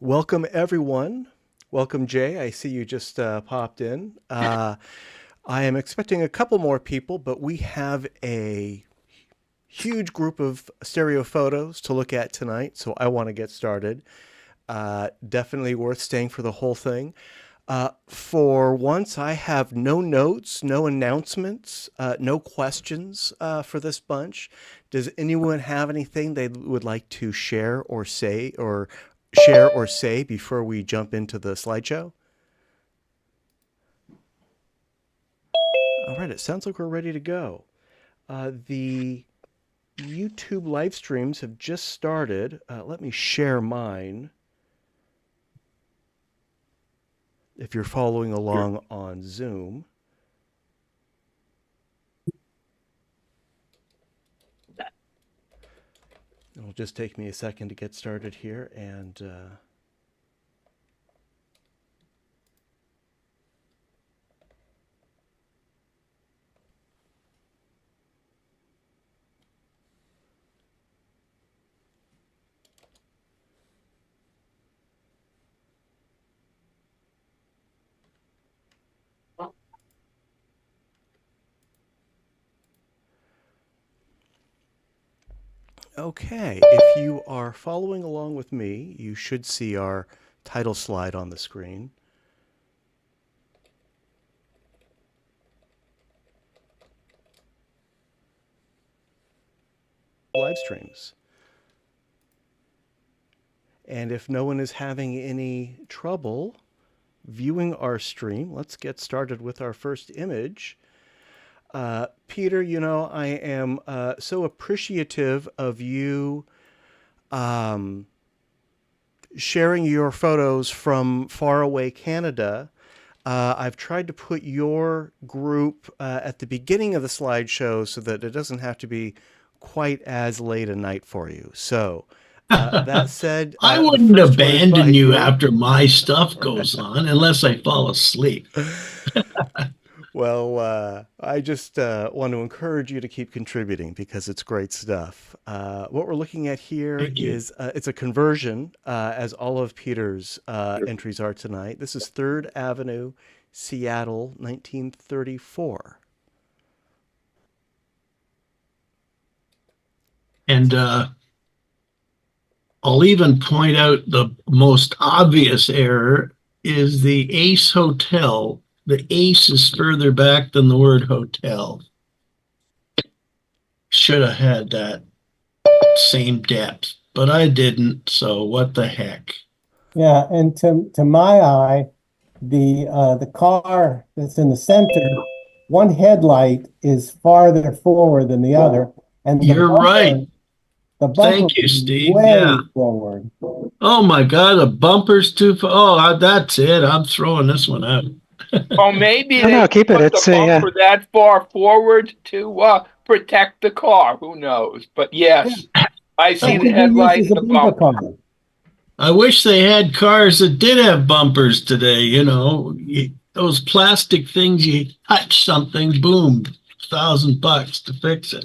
Welcome, everyone. Welcome, Jay. I see you just popped in. I am expecting a couple more people, but we have a huge group of stereo photos to look at tonight, so I want to get started. Definitely worth staying for the whole thing. For once, I have no notes, no announcements, no questions for this bunch. Does anyone have anything they would like to share or say before we jump into the slideshow? All right, it sounds like we're ready to go. The YouTube live streams have just started. Let me share mine. If you're following along on Zoom. It'll just take me a second to get started here, and okay, if you are following along with me, you should see our title slide on the screen. Live streams. And if no one is having any trouble viewing our stream, let's get started with our first image. Peter, you know, I am so appreciative of you sharing your photos from faraway Canada. I've tried to put your group at the beginning of the slideshow so that it doesn't have to be quite as late a night for you. So that said, I wouldn't abandon you after my stuff goes on unless I fall asleep. Well, I just want to encourage you to keep contributing because it's great stuff. What we're looking at here is it's a conversion, as all of Peter's entries are tonight. This is 3rd Avenue, Seattle, 1934. And I'll even point out the most obvious error is the Ace Hotel. The Ace is further back than the word hotel. Should have had that same depth, but I didn't, so what the heck. Yeah, and to my eye, the car that's in the center, one headlight is farther forward than the other, and you're right. The bumper Thank you, Steve. way forward. Oh my God, the bumper's too far. Oh, that's it. I'm throwing this one out. Well, maybe keep it. It's the bumper that far forward to protect the car. Who knows? But yes, I see the headlight and the bumper. I wish they had cars that did have bumpers today. You know, those plastic things, you touch something, boom, $1,000 to fix it.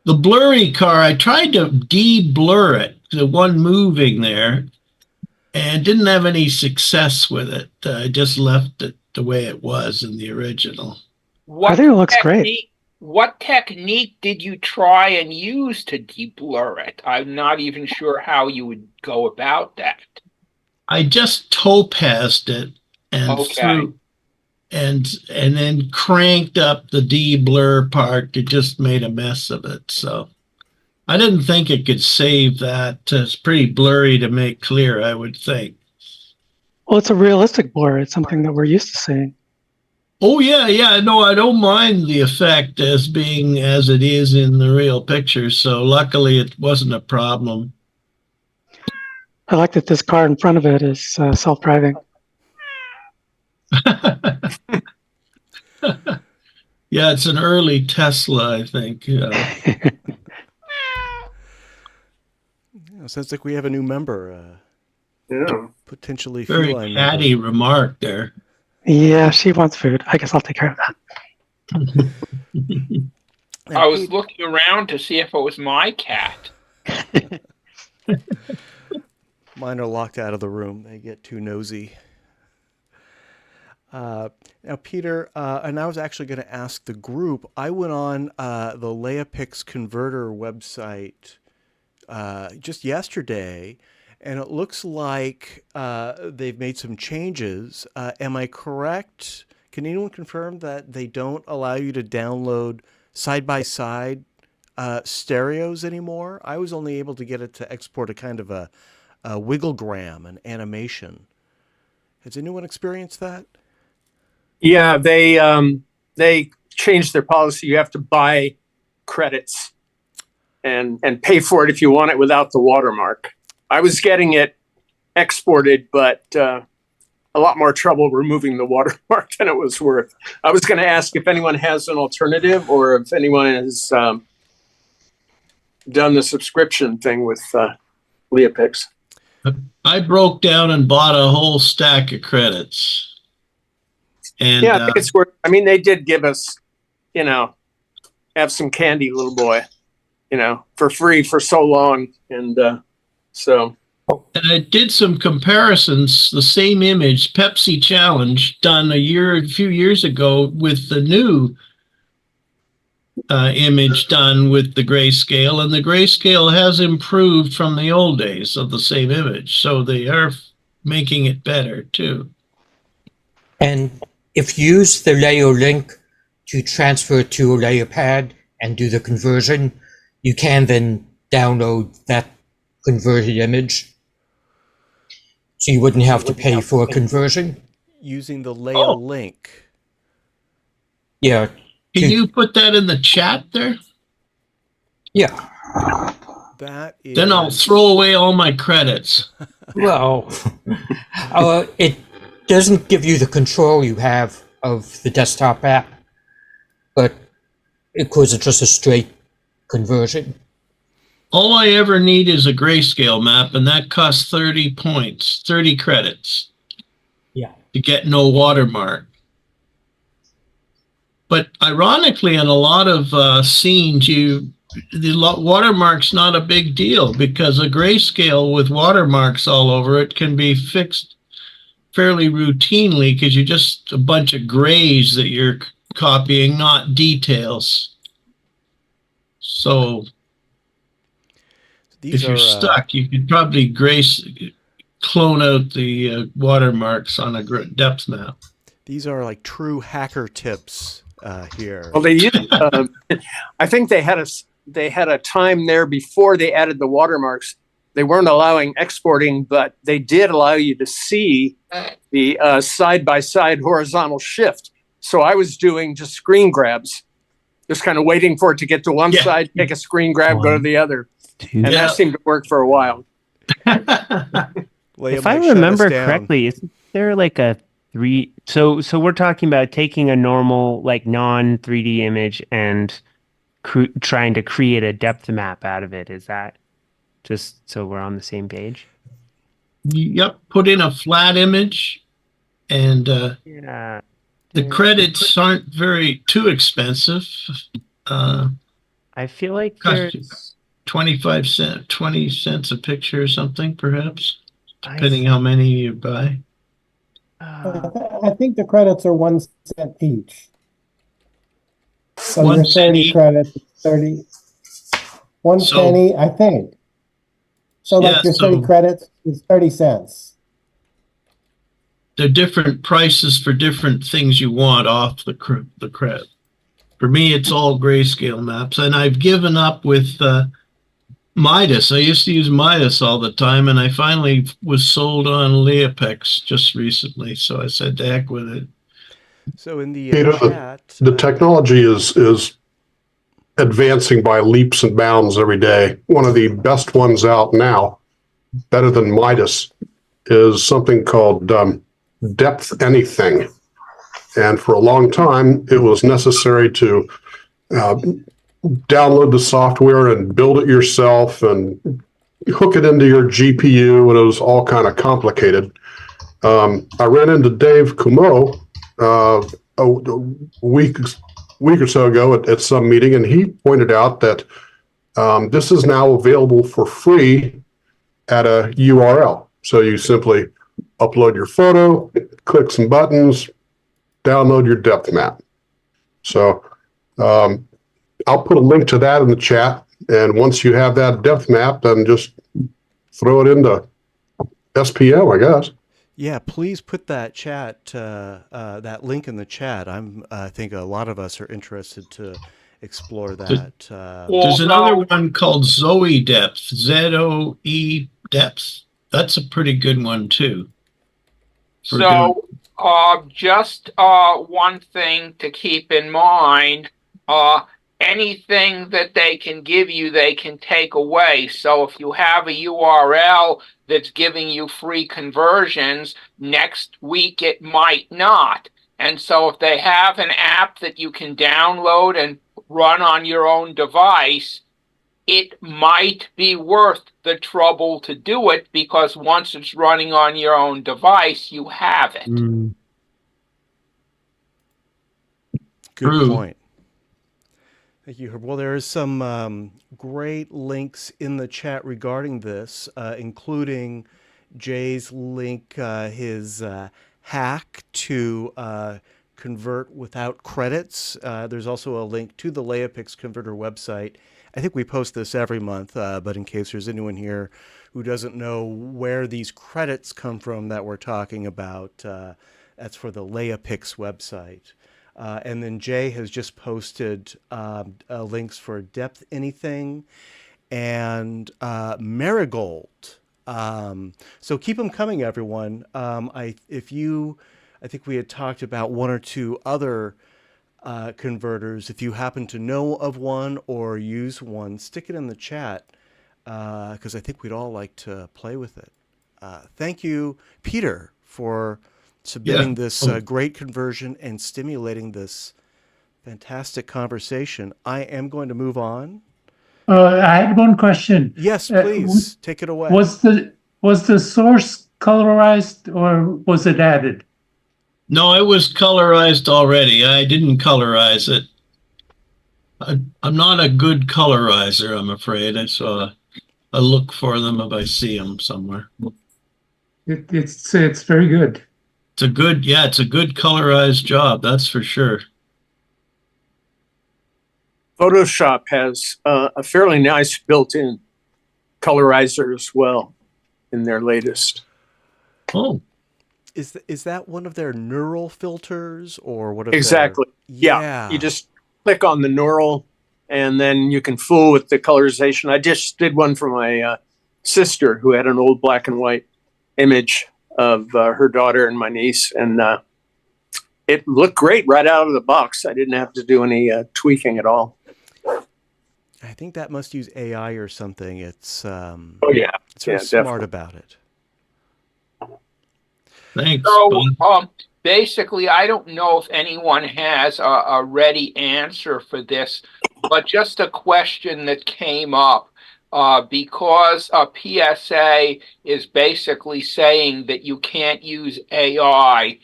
The blurry car, I tried to de-blur it, the one moving there, and didn't have any success with it. I just left it the way it was in the original. I think it looks great. What technique did you try and use to de-blur it? I'm not even sure how you would go about that. I just topazed it and threw, and then cranked up the de-blur part. It just made a mess of it. So I didn't think it could save that. It's pretty blurry to make clear, I would think. Well, it's a realistic blur. It's something that we're used to seeing. Oh, yeah. No, I don't mind the effect as being as it is in the real picture. So luckily it wasn't a problem. I like that this car in front of it is self-driving. Yeah, it's an early Tesla, I think. Sounds like we have a new member. Potentially very catty remark there. Yeah, she wants food. I guess I'll take care of that. I was looking around to see if it was my cat. Mine are locked out of the room. They get too nosy. Now, Peter, and I was actually going to ask the group, I went on the Leapix converter website just yesterday, and it looks like they've made some changes. Am I correct? Can anyone confirm that they don't allow you to download side-by-side stereos anymore? I was only able to get it to export a kind of a wigglegram, an animation. Has anyone experienced that? Yeah, they changed their policy. You have to buy credits and pay for it if you want it without the watermark. I was getting it exported, but a lot more trouble removing the watermark than it was worth. I was going to ask if anyone has an alternative or if anyone has done the subscription thing with Leapix. I broke down and bought a whole stack of credits. And yeah, I think it's worth. I mean, they did give us, have some candy, little boy, for free for so long, and so. And I did some comparisons. The same image, Pepsi Challenge, done a few years ago, with the new image done with the grayscale, and the grayscale has improved from the old days of the same image. So they are making it better too. And if you use the layer link to transfer to a layer pad and do the conversion, you can then download that converted image. So you wouldn't have to pay for a conversion. Using the layer link. Yeah. Can you put that in the chat there? Yeah. That is... Then I'll throw away all my credits. Well, it doesn't give you the control you have of the desktop app, but because it's just a straight conversion. All I ever need is a grayscale map, and that costs 30 points, 30 credits. Yeah. To get no watermark. But ironically, in a lot of scenes, the watermark's not a big deal, because a grayscale with watermarks all over it can be fixed fairly routinely, because you're just a bunch of grays that you're copying, not details. So if you're stuck, you could probably clone out the watermarks on a depth map. These are like true hacker tips here. Well, I think they had a time there before they added the watermarks. They weren't allowing exporting, but they did allow you to see the side-by-side horizontal shift. So I was doing just screen grabs, just kind of waiting for it to get to one side, take a screen grab, go to the other. And that seemed to work for a while. If I remember correctly, isn't there like a three? So we're talking about taking a normal, like, non 3D image and trying to create a depth map out of it. Is that just so we're on the same page? Yep. Put in a flat image, and yeah, the credits aren't too expensive. I feel like there's 25 cents, 20 cents a picture or something, perhaps, depending how many you buy. I think the credits are 1 cent each. So 1 there's 30 credits, 30, 1 penny, I think. So like your 30 credits is 30 cents. They're different prices for different things you want off the credit. For me, it's all grayscale maps, and I've given up with Midas. I used to use Midas all the time, and I finally was sold on Leapix just recently, so I said to heck with it. So in the Peter, chat, the technology is advancing by leaps and bounds every day. One of the best ones out now, better than Midas, is something called Depth Anything. And for a long time, it was necessary to download the software and build it yourself and hook it into your GPU, and it was all kind of complicated. I ran into Dave Kumo a week or so ago at some meeting, and he pointed out that this is now available for free at a URL. So you simply upload your photo, click some buttons, download your depth map. So I'll put a link to that in the chat. And once you have that depth map, then just throw it into SPM, I guess. Yeah, please put that that link in the chat. I think a lot of us are interested to explore that. There's another one called Zoe Depth, ZOE Depth. That's a pretty good one too. So, just one thing to keep in mind, anything that they can give you, they can take away. So if you have a URL that's giving you free conversions, next week it might not. And so if they have an app that you can download and run on your own device, it might be worth the trouble to do it, because once it's running on your own device, you have it. Good point. Thank you, Herb. Well, there is some great links in the chat regarding this, including Jay's link, his hack to convert without credits. There's also a link to the Leapix Converter website. I think we post this every month, but in case there's anyone here who doesn't know where these credits come from that we're talking about, that's for the Leapix website. And then Jay has just posted links for Depth Anything and Marigold. So keep them coming, everyone. I think we had talked about one or two other converters. If you happen to know of one or use one, stick it in the chat, because I think we'd all like to play with it. Thank you, Peter, for submitting this great conversion and stimulating this fantastic conversation. I am going to move on. I had one question. Yes, please. Take it away. Was the source colorized or was it added? No, it was colorized already. I didn't colorize it. I'm not a good colorizer, I'm afraid. So I look for them if I see them somewhere. It's very good. It's a good colorized job, that's for sure. Photoshop has a fairly nice built-in colorizer as well in their latest. Oh. Is that one of their neural filters, or what? Exactly. Yeah. You just click on the neural, and then you can fool with the colorization. I just did one for my sister, who had an old black and white image of her daughter and my niece, and it looked great right out of the box. I didn't have to do any tweaking at all. I think that must use AI or something. It's it's very smart about it. Thanks. So, basically, I don't know if anyone has a ready answer for this, but just a question that came up, because a PSA is basically saying that you can't use AI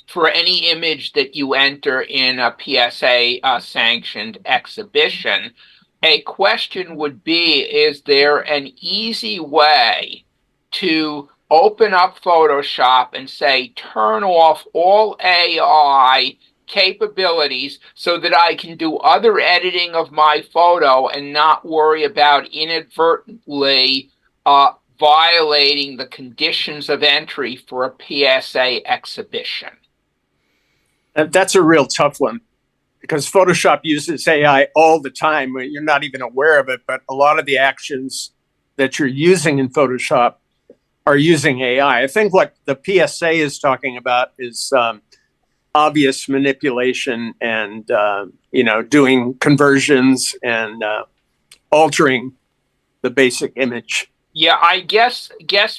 for any image that you enter in a PSA sanctioned exhibition. A question would be, is there an easy way to open up Photoshop and say, turn off all AI capabilities so that I can do other editing of my photo and not worry about inadvertently violating the conditions of entry for a PSA exhibition? That's a real tough one, because Photoshop uses AI all the time. You're not even aware of it, but a lot of the actions that you're using in Photoshop are using AI. I think what the PSA is talking about is obvious manipulation and doing conversions and altering the basic image. Yeah, I guess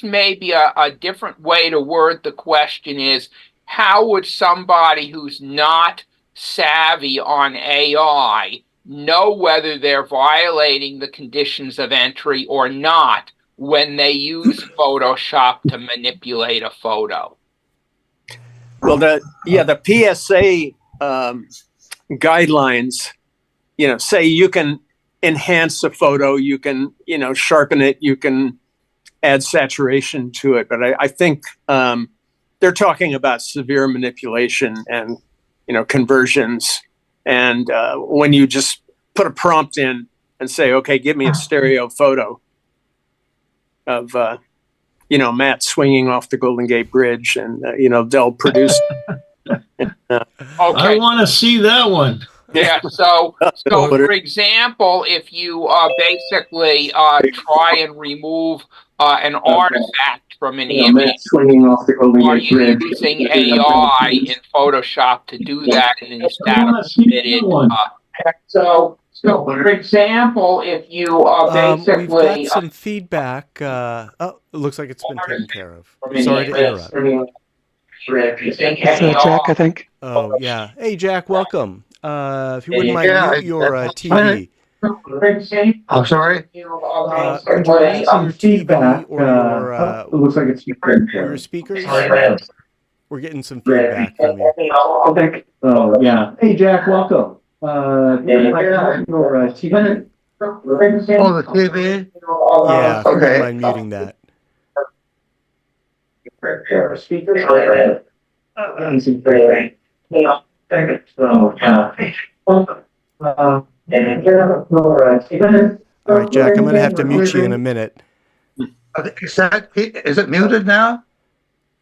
maybe a different way to word the question is, how would somebody who's not savvy on AI know whether they're violating the conditions of entry or not when they use Photoshop to manipulate a photo? Well, the PSA guidelines, say you can enhance a photo, you can, sharpen it, you can add saturation to it. But I think they're talking about severe manipulation and, conversions. And when you just put a prompt in and say, okay, give me a stereo photo of, Matt swinging off the Golden Gate Bridge, and, they'll produce. Okay. I want to see that one. Yeah, so for example, if you basically try and remove an artifact from an image, are you using AI in Photoshop to do that, and instead of submitted? So for example, if you basically we've got some feedback. Oh, it looks like it's been taken care of. Sorry to interrupt. It's Jack, I think. Oh yeah. Hey Jack, welcome. If you wouldn't mind mute your TV. I'm sorry. Could you mute your TV or your It looks like it's your speakers? We're getting some feedback from you. Oh yeah. Hey Jack, welcome. Your TV. Oh, the TV. Yeah. If you Okay. wouldn't mind muting that. All right, Jack, I'm going to have to mute you in a minute. Is it muted now?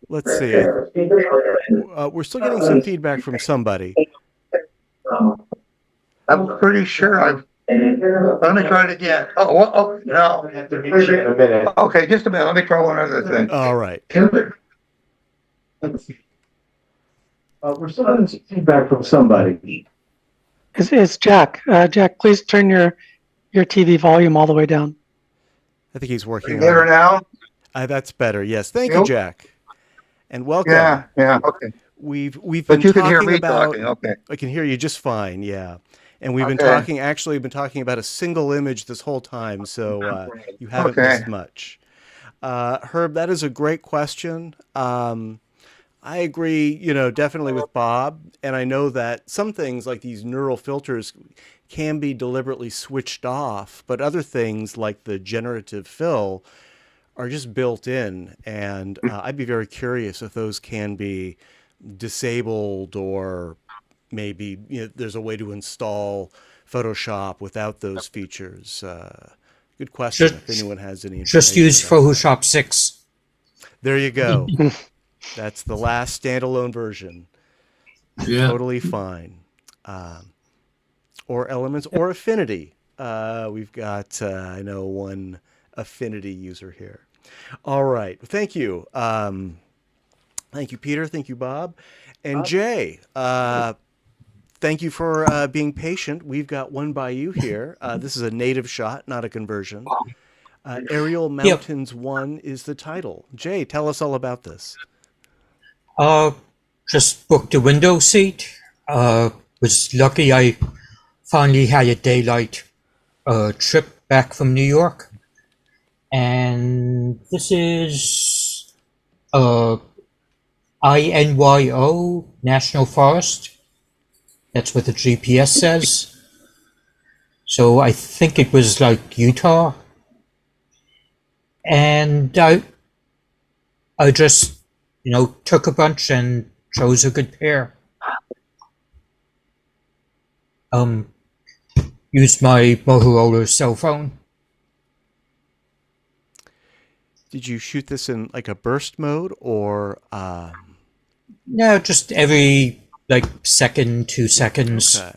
Let's see. We're still getting some feedback from somebody. I'm pretty sure let me try it again. Oh, no. Okay, just a minute. Let me try one other thing. All right. We're still getting some feedback from somebody. It's Jack. Jack, please turn your TV volume all the way down. I think he's working Better on it. now? That's better. Yes. Thank you, Jack. And welcome. Yeah, okay. We've But been you can hear talking me about talking, okay. I can hear you just fine, yeah. And we've been Okay. talking about a single image this whole time, so you haven't Okay. missed much. Herb, that is a great question. I agree, definitely with Bob, and I know that some things like these neural filters can be deliberately switched off, but other things like the generative fill are just built in, and I'd be very curious if those can be disabled, or maybe there's a way to install Photoshop without those features. Good question. If anyone has any information, Just use about Photoshop 6. there you go. That's the last standalone version. Yeah. Totally fine. Or Elements or Affinity. We've got, I know, one Affinity user here. All right. Thank you. Thank you, Peter. Thank you, Bob. And Jay, thank you for being patient. We've got one by you here. This is a native shot, not a conversion. Aerial Mountains 1 is the title. Jay, tell us all about this. Just booked a window seat. Was lucky I finally had a daylight trip back from New York. And this is INYO National Forest. That's what the GPS says. So I think it was like Utah. And I just, took a bunch and chose a good pair. Used my Motorola cell phone. Did you shoot this in like a burst mode or? No, just every second, 2 seconds. Okay.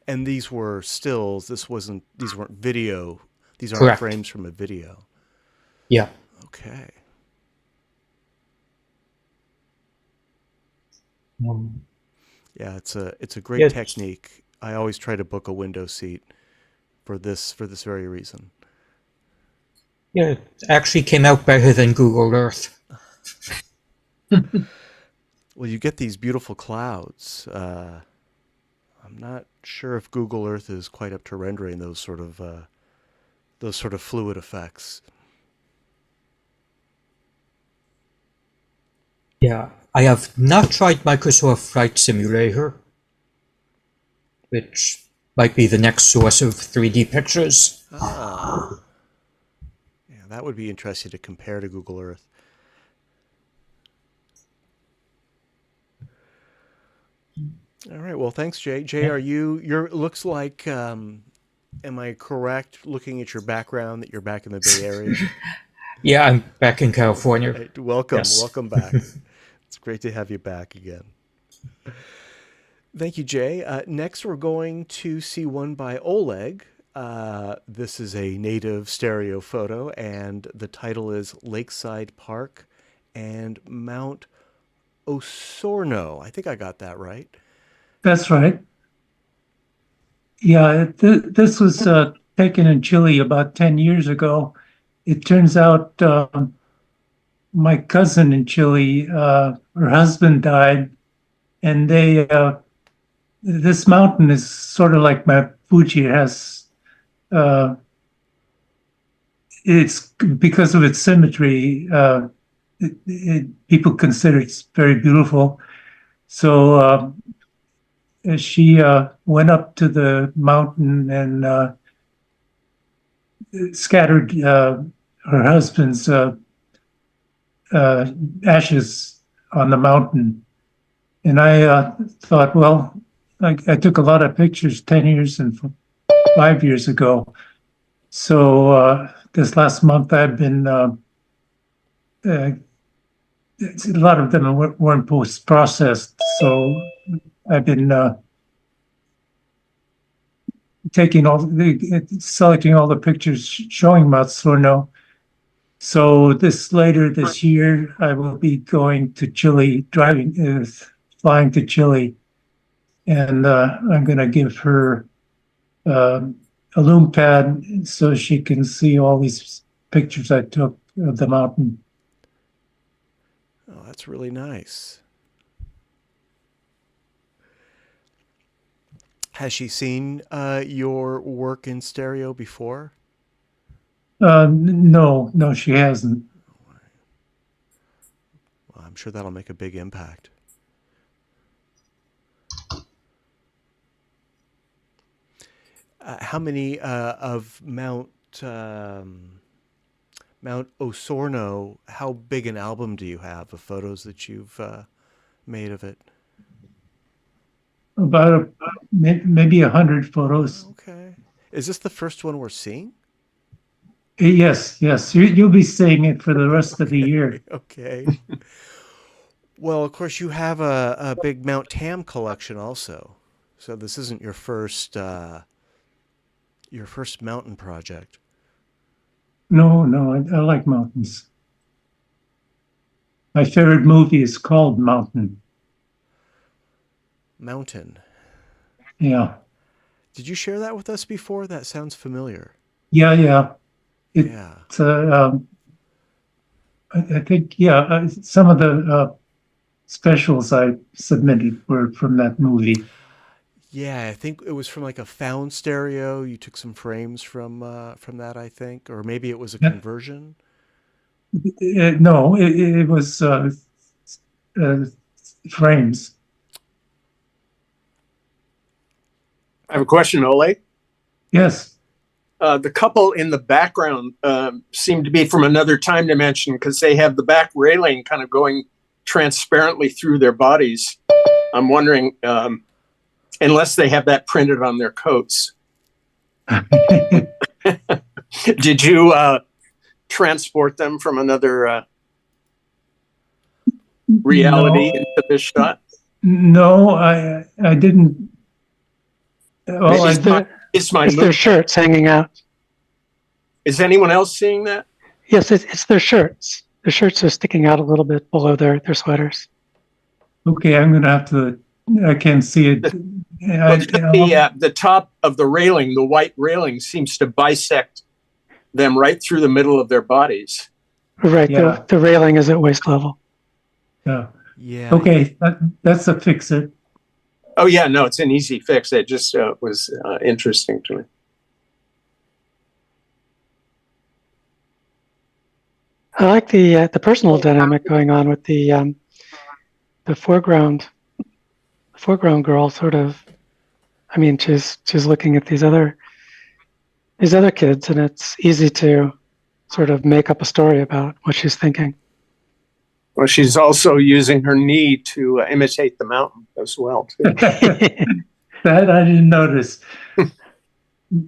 And these were stills. These weren't video. These aren't Correct. frames from a video. Yeah. Okay. Yeah, it's a great technique. I always try to book a window seat for this very reason. Yeah, it actually came out better than Google Earth. Well, you get these beautiful clouds. I'm not sure if Google Earth is quite up to rendering those sort of fluid effects. Yeah, I have not tried Microsoft Flight Simulator, which might be the next source of 3D pictures. Yeah, that would be interesting to compare to Google Earth. All right. Well, thanks, Jay. Jay, looks like, am I correct looking at your background that you're back in the Bay Area? Yeah, I'm back in California. Hey, welcome. Yes. Welcome back. It's great to have you back again. Thank you, Jay. Next, we're going to see one by Oleg. This is a native stereo photo, and the title is Lakeside Park and Mount Osorno. I think I got that right. That's right. Yeah, this was taken in Chile about 10 years ago. It turns out my cousin in Chile, her husband died, and this mountain is sort of like Mount Fuji. It has, it's because of its symmetry, people consider it very beautiful. So she went up to the mountain and scattered her husband's ashes on the mountain. And I thought, well, I took a lot of pictures 10 years and 5 years ago. So this last month I've been, a lot of them weren't post-processed. So I've been selecting all the pictures showing Mount Sorno. So later this year, I will be going to Chile, flying to Chile, and I'm going to give her a Lume Pad so she can see all these pictures I took of the mountain. Oh, that's really nice. Has she seen your work in stereo before? No, she hasn't. Well, I'm sure that'll make a big impact. How many of Mount Osorno, how big an album do you have of photos that you've made of it? About maybe 100 photos. Okay. Is this the first one we're seeing? Yes. You'll be seeing it for the rest of the year. Okay. Well, of course, you have a big Mount Tam collection also. So this isn't your first mountain project. No, I like mountains. My favorite movie is called Mountain. Mountain. Yeah. Did you share that with us before? That sounds familiar. Yeah. Yeah. It's I think some of the specials I submitted were from that movie. Yeah, I think it was from like a found stereo. You took some frames from that, I think, or maybe it was a conversion. No, it was frames. I have a question, Ole. Yes. The couple in the background seem to be from another time dimension because they have the back railing kind of going transparently through their bodies. I'm wondering, unless they have that printed on their coats. Did you transport them from another reality into this shot? No, I didn't. Oh, It's their shirts hanging out. Is anyone else seeing that? Yes, it's their shirts. Their shirts are sticking out a little bit below their sweaters. Okay, I'm going to have to. I can't see it. The top of the railing, the white railing, seems to bisect them right through the middle of their bodies. Right, yeah. The railing is at waist level. Yeah. Yeah. Okay, that's a fix-it. Oh yeah, no, it's an easy fix. It just was interesting to me. I like the personal dynamic going on with the foreground. The foreground girl sort of. I mean, she's looking at these other kids, and it's easy to sort of make up a story about what she's thinking. Well, she's also using her knee to imitate the mountain as well, too. That I didn't notice.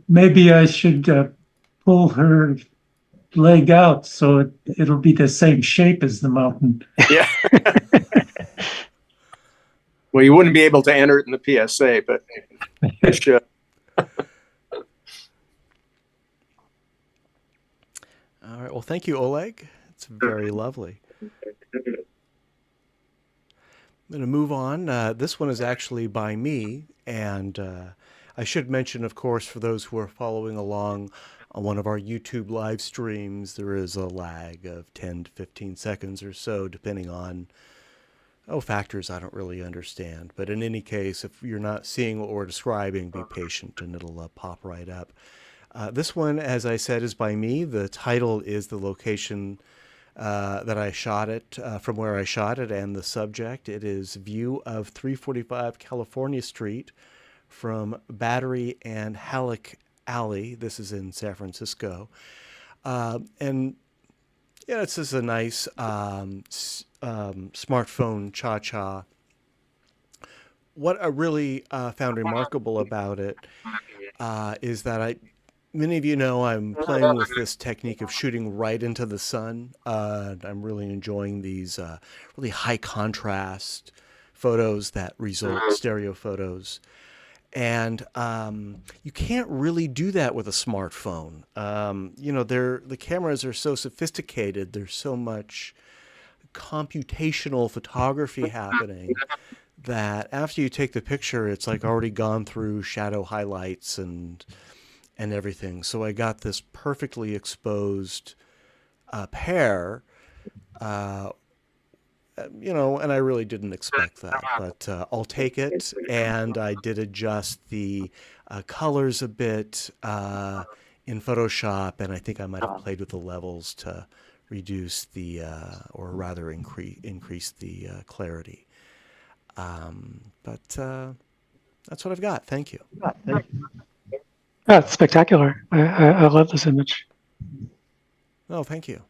Maybe I should pull her leg out so it'll be the same shape as the mountain. Yeah. Well, you wouldn't be able to enter it in the PSA, but you should. All right. Well, thank you, Oleg. It's very lovely. I'm going to move on. This one is actually by me, and I should mention, of course, for those who are following along on one of our YouTube live streams, there is a lag of 10 to 15 seconds or so, depending on factors I don't really understand. But in any case, if you're not seeing what we're describing, be patient and it'll pop right up. This one, as I said, is by me. The title is the location that I shot it, from where I shot it, and the subject. It is view of 345 California Street from Battery and Halleck Alley. This is in San Francisco. And yeah, it's just a nice smartphone cha-cha. What I really found remarkable about it is that many of you know I'm playing with this technique of shooting right into the sun. I'm really enjoying these really high contrast photos that result stereo photos. And you can't really do that with a smartphone. The cameras are so sophisticated. There's so much computational photography happening that after you take the picture, it's like already gone through shadow highlights and everything. So I got this perfectly exposed pair, and I really didn't expect that, but I'll take it. And I did adjust the colors a bit in Photoshop, and I think I might have played with the levels to reduce or rather increase the clarity. But that's what I've got. Thank you. Yeah, it's spectacular. I love this image. Oh, thank you.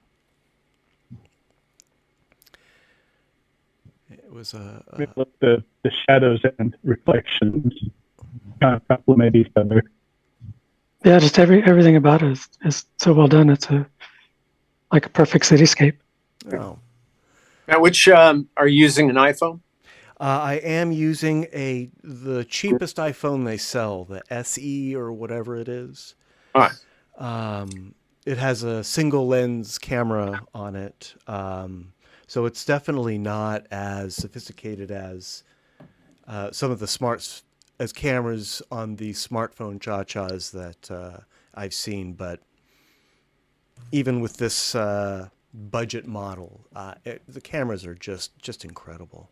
It was the shadows and reflections kind of complement each other. Yeah, just everything about it is so well done. It's like a perfect cityscape. Oh. Now, which are you using an iPhone? I am using the cheapest iPhone they sell, the SE or whatever it is. All right. It has a single lens camera on it. So it's definitely not as sophisticated as some of the cameras on the smartphone cha-chas that I've seen. But even with this budget model, the cameras are just incredible.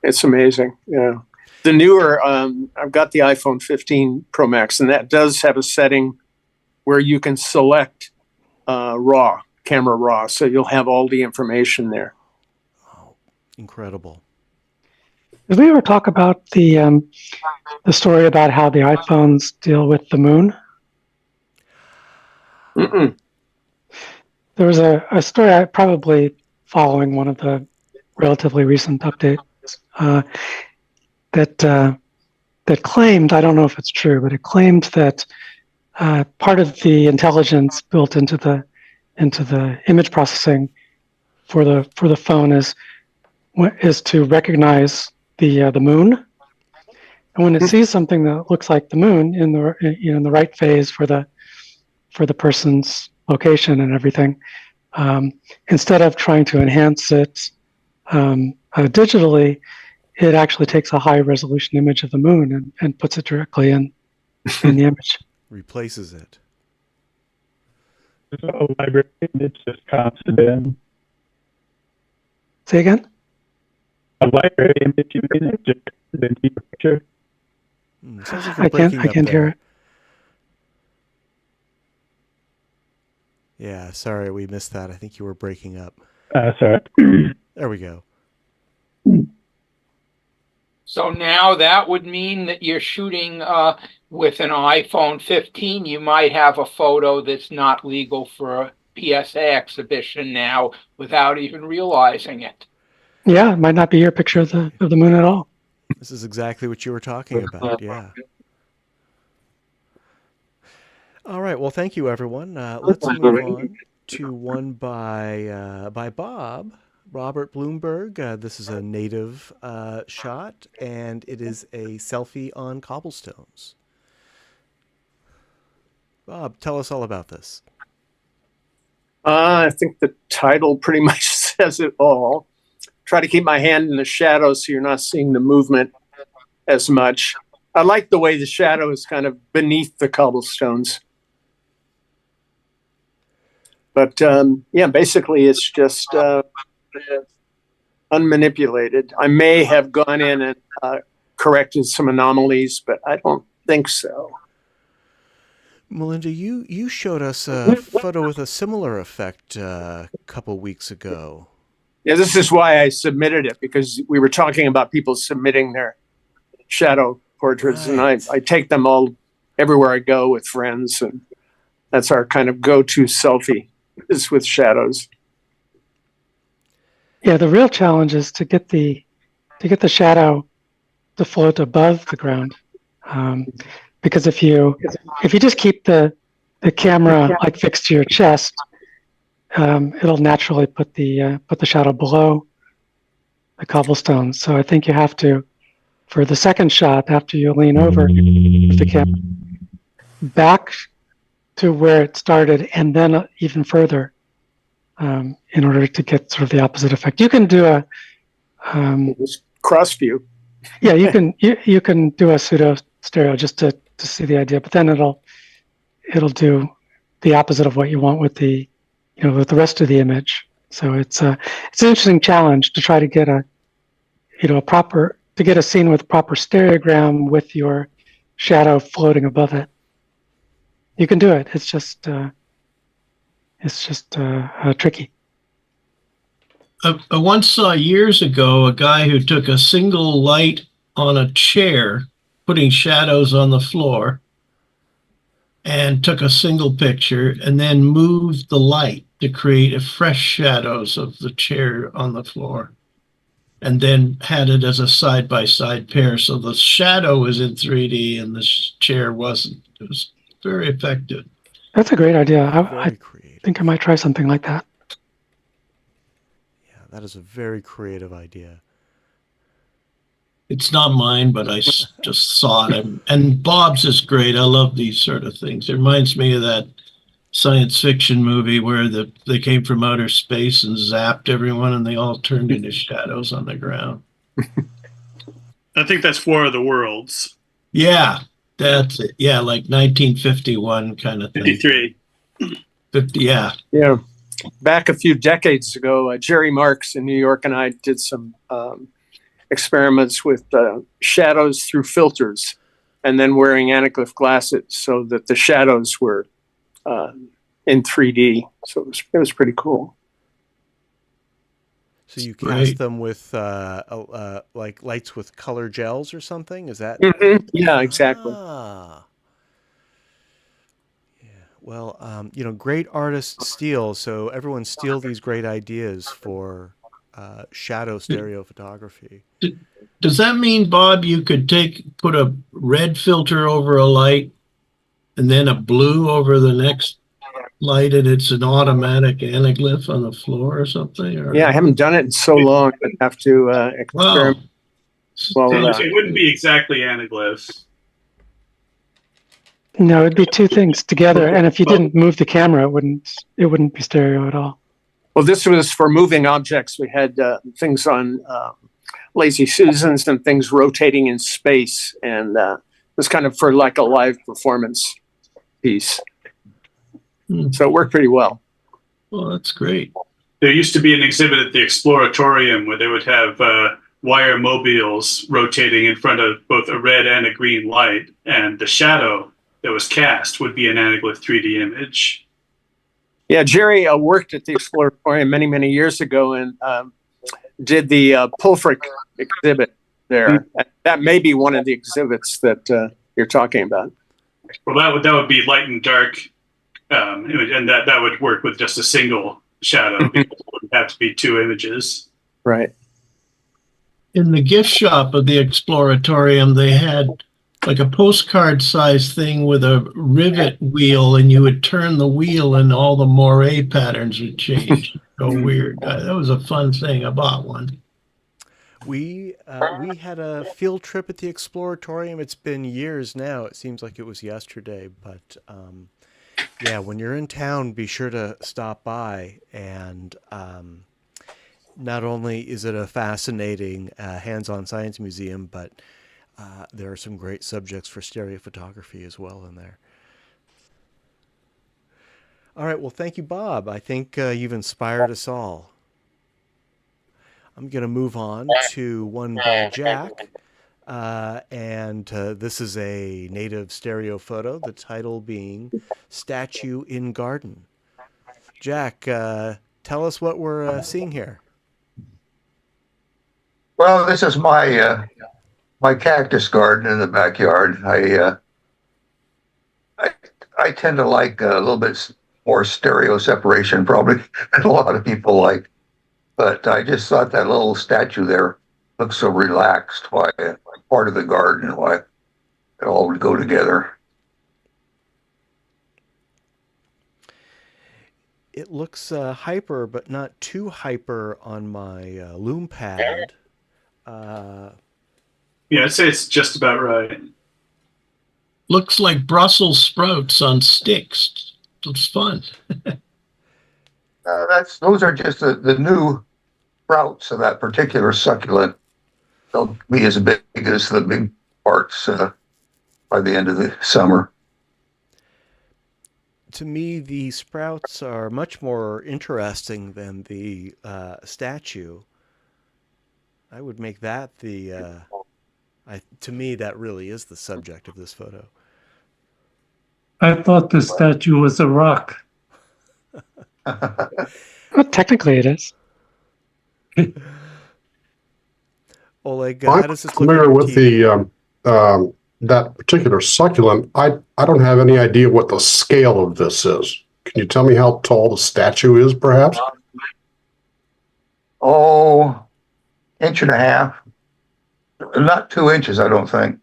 It's amazing. Yeah. The newer, I've got the iPhone 15 Pro Max, and that does have a setting where you can select camera raw. So you'll have all the information there. Oh, incredible. Did we ever talk about the story about how the iPhones deal with the moon? Mm-mm. There was a story, probably following one of the relatively recent updates, that claimed, I don't know if it's true, but it claimed that part of the intelligence built into the image processing for the phone is to recognize the moon, and when it sees something that looks like the moon in the right phase for the person's location and everything, instead of trying to enhance it digitally, it actually takes a high resolution image of the moon and puts it directly in the image. Replaces it. So a library image just constant in. Say again? A library image you mean it just into your picture? Sounds like you're I can't hear it. Yeah, sorry, we missed that. I think you were breaking up. Sorry. There we go. So now that would mean that you're shooting with an iPhone 15. You might have a photo that's not legal for PSA exhibition now without even realizing it. Yeah, it might not be your picture of the moon at all. This is exactly what you were talking about. Yeah. All right. Well, thank you, everyone. Let's move on to one by Bob. Robert Bloomberg. This is a native shot, and it is a selfie on cobblestones. Bob, tell us all about this. I think the title pretty much says it all. Try to keep my hand in the shadow so you're not seeing the movement as much. I like the way the shadow is kind of beneath the cobblestones. But yeah, basically it's just unmanipulated. I may have gone in and corrected some anomalies, but I don't think so. Melinda, you showed us a photo with a similar effect a couple weeks ago. Yeah, this is why I submitted it, because we were talking about people submitting their shadow portraits, Right. and I take them all everywhere I go with friends, and that's our kind of go-to selfie is with shadows. Yeah, the real challenge is to get the shadow to float above the ground, because if you just keep the camera like fixed to your chest, it'll naturally put the shadow below the cobblestones. So I think you have to, for the second shot, after you lean over with the camera, back to where it started and then even further, in order to get sort of the opposite effect. You can do a cross view. Yeah, you can do a pseudo stereo just to see the idea, but then it'll do the opposite of what you want with the rest of the image. So it's an interesting challenge to try to get a scene with proper stereogram with your shadow floating above it. You can do it. It's just tricky. I once saw years ago a guy who took a single light on a chair, putting shadows on the floor, and took a single picture and then moved the light to create fresh shadows of the chair on the floor, and then had it as a side-by-side pair. So the shadow was in 3D and the chair wasn't. It was very effective. That's a great idea. I Very creative. think I might try something like that. Yeah, that is a very creative idea. It's not mine, but I just saw it. And Bob's is great. I love these sort of things. It reminds me of that science fiction movie where they came from outer space and zapped everyone and they all turned into shadows on the ground. I think that's War of the Worlds. Yeah, that's it. Yeah, like 1951 kind of thing. 53. 50, yeah. Yeah. Back a few decades ago, Jerry Marks in New York and I did some experiments with shadows through filters and then wearing anaglyph glasses so that the shadows were in 3D. So it was pretty cool. So you cast them with like lights with color gels or something? Is that? Mm-hmm. Yeah, exactly. Ah. Yeah. Well, great artists steal. So everyone steal these great ideas for shadow stereo photography. Does that mean, Bob, you could put a red filter over a light and then a blue over the next light, and it's an automatic anaglyph on the floor or something? Or? Yeah, I haven't done it in so long. I have to experiment. Wow. Well, It wouldn't be exactly anaglyphs. No, it'd be two things together, and if you didn't move the camera, it wouldn't be stereo at all. well, this was for moving objects. We had things on Lazy Susans and things rotating in space, and it was kind of for like a live performance piece. So it worked pretty well. Well, that's great. There used to be an exhibit at the Exploratorium where they would have wire mobiles rotating in front of both a red and a green light, and the shadow that was cast would be an anaglyph 3D image. Yeah, Jerry worked at the Exploratorium many, many years ago and did the Pulfric exhibit there. That may be one of the exhibits that you're talking about. Well, that would be light and dark And that would work with just a single shadow because it wouldn't have to be two images. Right. In the gift shop of the Exploratorium, they had like a postcard size thing with a rivet wheel, and you would turn the wheel and all the moire patterns would change. So weird. That was a fun thing. I bought one. We had a field trip at the Exploratorium. It's been years now. It seems like it was yesterday, but yeah, when you're in town, be sure to stop by. And not only is it a fascinating hands-on science museum, but there are some great subjects for stereophotography as well in there. All right, well, thank you, Bob. I think you've inspired us all. I'm going to move on to one by Jack. And this is a native stereo photo, the title being Statue in Garden. Jack, tell us what we're seeing here. Well, this is my my cactus garden in the backyard. I tend to like a little bit more stereo separation, probably than a lot of people like. But I just thought that little statue there looked so relaxed. Why, part of the garden, why it all would go together. It looks hyper, but not too hyper on my Lume Pad. Yeah, I'd say it's just about right. Looks like Brussels sprouts on sticks. Looks fun. Those are just the new sprouts of that particular succulent. They'll be as big as the big parts by the end of the summer. To me, the sprouts are much more interesting than the statue. I would make that the... to me, that really is the subject of this photo. I thought the statue was a rock. Well, technically it is. Oleg, how does this look? Familiar with the that particular succulent. I don't have any idea what the scale of this is. Can you tell me how tall the statue is, perhaps? Oh, 1.5 inches. Not 2 inches, I don't think.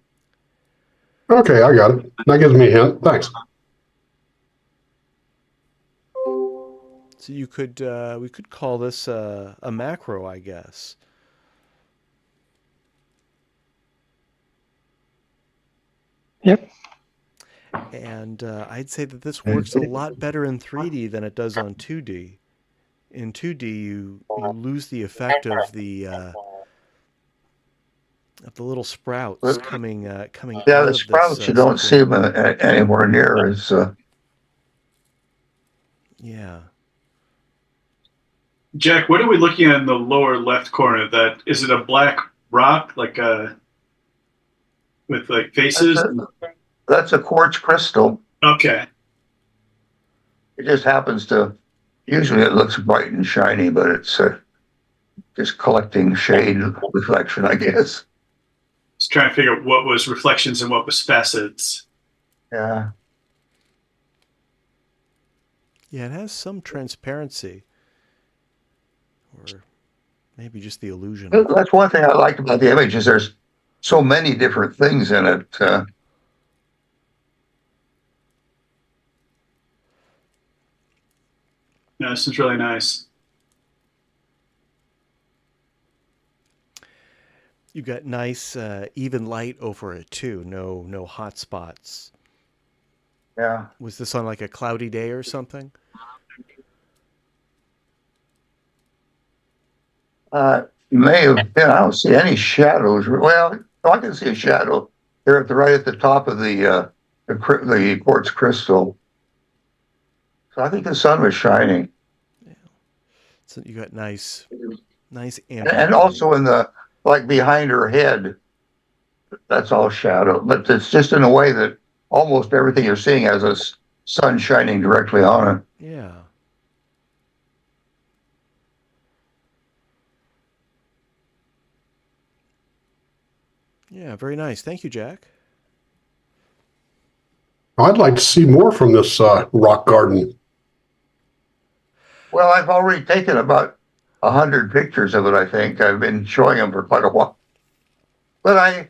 Okay, I got it. That gives me a hint. Thanks. So you could we could call this a macro, I guess. Yep. And I'd say that this works a lot better in 3D than it does on 2D. In 2D, you lose the effect of the little sprouts coming coming. Yeah, out the of sprouts this, you don't see them anywhere near as. Yeah. Jack, what are we looking at in the lower left corner? That is it a black rock like a with like faces? That's a quartz crystal. Okay. It just happens to. Usually, it looks bright and shiny, but it's just collecting shade reflection, I guess. Just trying to figure out what was reflections and what was facets. Yeah. Yeah, it has some transparency, or maybe just the illusion. That's one thing I liked about the image is there's so many different things in it. No, this is really nice. You got nice even light over it too. No hot spots. Yeah. Was this on like a cloudy day or something? May have been. I don't see any shadows. Well, I can see a shadow there right at the top of the quartz crystal. So I think the sun was shining. Yeah. So you got nice and also in the like behind her head, that's all shadow. But it's just in a way that almost everything you're seeing has a sun shining directly on it. Yeah. Yeah, very nice. Thank you, Jack. I'd like to see more from this rock garden. Well, I've already taken about 100 pictures of it, I think. I've been showing them for quite a while. But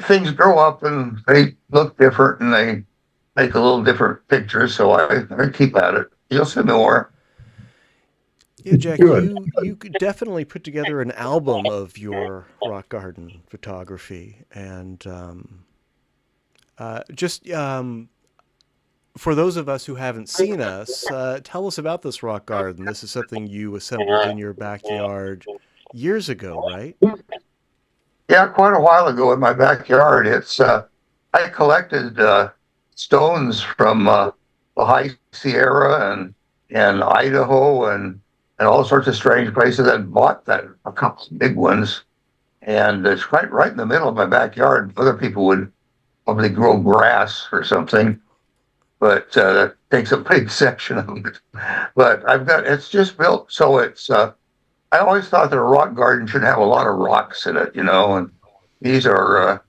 things grow up and they look different and they make a little different pictures, so I keep at it. You'll see more. Yeah, Jack, Good. you could definitely put together an album of your rock garden photography, and just for those of us who haven't seen us, tell us about this rock garden. This is something you assembled in your backyard years ago, right? Yeah, quite a while ago in my backyard. I collected stones from the High Sierra and Idaho and all sorts of strange places, and bought a couple of big ones. And it's right in the middle of my backyard. Other people would probably grow grass or something, but that takes a big section of it. But it's just built so it's. I always thought that a rock garden should have a lot of rocks in it, and these are.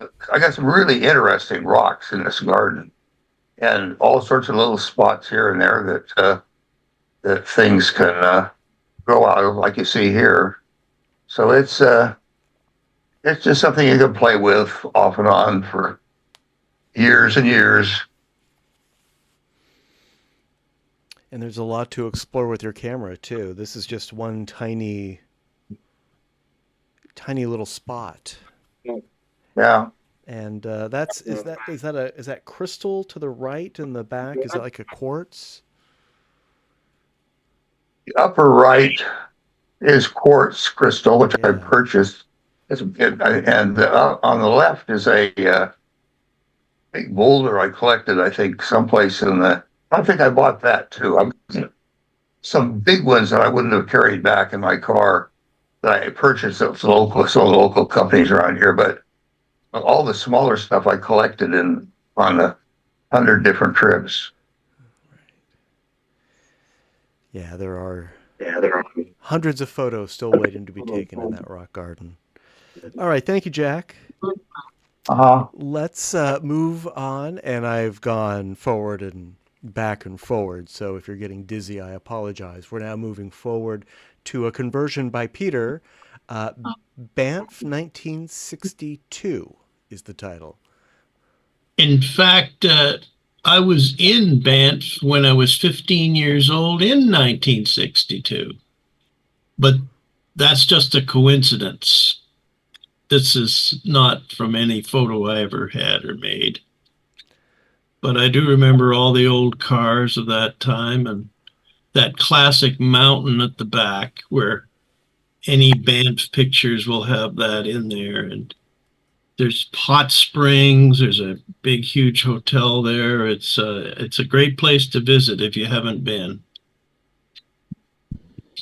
I got some really interesting rocks in this garden, and all sorts of little spots here and there that things can grow out of, like you see here. So it's just something you can play with off and on for years and years. And there's a lot to explore with your camera too. This is just one tiny little spot. Yeah. And is that crystal to the right in the back? Is that like a quartz? The upper right is quartz crystal, which I purchased. And on the left is a big boulder I collected, I think, someplace I think I bought that too. Some big ones that I wouldn't have carried back in my car that I purchased at some local companies around here. But all the smaller stuff I collected on 100 different trips. Yeah, there are hundreds of photos still waiting to be taken in that rock garden. All right, thank you, Jack. Let's move on, and I've gone forward and back and forward, so if you're getting dizzy, I apologize. We're now moving forward to a conversion by Peter. Banff 1962 is the title. In fact, I was in Banff when I was 15 years old in 1962. But that's just a coincidence. This is not from any photo I ever had or made. But I do remember all the old cars of that time and that classic mountain at the back where any Banff pictures will have that in there. And there's hot springs. There's a big, huge hotel there. It's a great place to visit if you haven't been.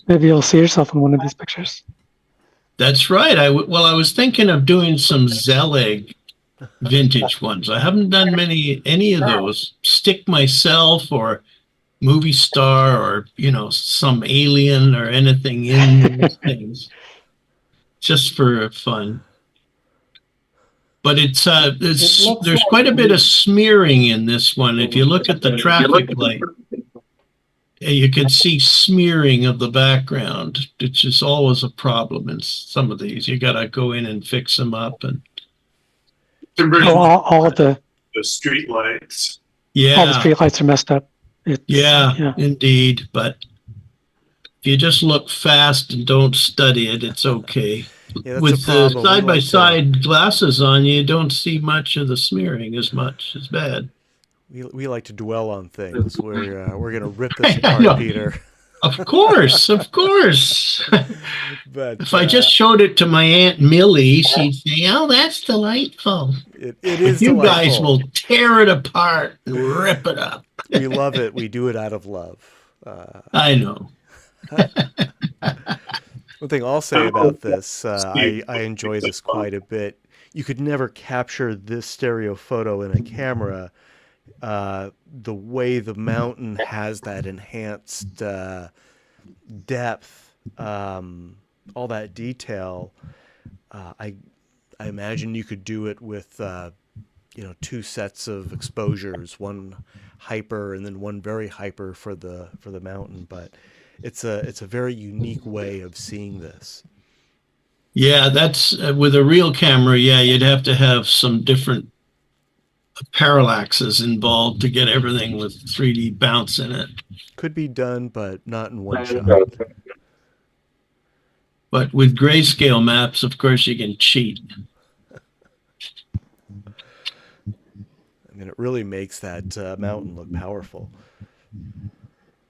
Maybe you'll see yourself in one of these pictures. That's right. I was thinking of doing some Zelig vintage ones. I haven't done any of those. Stick myself or movie star or some alien or anything in these things, just for fun. But there's quite a bit of smearing in this one. If you look at the traffic light, you can see smearing of the background, which is always a problem in some of these. You got to go in and fix them up. And all the street lights. Yeah, all the street lights are messed up. Yeah, indeed. But if you just look fast and don't study it, it's okay. Yeah, with the side-by-side glasses on, you don't see much of the smearing as much as bad. We like to dwell on things. We're going to rip this apart, Peter. Of course. But if I just showed it to my Aunt Millie, she'd say, "Oh, that's delightful." It is you delightful. Guys will tear it apart and rip it up. We love it. We do it out of love. I know. One thing I'll say about this, I enjoy this quite a bit. You could never capture this stereo photo in a camera. The way the mountain has that enhanced depth, all that detail. I imagine you could do it with two sets of exposures, one hyper and then one very hyper for the mountain. But it's a very unique way of seeing this. Yeah, that's with a real camera. Yeah, you'd have to have some different parallaxes involved to get everything with 3D bounce in it. Could be done, but not in one shot. But with grayscale maps, of course, you can cheat. I mean, it really makes that mountain look powerful.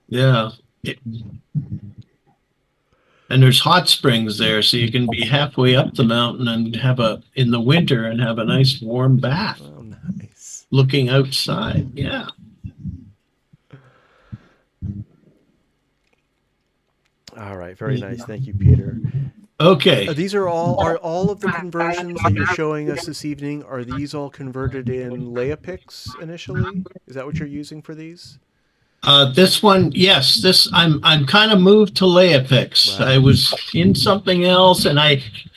Yeah. And there's hot springs there, so you can be halfway up the mountain and in the winter and have a nice warm bath. Oh, nice. Looking outside. Yeah. All right. Very nice. Thank you, Peter. Okay. These are all of the conversions that you're showing us this evening. Are these all converted in Leapics initially? Is that what you're using for these? This one, yes. I'm kind of moved to Leapics. Wow. I was in something else, and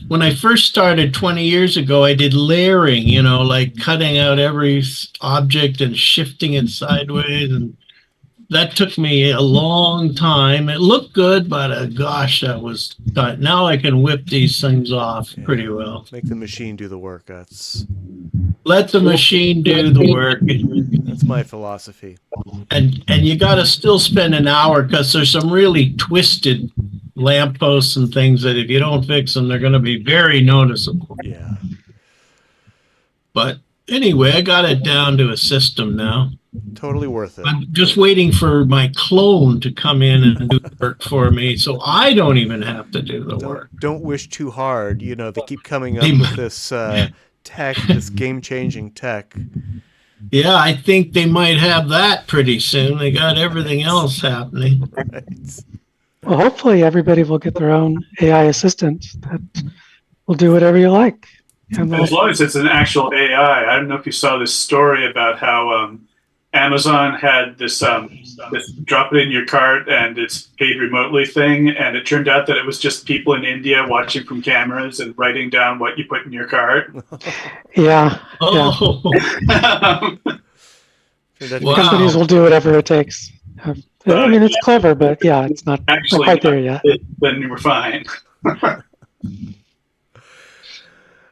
when I first started 20 years ago, I did layering. Like cutting out every object and shifting it sideways, and that took me a long time. It looked good, but gosh, that was now I can whip these things off pretty well. Make the machine do the work. Let the machine do the work. That's my philosophy. And you got to still spend an hour because there's some really twisted lampposts and things that if you don't fix them, they're going to be very noticeable. Yeah. But anyway, I got it down to a system now. Totally worth it. I'm just waiting for my clone to come in and do the work for me, so I don't even have to do the work. Don't wish too hard. They keep coming up with this tech, this game-changing tech. Yeah, I think they might have that pretty soon. They got everything else happening. Right. Well, hopefully everybody will get their own AI assistant that will do whatever you like. As long as it's an actual AI. I don't know if you saw this story about how Amazon had this drop it in your cart and it's paid remotely thing, and it turned out that it was just people in India watching from cameras and writing down what you put in your cart. Yeah. Oh. Wow. Companies will do whatever it takes. I mean, it's clever, but yeah, it's not quite there yet. Then we're fine.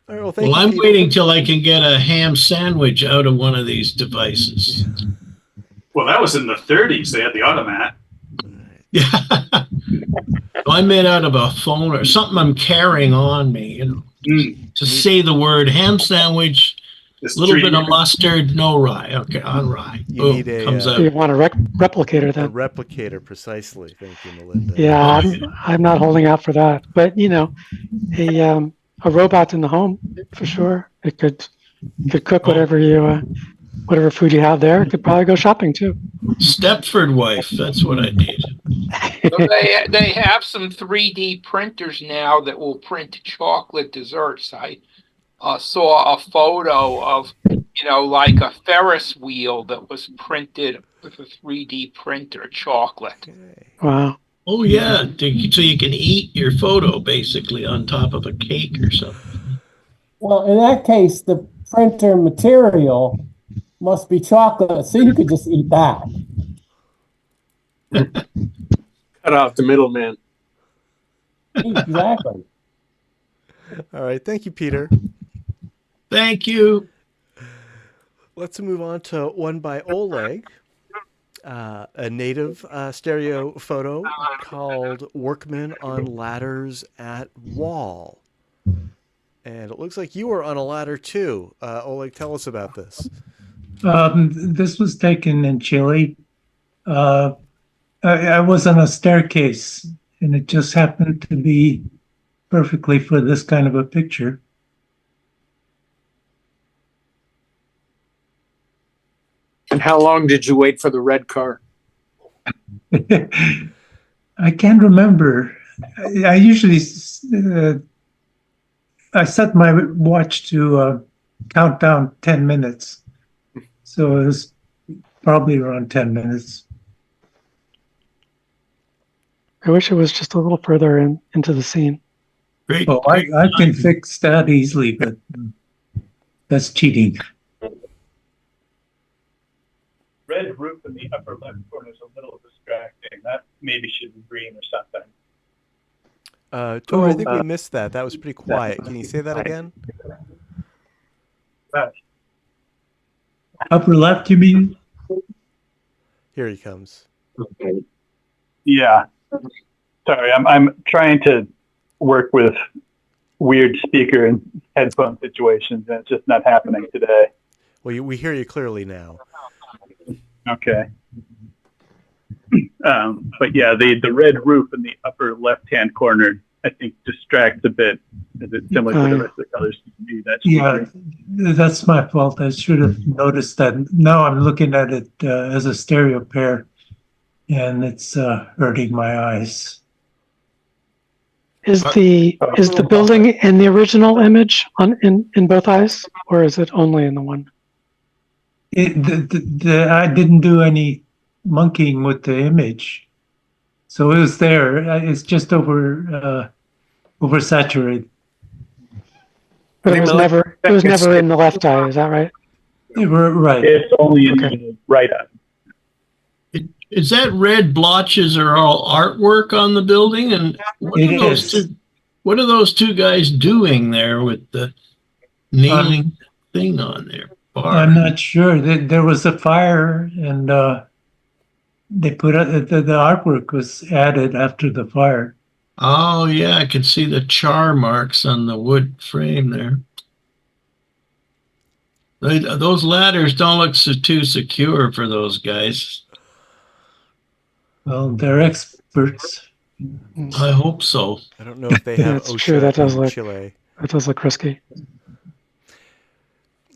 All right, well, I'm waiting till I can get a ham sandwich out of one of these devices. Well, that was in the 30s. They had the automat. Yeah. I made out of a phone or something I'm carrying on me, to say the word ham sandwich, a little bit of mustard, no rye. Okay, on rye. You need comes out. You want a replicator then? A replicator, precisely. Thank you, Melinda. Yeah, I'm not holding out for that. But, a robot in the home, for sure. It could cook whatever food you have there. It could probably go shopping too. Stepford wife, that's what I need. So they have some 3D printers now that will print chocolate desserts. I saw a photo of, like a Ferris wheel that was printed with a 3D printer chocolate. Wow. Oh, yeah. So you can eat your photo basically on top of a cake or something. Well, in that case, the printer material must be chocolate, so you could just eat that. Cut off the middleman. Exactly. All right. Thank you, Peter. Thank you. Let's move on to one by Oleg. A native stereo photo called Workmen on Ladders at Wall. And it looks like you were on a ladder too. Oleg, tell us about this. This was taken in Chile. I was on a staircase, and it just happened to be perfectly for this kind of a picture. And how long did you wait for the red car? I can't remember. I usually I set my watch to count down 10 minutes. So it was probably around 10 minutes. I wish it was just a little further into the scene. Great. Oh, I can fix that easily, but that's cheating. red roof in the upper left corner is a little distracting. That maybe should be green or something. Tor, I think we missed that. That was pretty quiet. Can you say that again? Upper left, you mean? Here he comes. Yeah. Sorry, I'm trying to work with weird speaker and headphone situations, and it's just not happening today. Well, we hear you clearly now. Okay. But yeah, the red roof in the upper left-hand corner, I think, distracts a bit. Is it similar to the rest of the colors? Yeah, that's my fault. I should have noticed that. Now I'm looking at it as a stereo pair, and it's hurting my eyes. Is the building in the original image in both eyes, or is it only in the one? I didn't do any monkeying with the image, so it was there. It's just oversaturated. But it was never in the left eye. Is that right? Right. It's only in the right eye. Is that red blotches are all artwork on the building? And what are those two guys doing there with the kneeling thing on there? I'm not sure. There was a fire, and they put the artwork was added after the fire. Oh yeah, I can see the char marks on the wood frame there. Those ladders don't look too secure for those guys. Well, they're experts. I hope so. I don't know if they have OSHA that does in look, Chile. That does look risky.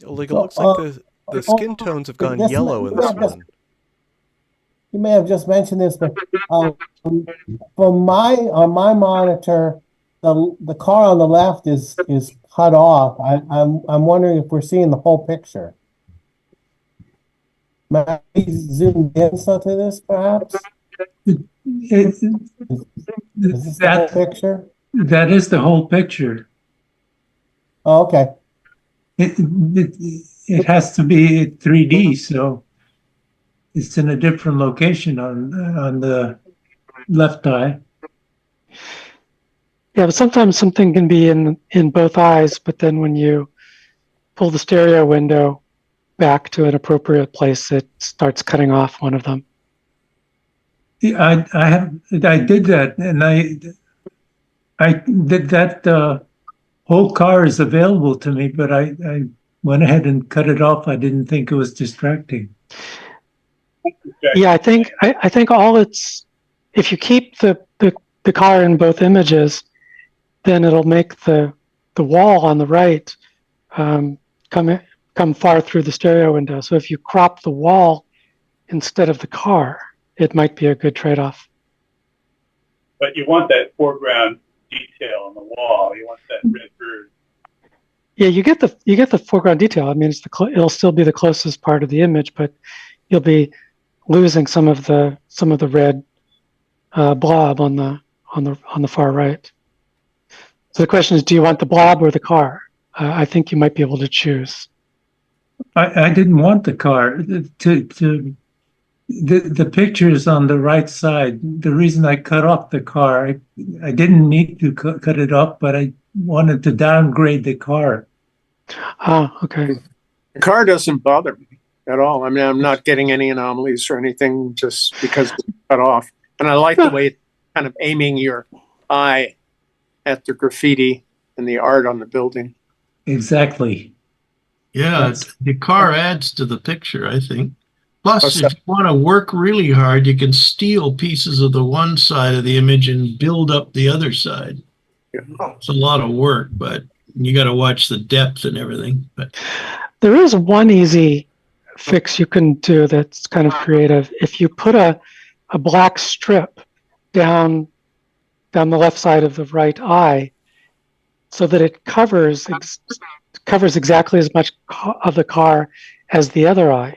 Like, it looks like the skin tones have gone yellow in this one. You may have just mentioned this, but on my monitor, the car on the left is cut off. I'm wondering if we're seeing the whole picture. Might we zoom in to this, perhaps? Is this the whole picture? That is the whole picture. Oh, okay. It has to be 3D, so it's in a different location on the left eye. Yeah, but sometimes something can be in both eyes, but then when you pull the stereo window back to an appropriate place, it starts cutting off one of them. Yeah, I did that, and I did that. Whole car is available to me, but I went ahead and cut it off. I didn't think it was distracting. Yeah, I think all if you keep the car in both images, then it'll make the wall on the right come far through the stereo window. So if you crop the wall instead of the car, it might be a good trade-off. But you want that foreground detail on the wall. You want that red bird. Yeah, you get the foreground detail. I mean, it'll still be the closest part of the image, but you'll be losing some of the red blob on the far right. So the question is, do you want the blob or the car? I think you might be able to choose. I didn't want the car. The picture is on the right side. The reason I cut off the car, I didn't need to cut it off, but I wanted to downgrade the car. Ah, okay. The car doesn't bother me at all. I mean, I'm not getting any anomalies or anything just because it's cut off. And I like the way it's kind of aiming your eye at the graffiti and the art on the building. Exactly. Yeah, the car adds to the picture, I think. Plus, if you want to work really hard, you can steal pieces of the one side of the image and build up the other side. Yeah. It's a lot of work, but you got to watch the depth and everything. But there is one easy fix you can do that's kind of creative. If you put a black strip down the left side of the right eye, so that it covers exactly as much of the car as the other eye,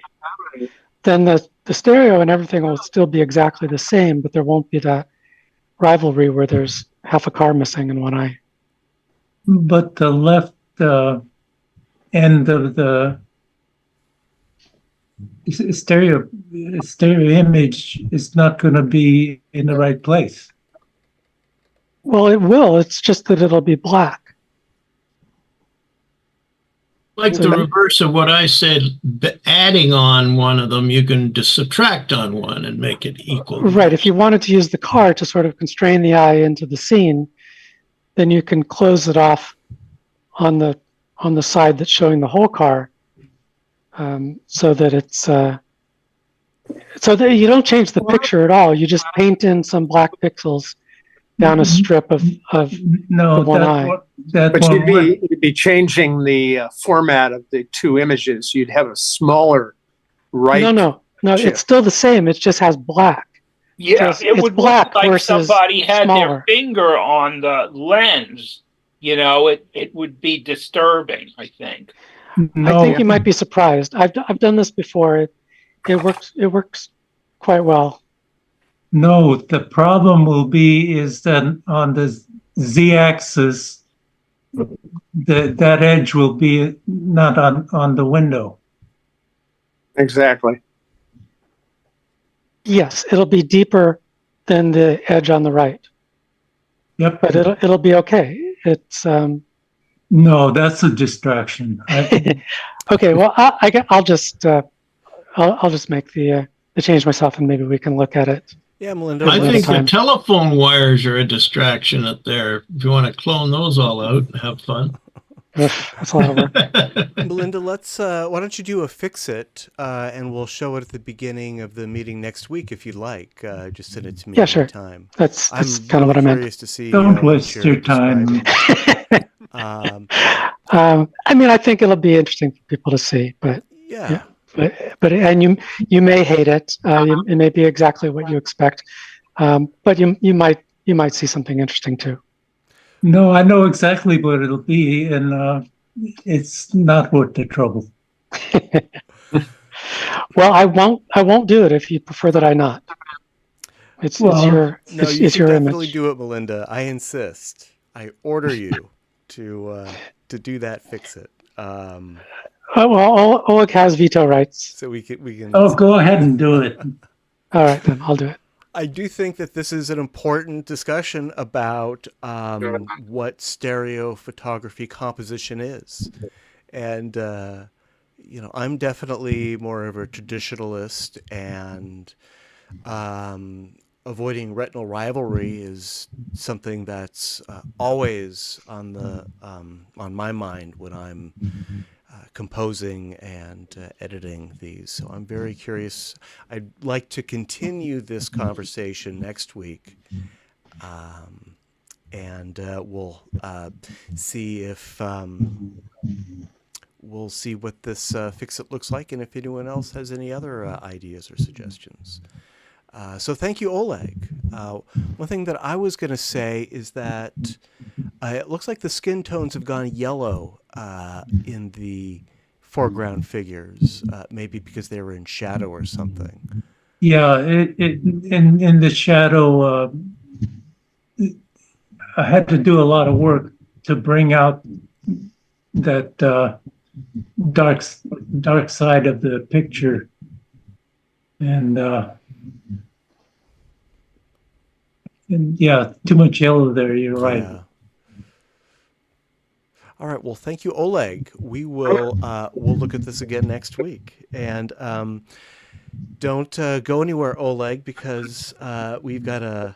then the stereo and everything will still be exactly the same, but there won't be that rivalry where there's half a car missing in one eye. But the left end of the stereo image is not going to be in the right place. Well, it will. It's just that it'll be black. Like So the you- reverse of what I said, adding on one of them, you can just subtract on one and make it equal. Right. If you wanted to use the car to sort of constrain the eye into the scene, then you can close it off on the side that's showing the whole car, so that it's so that you don't change the picture at all. You just paint in some black pixels down a strip of No, the one that eye. that But won't work. you'd be changing the format of the two images. You'd have a smaller right. No, chip. it's still the same. It just has black. Yeah, Just- it it's would black look like versus somebody had smaller. their finger on the lens. You know, it would be disturbing, I think. No, I think you might be surprised. I've done this before. It works quite well. no, the problem will be is that on the z-axis, that edge will be not on the window. Exactly. Yes, it'll be deeper than the edge on the right, Yep. but it'll be okay. It's No, that's a distraction. okay. Well, I'll just make the change myself, and maybe we can look at it. Yeah, Melinda. I think the time. telephone wires are a distraction up there. If you want to clone those all out and have fun. That's a lot of work. Melinda, let's. Why don't you do a fix-it, and we'll show it at the beginning of the meeting next week if you'd like. Just send it to me. Yeah, sure. Anytime. That's I'm kind of what I meant. curious to see. Don't what waste you're your time. describing. I mean, I think it'll be interesting for people to see, but Yeah. but and you may hate it. It may be exactly what you expect, but you might see something interesting too. No, I know exactly what it'll be, and it's not worth the trouble. Well, I won't do it if you prefer that I not. It's Well, your No, you it's can your definitely image. do it, Melinda. I insist. I order you to do that fix-it. Oh, well, Oleg has veto rights. So we can. Oh, go ahead and do it. All right, then I'll do it. I do think that this is an important discussion about what stereo photography composition is. And, I'm definitely more of a traditionalist, and avoiding retinal rivalry is something that's always on my mind when I'm composing and editing these. So I'm very curious. I'd like to continue this conversation next week, and we'll see if we'll see what this fix-it looks like, and if anyone else has any other ideas or suggestions. So thank you, Oleg. One thing that I was going to say is that it looks like the skin tones have gone yellow in the foreground figures, maybe because they were in shadow or something. Yeah, in the shadow, I had to do a lot of work to bring out that dark side of the picture, and yeah, too much yellow there. You're right. Yeah. All right. Well, thank you, Oleg. We will we'll look at this again next week, and don't go anywhere, Oleg, because we've got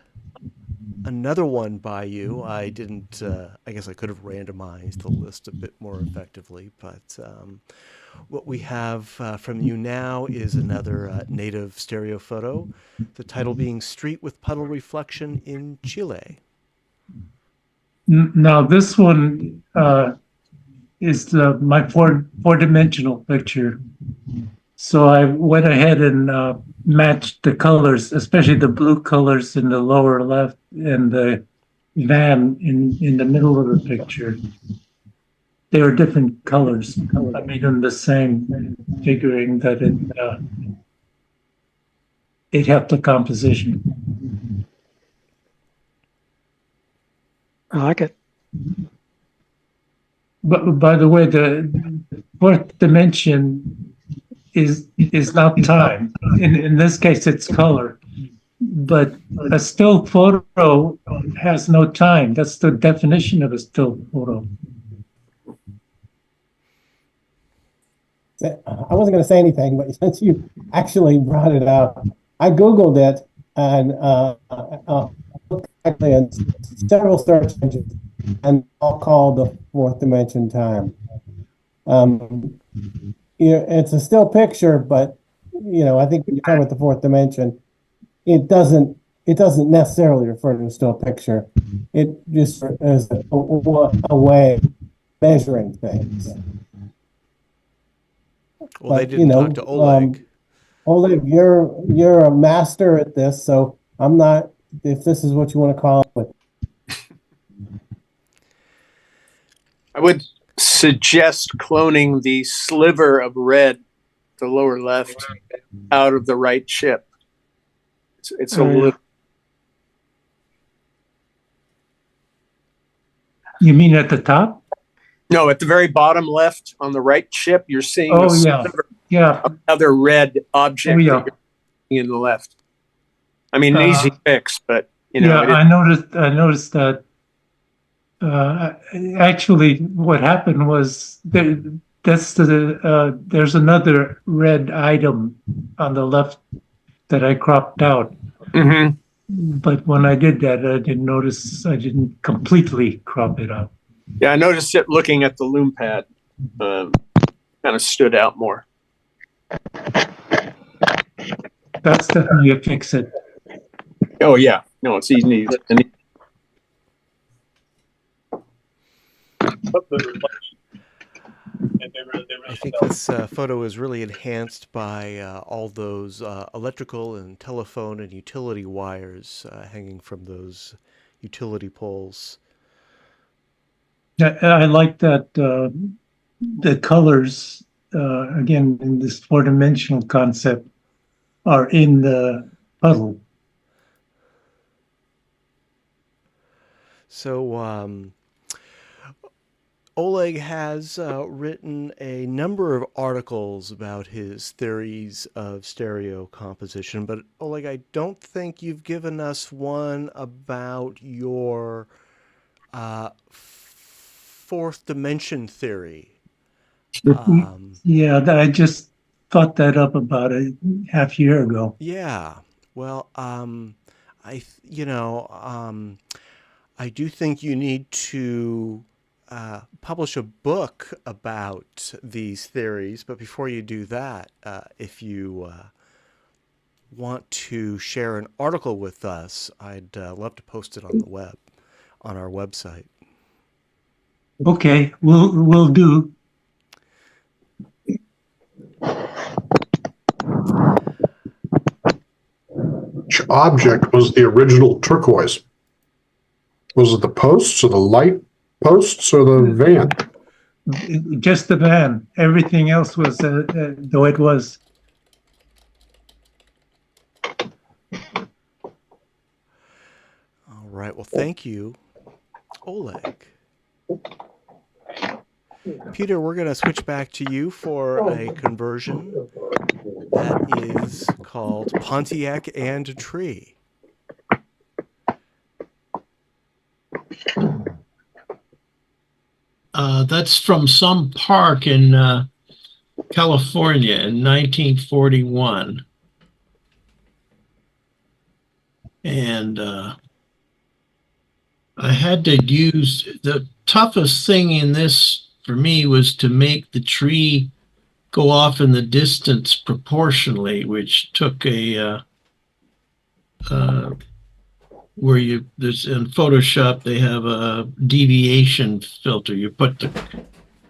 another one by you. I didn't. I guess I could have randomized the list a bit more effectively, but what we have from you now is another native stereo photo. The title being "Street with Puddle Reflection in Chile." Now this one is my four-dimensional picture. So I went ahead and matched the colors, especially the blue colors in the lower left and the van in the middle of the picture. They were different colors. I made them the same, figuring that it helped the composition. I like it. But by the way, the fourth dimension is not time. In this case, it's color. But a still photo has no time. That's the definition of a still photo. I wasn't going to say anything, but since you actually brought it up, I Googled it and actually in several search engines, and all called the fourth dimension time. It's a still picture, but I think when you come with the fourth dimension, it doesn't necessarily refer to a still picture. It just is a way of measuring things. Well, they didn't talk to Oleg. Oleg, you're a master at this, so I'm not. If this is what you want to call it, but I would suggest cloning the sliver of red, the lower left, out of the right chip. It's a little. You mean at the top? No, at the very bottom left on the right chip, you're seeing another red object that you're seeing in the left. I mean, an easy fix, but I noticed that. Actually, what happened was there's another red item on the left that I cropped out. Mm-hmm. But when I did that, I didn't completely crop it out. Yeah, I noticed it looking at the Lume Pad. Kind of stood out more. That's definitely a fix it. Oh, yeah. No, it's easy. I think this photo is really enhanced by all those electrical and telephone and utility wires hanging from those utility poles. I like that the colors, again, in this four-dimensional concept, are in the puddle. So Oleg has written a number of articles about his theories of stereo composition, but Oleg, I don't think you've given us one about your fourth dimension theory. Yeah, I just thought that up about a half year ago. Yeah, well, I do think you need to publish a book about these theories, but before you do that, if you want to share an article with us, I'd love to post it on the web, on our website. Okay, we'll do. Which object was the original turquoise? Was it the posts or the light posts or the van? Just the van. Everything else was the way it was. All right. Well, thank you, Oleg. Peter, we're going to switch back to you for a conversion that is called Pontiac and Tree. That's from some park in California in 1941. And I had to use, the toughest thing in this for me was to make the tree go off in the distance proportionally, which took a there's in Photoshop, they have a deviation filter. You put the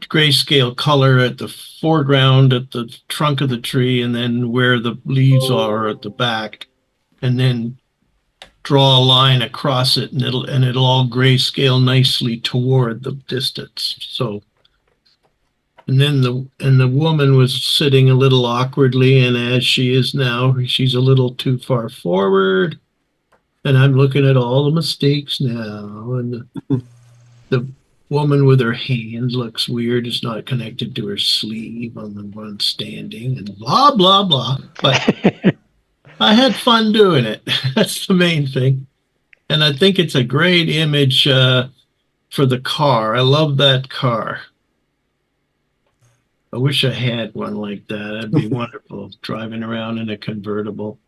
grayscale color at the foreground at the trunk of the tree, and then where the leaves are at the back, and then draw a line across it, and it'll all grayscale nicely toward the distance. So, and then the woman was sitting a little awkwardly, and as she is now, she's a little too far forward. And I'm looking at all the mistakes now, and the woman with her hand looks weird. It's not connected to her sleeve on the one standing, and blah, blah, blah. But I had fun doing it. That's the main thing. And I think it's a great image for the car. I love that car. I wish I had one like that. That'd be wonderful, driving around in a convertible.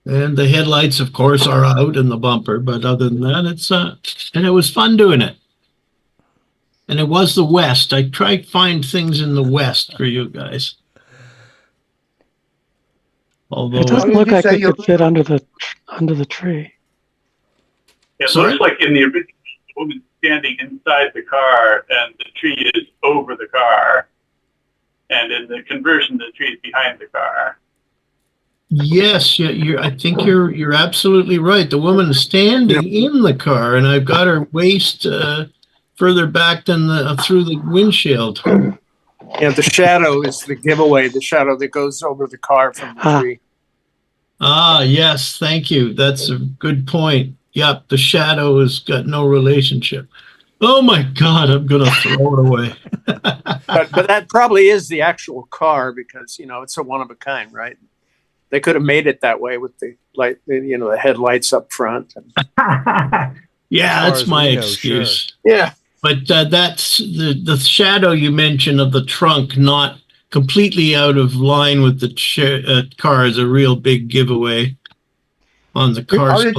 And the headlights, of course, are out in the bumper, but other than that, it's and it was fun doing it. And it was the West. I tried to find things in the West for you guys. Although It doesn't look like it could fit under the tree. It looks like in the original, the woman standing inside the car and the tree is over the car. And in the conversion, the tree is behind the car. yes, I think you're absolutely right. The woman is standing in the car, and I've got her waist further back than through the windshield. Yeah, the shadow is the giveaway, the shadow that goes over the car from the tree. Ah, yes, thank you. That's a good point. Yep, the shadow has got no relationship. Oh my God, I'm going to throw it away. But that probably is the actual car because, it's a one of a kind, right? They could have made it that way with the light, the headlights up front. Yeah, that's my excuse. Sure. Yeah. But that's the shadow you mentioned of the trunk not completely out of line with the car is a real big giveaway on the car. How did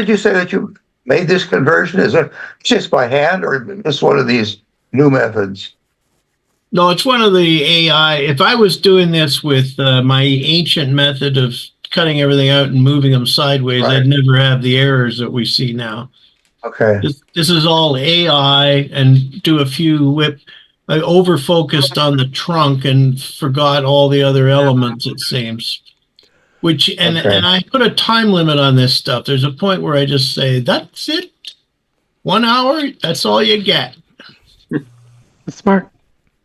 you say that you made this conversion? Is it just by hand or just one of these new methods? No, it's one of the AI. If I was doing this with my ancient method of cutting everything out and moving them sideways, I'd never have the errors that we see now. Okay. This is all AI and do a few I over-focused on the trunk and forgot all the other elements, it seems. And I put a time limit on this stuff. There's a point where I just say, that's it. 1 hour, that's all you get. That's smart.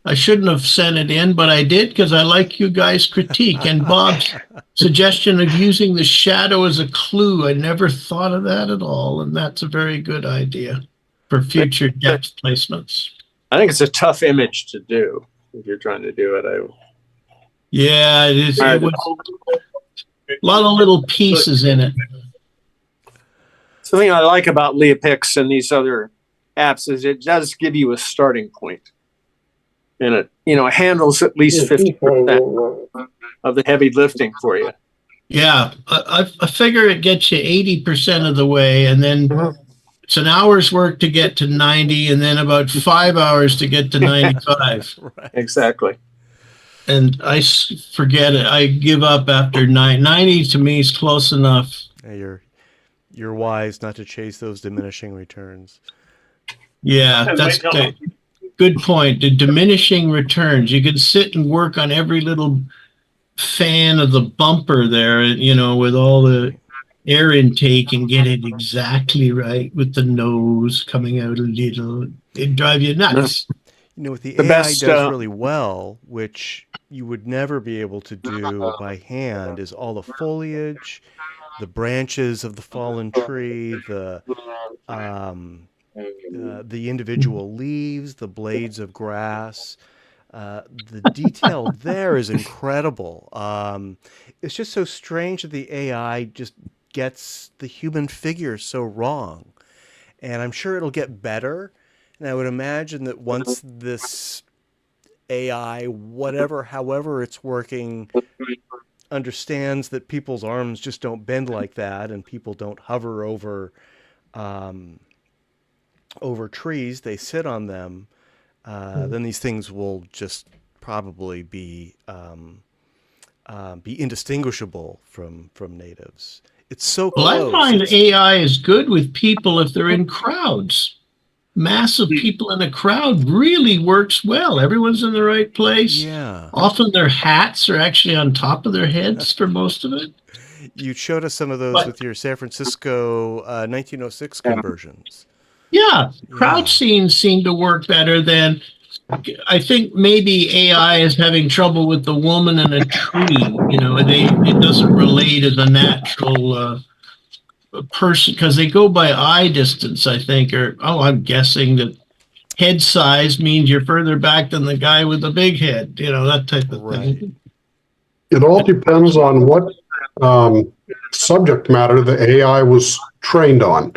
I shouldn't have sent it in, but I did because I like you guys' critique. And Bob's suggestion of using the shadow as a clue, I never thought of that at all. And that's a very good idea for future depth placements. I think it's a tough image to do if you're trying to do it. Yeah, it is. It was a lot of little pieces in it. Something I like about Leapix and these other apps is it does give you a starting point. And it handles at least 50% of the heavy lifting for you. Yeah, I figure it gets you 80% of the way, and then it's an hour's work to get to 90, and then about 5 hours to get to 95. Right. Exactly. And I forget it. I give up after 90 to me is close enough. Yeah, you're wise not to chase those diminishing returns. Yeah, that's good. Good point. The diminishing returns. You can sit and work on every little fan of the bumper there, with all the air intake and get it exactly right with the nose coming out a little. It'd drive you nuts. What the AI does really well, which you would never be able to do by hand, is all the foliage, the branches of the fallen tree, the individual leaves, the blades of grass. The detail there is incredible. It's just so strange that the AI just gets the human figure so wrong. And I'm sure it'll get better. And I would imagine that once this AI, however it's working, understands that people's arms just don't bend like that and people don't hover over trees, they sit on them, then these things will just probably be indistinguishable from natives. It's so close. Well, I find AI is good with people if they're in crowds. Massive people in a crowd really works well. Everyone's in the right place. Yeah. Often their hats are actually on top of their heads for most of it. You showed us some of those with your San Francisco 1906 conversions. Yeah, crowd scenes seem to work better than. I think maybe AI is having trouble with the woman in a tree. It doesn't relate as a natural a person, because they go by eye distance, I think, or, I'm guessing that head size means you're further back than the guy with the big head, that type of thing. It all depends on what subject matter the AI was trained on.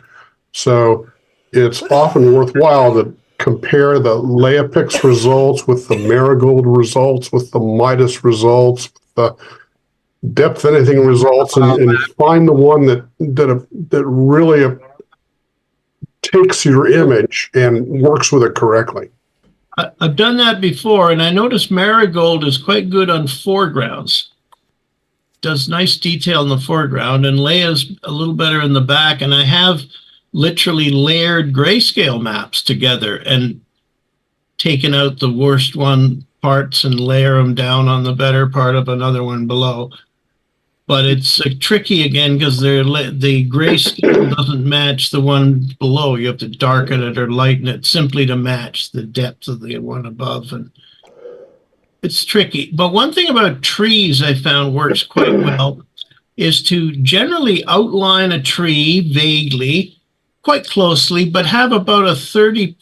So it's often worthwhile to compare the Leopix results with the Marigold results, with the Midas results, with the depth anything results, and find the one that really takes your image and works with it correctly. I've done that before, and I noticed Marigold is quite good on foregrounds. Does nice detail in the foreground, and Leia's a little better in the back. And I have literally layered grayscale maps together and taken out the worst one parts and layer them down on the better part of another one below. But it's tricky again because the grayscale doesn't match the one below. You have to darken it or lighten it simply to match the depth of the one above, and it's tricky. But one thing about trees I found works quite well is to generally outline a tree vaguely, quite closely, but have about a 30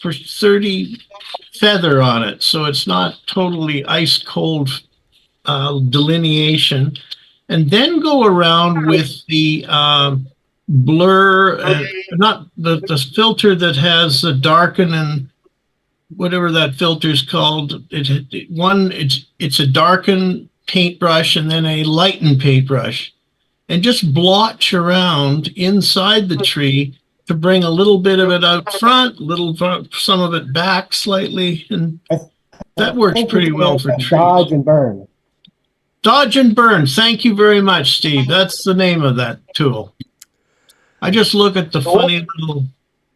feather on it, so it's not totally ice cold delineation. And then go around with the blur, not the filter that has the darken and whatever that filter is called. It's a darken paintbrush and then a lighten paintbrush, and just blotch around inside the tree to bring a little bit of it out front, some of it back slightly, and that works pretty well for trees. Dodge and burn. Dodge and burn. Thank you very much, Steve. That's the name of that tool. I just look at the funny little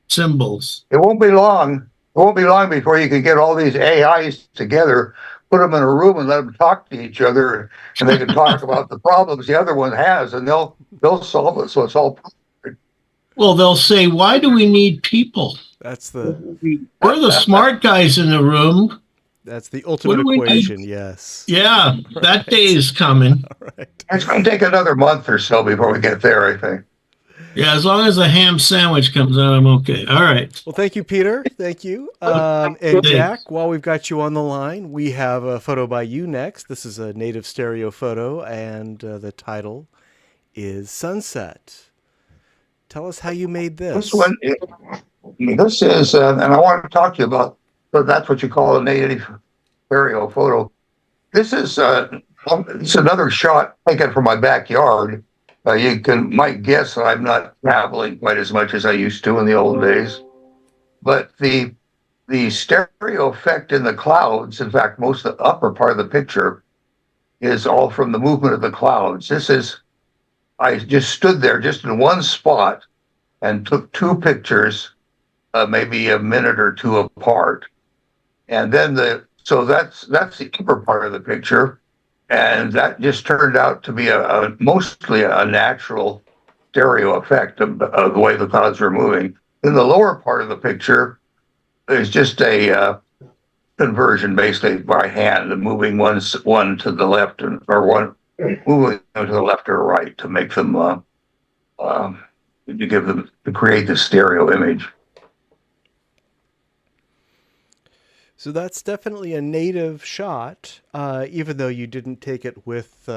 symbols. It won't be long. It won't be long before you can get all these AIs together, put them in a room, and let them talk to each other, and they can talk about the problems the other one has, and they'll solve it. So it's all perfect. Well, they'll say, "Why do we need people? We're the smart guys in the room." That's the ultimate equation, yes. Yeah, that day is coming. All right. It's going to take another month or so before we get there, I think. Yeah, as long as a ham sandwich comes out, I'm okay. All right. Well, thank you, Peter. Thank you. And Jack, while we've got you on the line, we have a photo by you next. This is a native stereo photo, and the title is Sunset. Tell us how you made this. This is, and I want to talk to you about, so that's what you call a native stereo photo. This is it's another shot taken from my backyard. You might guess that I'm not traveling quite as much as I used to in the old days. But the stereo effect in the clouds, in fact, most of the upper part of the picture is all from the movement of the clouds. I just stood there just in one spot and took two pictures, maybe a minute or two apart. And then so that's the upper part of the picture. And that just turned out to be mostly a natural stereo effect of the way the clouds were moving. In the lower part of the picture, there's just a conversion basically by hand, and moving one to the left or one moving to the left or right to make them to create the stereo image. So that's definitely a native shot, even though you didn't take it with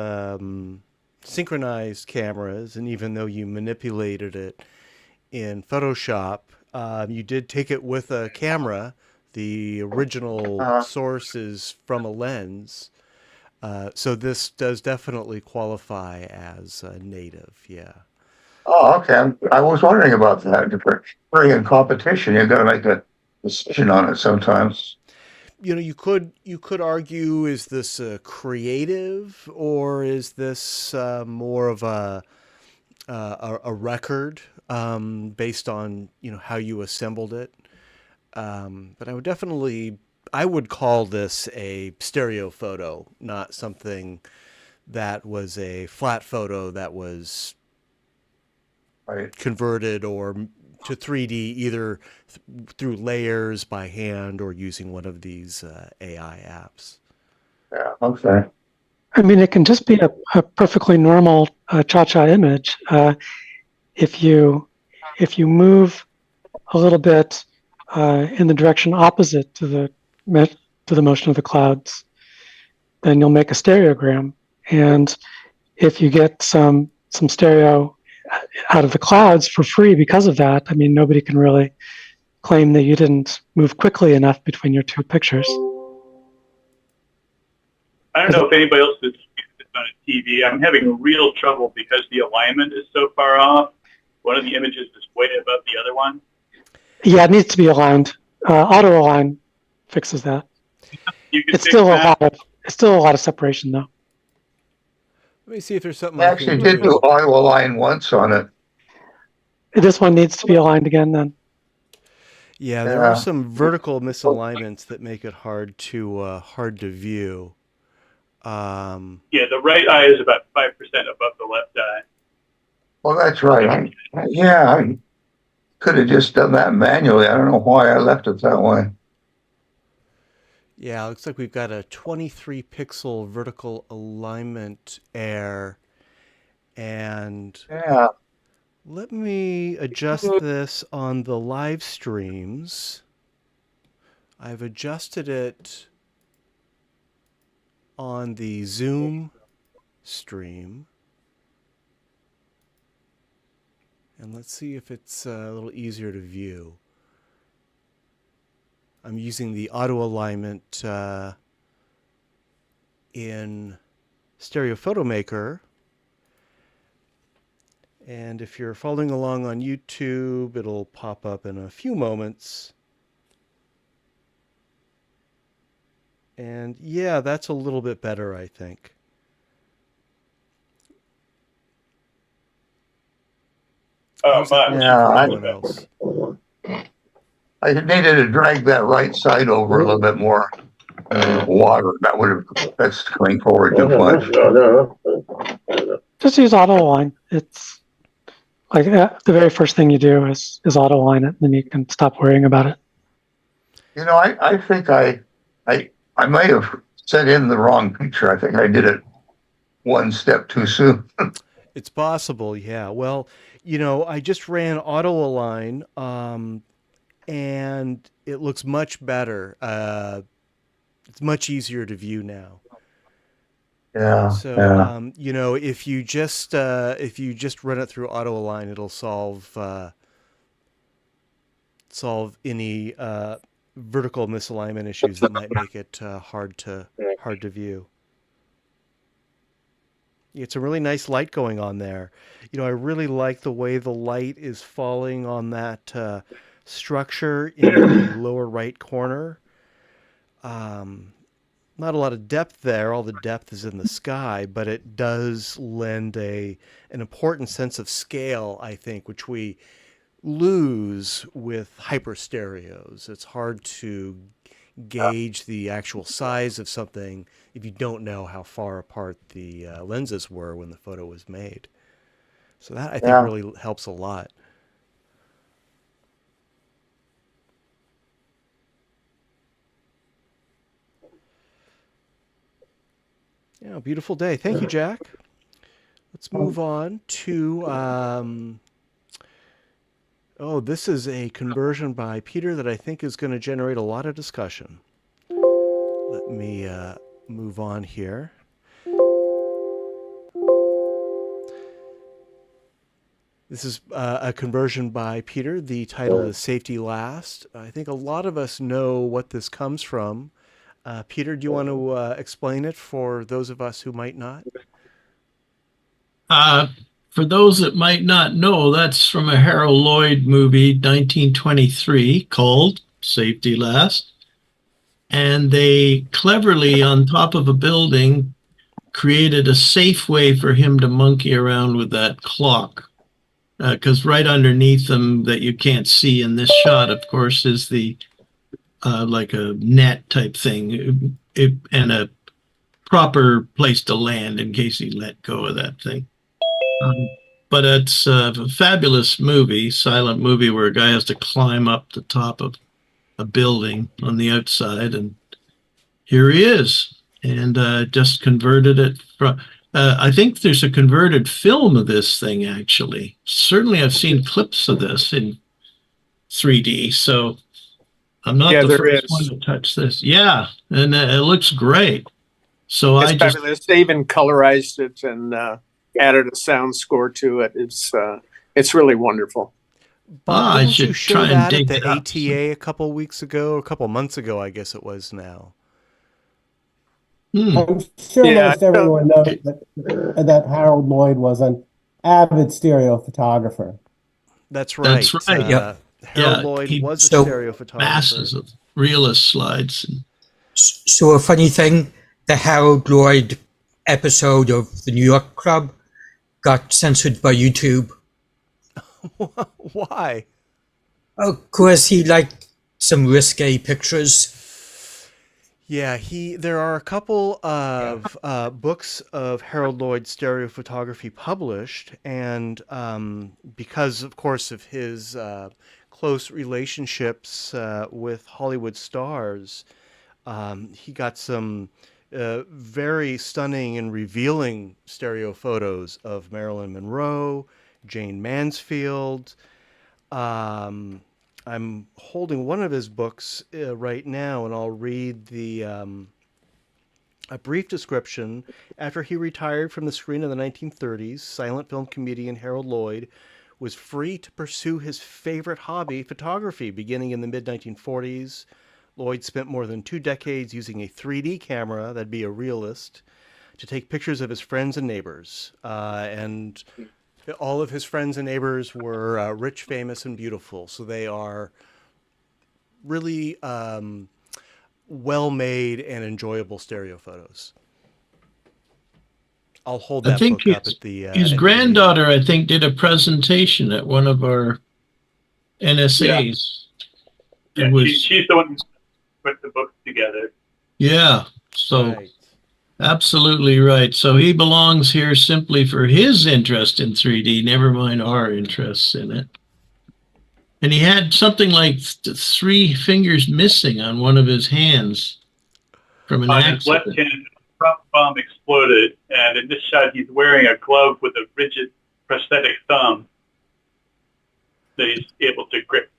synchronized cameras, and even though you manipulated it in Photoshop, you did take it with a camera. The original source is from a lens. So this does definitely qualify as native, yeah. Oh, okay. I was wondering about that. In competition, you've got to make a decision on it sometimes. You know, you could argue, is this creative, or is this more of a record based on how you assembled it? But I would call this a stereo photo, not something that was a flat photo that was converted or to 3D either through layers by hand or using one of these AI apps. Yeah, okay. I mean, it can just be a perfectly normal cha-cha image. if you move a little bit in the direction opposite to the motion of the clouds, then you'll make a stereogram. And if you get some stereo out of the clouds for free because of that, I mean, nobody can really claim that you didn't move quickly enough between your two pictures. I don't know if anybody else has used this on a TV. I'm having real trouble because the alignment is so far off. One of the images is way above the other one. Yeah, it needs to be aligned. Auto align fixes that. It's still a lot of separation though. Let me see if there's something I actually did do auto align once on it. This one needs to be aligned again then. Yeah, there are some vertical misalignments that make it hard to view. Yeah, the right eye is about 5% above the left eye. Well, that's right. I could have just done that manually. I don't know why I left it that way. Yeah, it looks like we've got a 23 pixel vertical alignment error. And let me adjust this on the live streams. I've adjusted it on the Zoom stream. And let's see if it's a little easier to view. I'm using the auto alignment in Stereo Photo Maker. And if you're following along on YouTube, it'll pop up in a few moments. And yeah, that's a little bit better, I think. Oh, I needed to drag that right side over a little bit more. Water, that's coming forward too much. Just use auto align. It's like the very first thing you do is auto align it, and then you can stop worrying about it. You know, I think I might have set in the wrong picture. I think I did it one step too soon. It's possible, yeah. Well, you know, I just ran auto align, and it looks much better. It's much easier to view now. Yeah. So, you know, if you just run it through auto align, it'll solve any vertical misalignment issues that might make it hard to view. It's a really nice light going on there. You know, I really like the way the light is falling on that structure in the lower right corner. Not a lot of depth there. All the depth is in the sky, but it does lend an important sense of scale, I think, which we lose with hyperstereos. It's hard to gauge the actual size of something if you don't know how far apart the lenses were when the photo was made. So that, I think, really helps a lot. Yeah, beautiful day. Thank you, Jack. Let's move on to... this is a conversion by Peter that I think is going to generate a lot of discussion. Let me move on here. This is a conversion by Peter. The title is Safety Last. I think a lot of us know what this comes from. Peter, do you want to explain it for those of us who might not? For those that might not know, that's from a Harold Lloyd movie, 1923, called Safety Last. And they cleverly, on top of a building, created a safe way for him to monkey around with that clock. Because right underneath them that you can't see in this shot, of course, is the like a net type thing and a proper place to land in case he let go of that thing. But it's a fabulous movie, silent movie, where a guy has to climb up the top of a building on the outside, and here he is. And just converted it from, I think there's a converted film of this thing, actually. Certainly, I've seen clips of this in 3D, so I'm not Yeah, the there first is. one to touch this. Yeah, and it looks great. So It's I just, fabulous. They even colorized it and added a sound score to it. It's really wonderful. Bob, I didn't you should show try and that at dig the it up. ATA a couple weeks ago, or a couple months ago, I guess it was now? I'm sure Yeah, most everyone knows that Harold Lloyd was an avid stereo photographer. That's right. That's right. Yep. Harold Yeah, Lloyd he was a so stereo photographer. masses of realist slides. So a funny thing, the Harold Lloyd episode of the New York Club got censored by YouTube. Why? Of course, he liked some risque pictures. Yeah, there are a couple of books of Harold Lloyd's stereo photography published, and because, of course, of his close relationships with Hollywood stars, he got some very stunning and revealing stereo photos of Marilyn Monroe, Jane Mansfield. I'm holding one of his books right now, and I'll read a brief description. After he retired from the screen in the 1930s, silent film comedian Harold Lloyd was free to pursue his favorite hobby, photography. Beginning in the mid-1940s, Lloyd spent more than 2 decades using a 3D camera, that'd be a realist, to take pictures of his friends and neighbors. And all of his friends and neighbors were rich, famous, and beautiful. So they are really well-made and enjoyable stereo photos. I'll hold I that think book up at the his granddaughter, I think, did a presentation at one of our NSAs. Yeah, she's the one who put the books together. Yeah, so Right. absolutely right. So he belongs here simply for his interest in 3D, never mind our interests in it. And he had something like 3 fingers missing on one of his hands from an On his accident. left hand, a prop bomb exploded, and in this shot, he's wearing a glove with a rigid prosthetic thumb that he's able to grip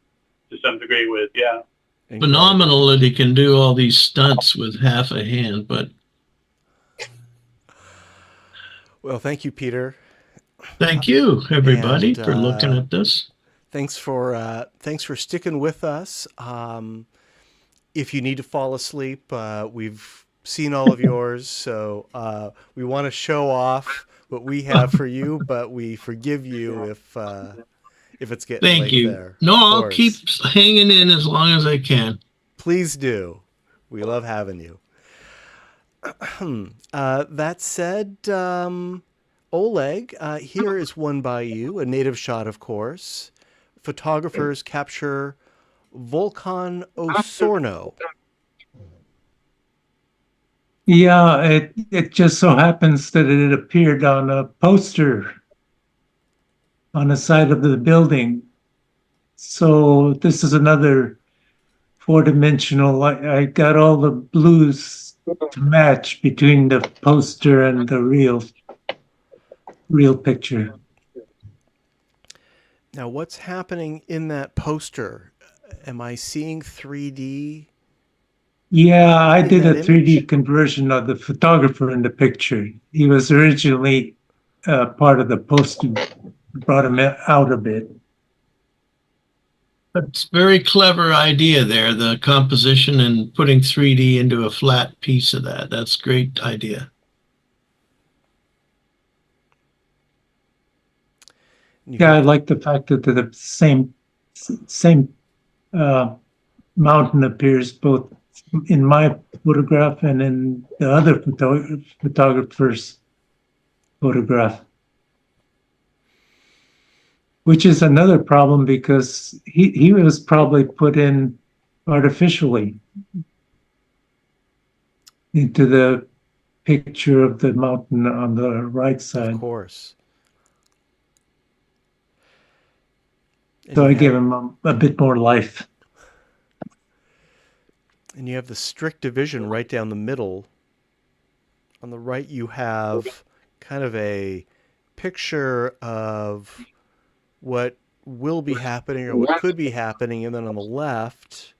to some degree with. Yeah. Phenomenal that he can do all these stunts with half a hand, but Well, thank you, Peter. thank you, everybody, And, for looking at this. Thanks for sticking with us. If you need to fall asleep, we've seen all of yours, so we want to show off what we have for you, but we forgive you if it's getting Thank late you. there. No, Of I'll course. keep hanging in as long as I can. Please do. We love having you. That said, Oleg, here is one by you, a native shot, of course. Photographers capture Volcan Osorno. Yeah, it just so happens that it appeared on a poster on the side of the building. So this is another 4-dimensional. I got all the blues to match between the poster and the real picture. Now, what's happening in that poster? Am I seeing 3D? Yeah, I In did that a 3D image? conversion of the photographer in the picture. He was originally part of the poster, brought him out a bit. That's a very clever idea there, the composition and putting 3D into a flat piece of that. That's a great idea. Yeah, I like the fact that the same mountain appears both in my photograph and in the other photographer's photograph. Which is another problem because he was probably put in artificially into the picture of the mountain on the right side. Of course. And So you I have- gave him a bit more life. And you have the strict division right down the middle. On the right, you have kind of a picture of what will be happening or what could be happening, and then on the left,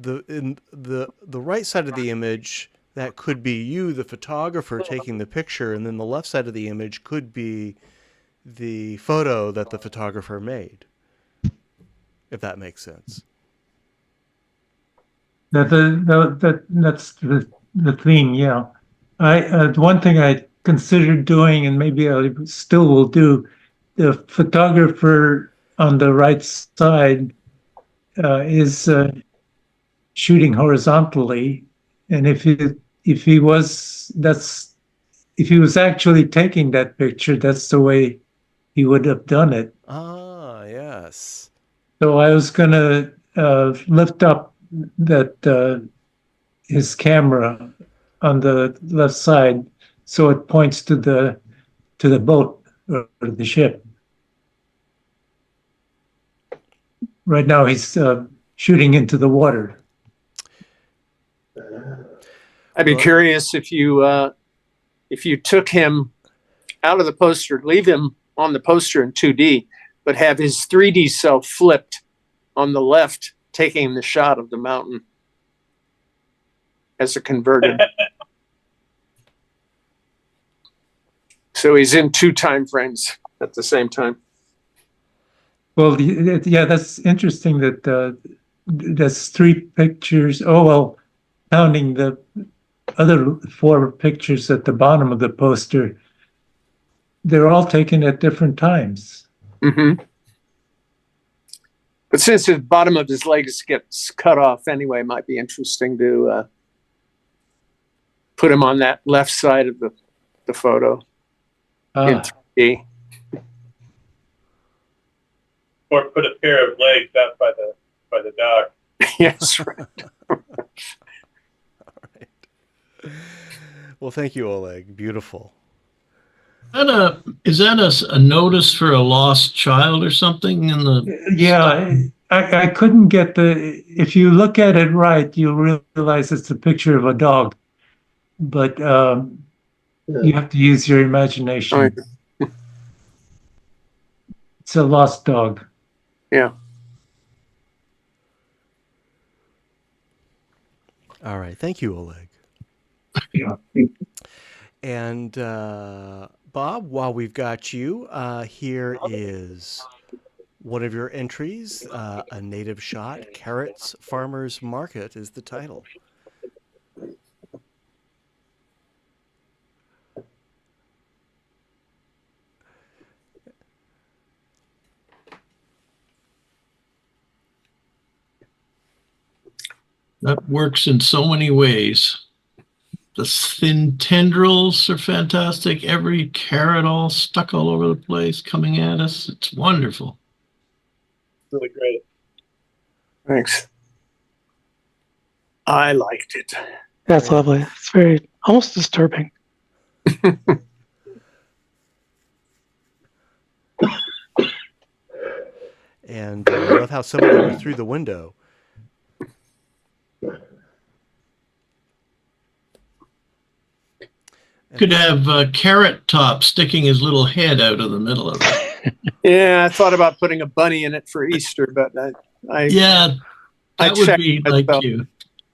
in the right side of the image, that could be you, the photographer, taking the picture, and then the left side of the image could be the photo that the photographer made, if that makes sense. That's the theme, yeah. One thing I considered doing, and maybe I still will do, the photographer on the right side is shooting horizontally, and if he was actually taking that picture, that's the way he would have done it. Ah, yes. So I was gonna lift up that his camera on the left side, so it points to the boat or the ship. Right now, he's shooting into the water. I'd be curious if you took him out of the poster, leave him on the poster in 2D, but have his 3D self flipped on the left, taking the shot of the mountain as a converted. So he's in 2 time frames at the same time. Well, yeah, that's interesting that that's 3 pictures. Oh, well, counting the other 4 pictures at the bottom of the poster, they're all taken at different times. Mm-hmm. But since the bottom of his legs gets cut off anyway, it might be interesting to put him on that left side of the photo in 3D. Or put a pair of legs out by the dock. Yes, right. All right. Well, thank you, Oleg. Beautiful. Is that a notice for a lost child or something in the? Yeah, I couldn't get if you look at it right, you'll realize it's a picture of a dog, but you have to use your imagination. Right. It's a lost dog. Yeah. All right. Thank you, Oleg. Yeah. And Bob, while we've got you, here is one of your entries, a native shot. Carrots Farmers Market is the title. That works in so many ways. The thin tendrils are fantastic. Every carrot all stuck all over the place coming at us. It's wonderful. Really great. Thanks. I liked it. That's lovely. It's very almost disturbing. And I love how some of them are through the window. Could have Carrot Top sticking his little head out of the middle of it. Yeah, I thought about putting a bunny in it for Easter, but I Yeah, that would be like myself. you.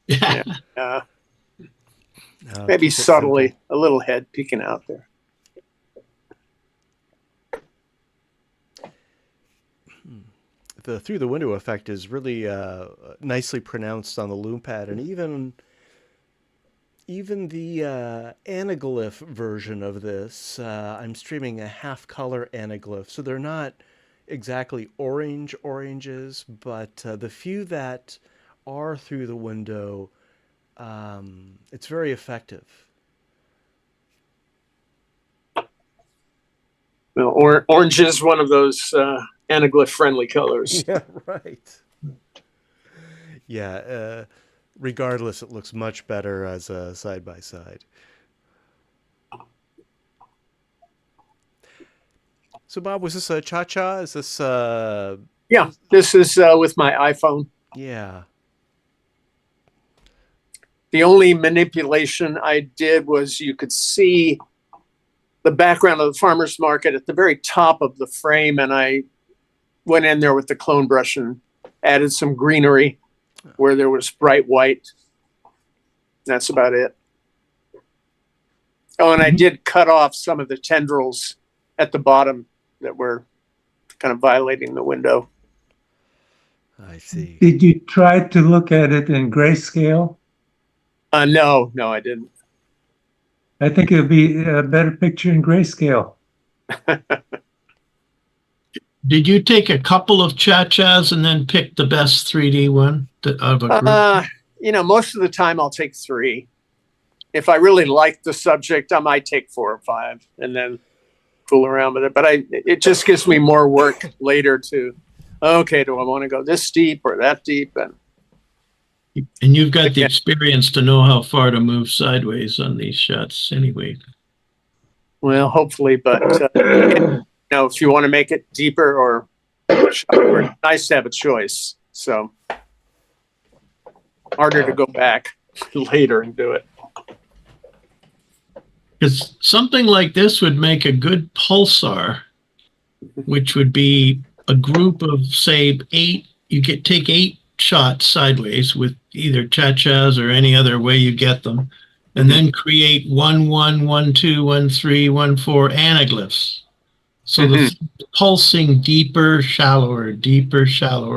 Yeah. Maybe Keep it subtly, simple. a little head peeking out there. The through the window effect is really nicely pronounced on the Lume Pad, and even the anaglyph version of this, I'm streaming a half-color anaglyph, so they're not exactly oranges, but the few that are through the window, it's very effective. Well, orange is one of those anaglyph-friendly colors. Yeah, right. Yeah, regardless, it looks much better as a side-by-side. So, Bob, was this a cha-cha? Is this... Yeah, this is with my iPhone. Yeah. The only manipulation I did was you could see the background of the farmer's market at the very top of the frame, and I went in there with the clone brush and added some greenery where there was bright white. That's about it. Oh, and I did cut off some of the tendrils at the bottom that were kind of violating the window. I see. Did you try to look at it in grayscale? No, I didn't. I think it'll be a better picture in grayscale. Did you take a couple of cha-chas and then pick the best 3D one of a group? Most of the time I'll take 3. If I really like the subject, I might take 4 or 5 and then fool around with it. But it just gives me more work later to, okay, do I want to go this deep or that deep? And you've got the experience to know how far to move sideways on these shots anyway. Well, hopefully, but if you want to make it deeper or shallower, nice to have a choice. So harder to go back later and do it. Because something like this would make a good pulsar, which would be a group of, say, 8. You could take 8 shots sideways with either cha-chas or any other way you get them, and then create 1, 1, 1, 2, 1, 3, 1, 4 anaglyphs. So the pulsing deeper, shallower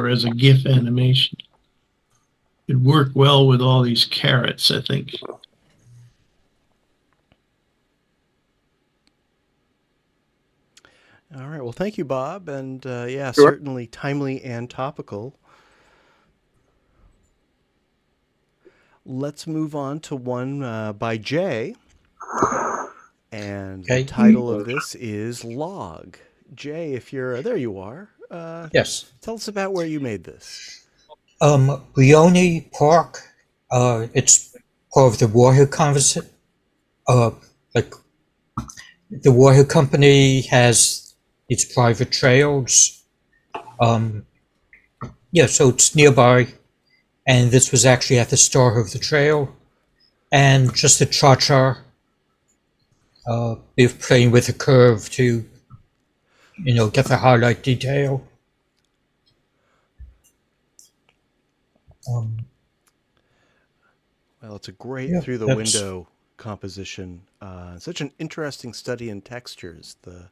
as a GIF animation. It'd work well with all these carrots, I think. All right. Well, thank you, Bob. And Sure. certainly timely and topical. Let's move on to one by Jay. And the title of this is Log. Jay, if you're there, you are. Yes. Tell us about where you made this. Leone Park. It's part of the Warhill Conversation. Like the Warhill Company has its private trails. So it's nearby, and this was actually at the start of the trail, and just a cha-cha. We're playing with a curve to, get the highlight detail. Well, it's a great through the window composition. Such an interesting study in textures. The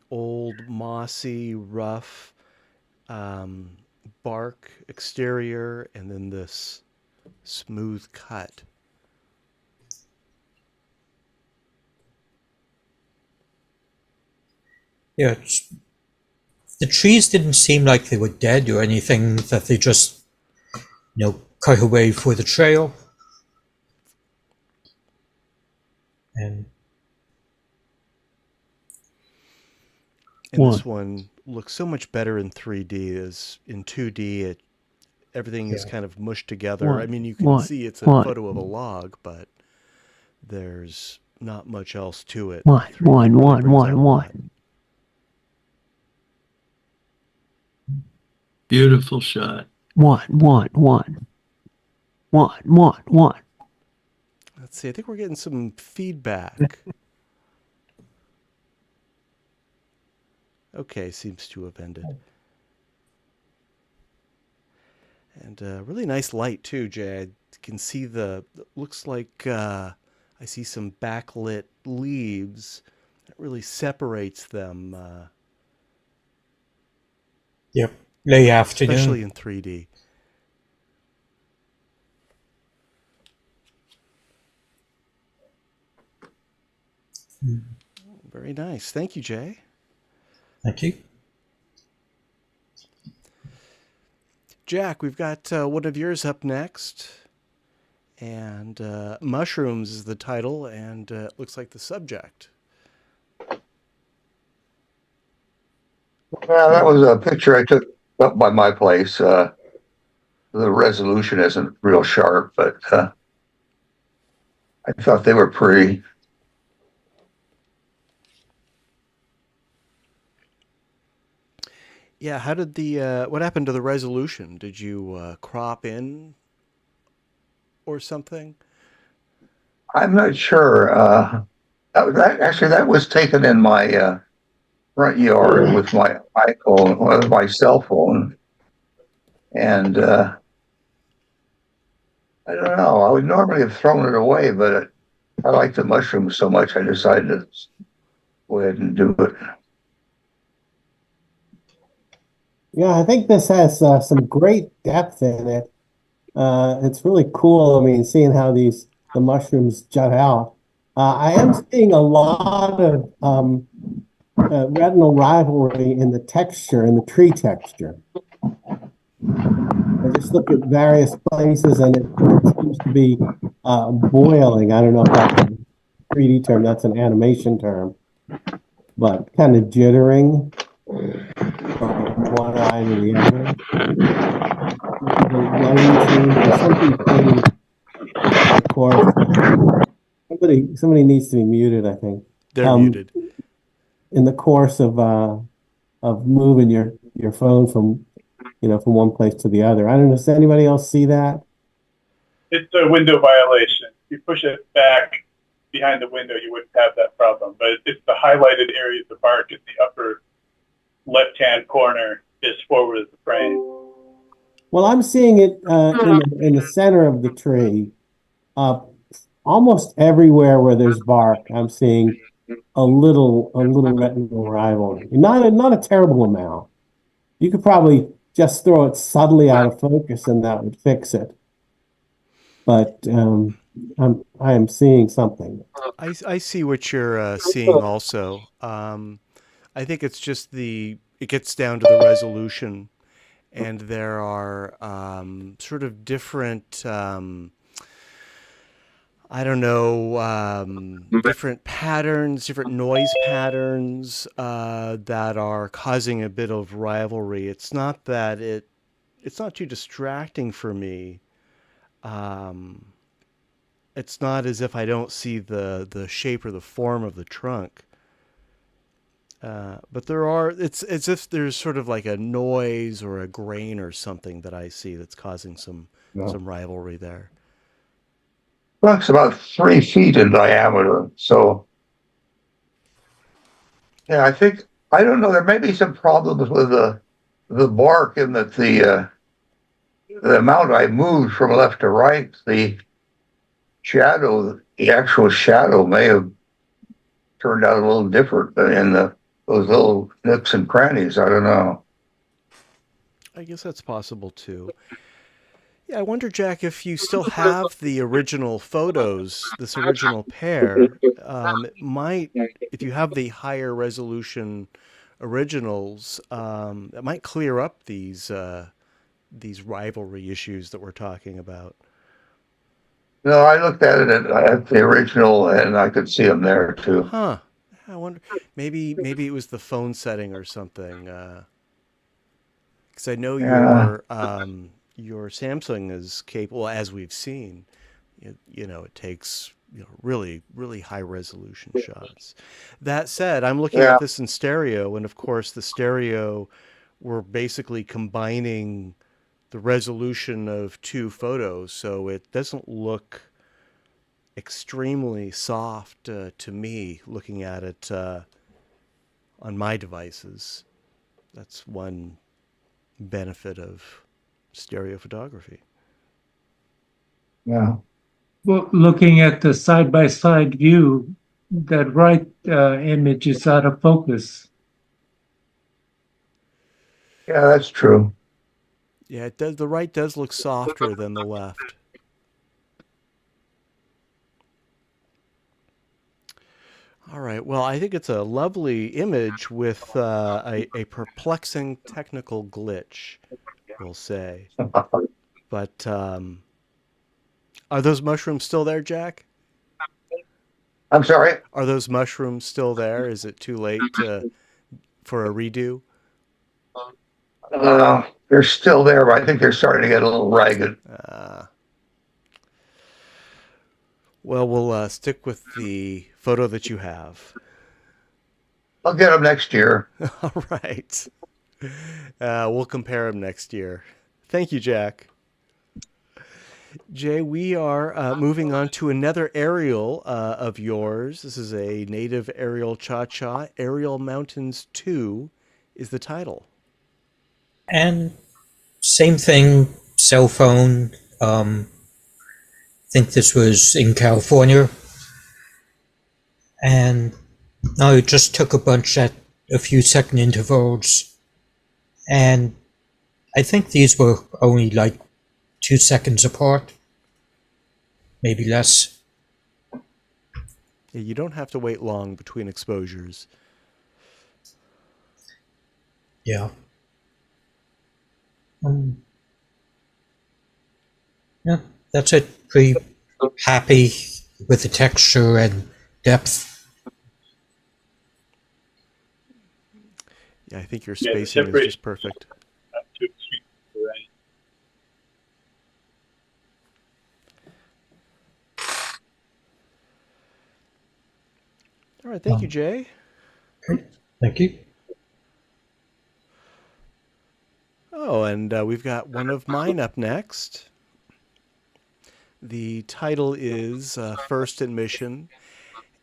old mossy, rough bark exterior, and then this smooth cut. Yeah, the trees didn't seem like they were dead or anything, that they just, cut away for the trail. And this one looks so much better in 3D as in 2D. Everything is kind of mushed together. I mean, you can see it's a photo of a log, but there's not much else to it. One. Beautiful shot. One. Let's see. I think we're getting some feedback. Okay, seems to have ended. And really nice light too, Jay. I can see looks like I see some backlit leaves that really separates them. Yep, late afternoon. Especially in 3D. Very nice. Thank you, Jay. Thank you. Jack, we've got one of yours up next. And Mushrooms is the title, and it looks like the subject. Well, that was a picture I took up by my place. The resolution isn't real sharp, but I thought they were pretty. Yeah, how did what happened to the resolution? Did you crop in? or something? I'm not sure. That was taken in my front yard with my iPhone, with my cell phone, and I don't know. I would normally have thrown it away, but I like the mushrooms so much, I decided to go ahead and do it. Yeah, I think this has some great depth in it. It's really cool. I mean, seeing how the mushrooms jut out. I am seeing a lot of retinal rivalry in the texture, in the tree texture. I just look at various places, and it seems to be boiling. I don't know if that's a 3D term, that's an animation term, but kind of jittering from one eye to the other. The lighting change or something changed, of course. Somebody needs to be muted, I think. They're muted. In the course of moving your phone from from one place to the other. I don't know. Does anybody else see that? It's a window violation. If you push it back behind the window, you wouldn't have that problem. But it's the highlighted area of the bark in the upper left-hand corner is forward of the frame. Well, I'm seeing it in the center of the tree. Almost everywhere where there's bark, I'm seeing a little retinal rivalry. Not a terrible amount. You could probably just throw it subtly out of focus and that would fix it. But I am seeing something. I see what you're seeing also. I think it's just it gets down to the resolution, and there are sort of different, I don't know, different patterns, different noise patterns that are causing a bit of rivalry. It's not that it's not too distracting for me. It's not as if I don't see the shape or the form of the trunk. But it's as if there's sort of like a noise or a grain or something that I see that's causing some rivalry there. Trunk's about 3 feet in diameter, so yeah, I don't know. There may be some problems with the bark in that the amount I moved from left to right, the actual shadow may have turned out a little different in those little nooks and crannies. I don't know. I guess that's possible too. Yeah, I wonder, Jack, if you still have the original photos, this original pair. It might, if you have the higher resolution originals, it might clear up these rivalry issues that we're talking about. No, I looked at it at the original, and I could see them there too. Huh. I wonder, maybe it was the phone setting or something. Because I know your Samsung is capable, as we've seen. It takes really, really high resolution shots. That said, I'm looking at this in stereo, and of course, the stereo, we're basically combining the resolution of 2 photos, so it doesn't look extremely soft to me looking at it on my devices. That's one benefit of stereo photography. Yeah. Well, looking at the side-by-side view, that right image is out of focus. Yeah, that's true. Yeah, it does. The right does look softer than the left. All right. Well, I think it's a lovely image with a perplexing technical glitch, we'll say. But are those mushrooms still there, Jack? I'm sorry? Are those mushrooms still there? Is it too late for a redo? They're still there, but I think they're starting to get a little ragged. Well, we'll stick with the photo that you have. I'll get them next year. All right. We'll compare them next year. Thank you, Jack. Jay, we are moving on to another aerial of yours. This is a native aerial cha-cha. Aerial Mountains 2 is the title. And same thing, cell phone. I think this was in California. And I just took a bunch at a few second intervals. And I think these were only like 2 seconds apart, maybe less. Yeah, you don't have to wait long between exposures. Yeah. Yeah, that's it. Pretty happy with the texture and depth. Yeah, I think your Yeah, the spacing is separation- just perfect. Not too extreme, right? All right, thank you, Jay. Thank you. Oh, and we've got one of mine up next. The title is First Admission,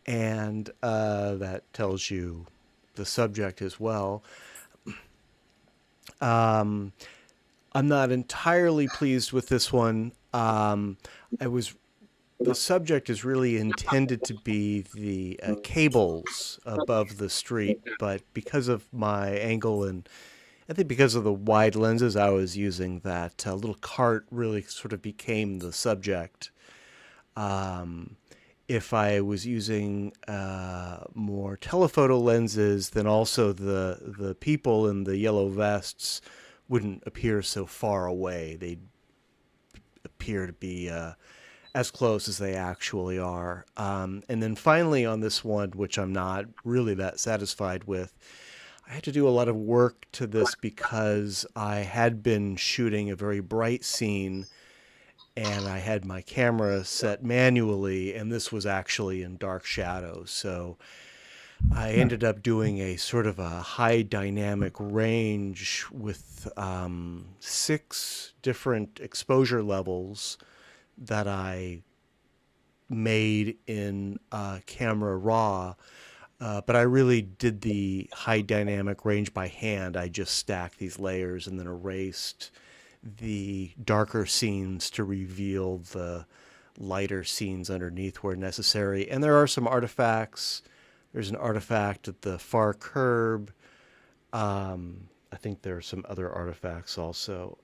and that tells you the subject as well. I'm not entirely pleased with this one. The subject is really intended to be the cables above the street, but because of my angle and I think because of the wide lenses I was using, that little cart really sort of became the subject. If I was using more telephoto lenses, then also the people in the yellow vests wouldn't appear so far away. They'd appear to be as close as they actually are. And then finally on this one, which I'm not really that satisfied with, I had to do a lot of work to this because I had been shooting a very bright scene and I had my camera set manually, and this was actually in dark shadows. So I ended up doing a sort of a high dynamic range with 6 different exposure levels that I made in Camera Raw, but I really did the high dynamic range by hand. I just stacked these layers and then erased the darker scenes to reveal the lighter scenes underneath where necessary. And there are some artifacts. There's an artifact at the far curb. I think there are some other artifacts also.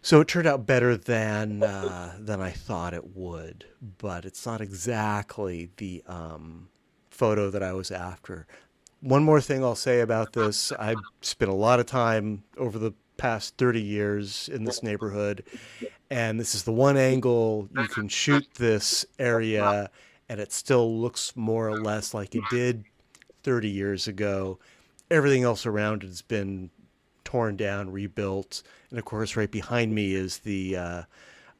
So it turned out better than I thought it would, but it's not exactly the photo that I was after. One more thing I'll say about this: I've spent a lot of time over the past 30 years in this neighborhood, and this is the one angle you can shoot this area, and it still looks more or less like it did 30 years ago. Everything else around it has been torn down, rebuilt, and of course right behind me is the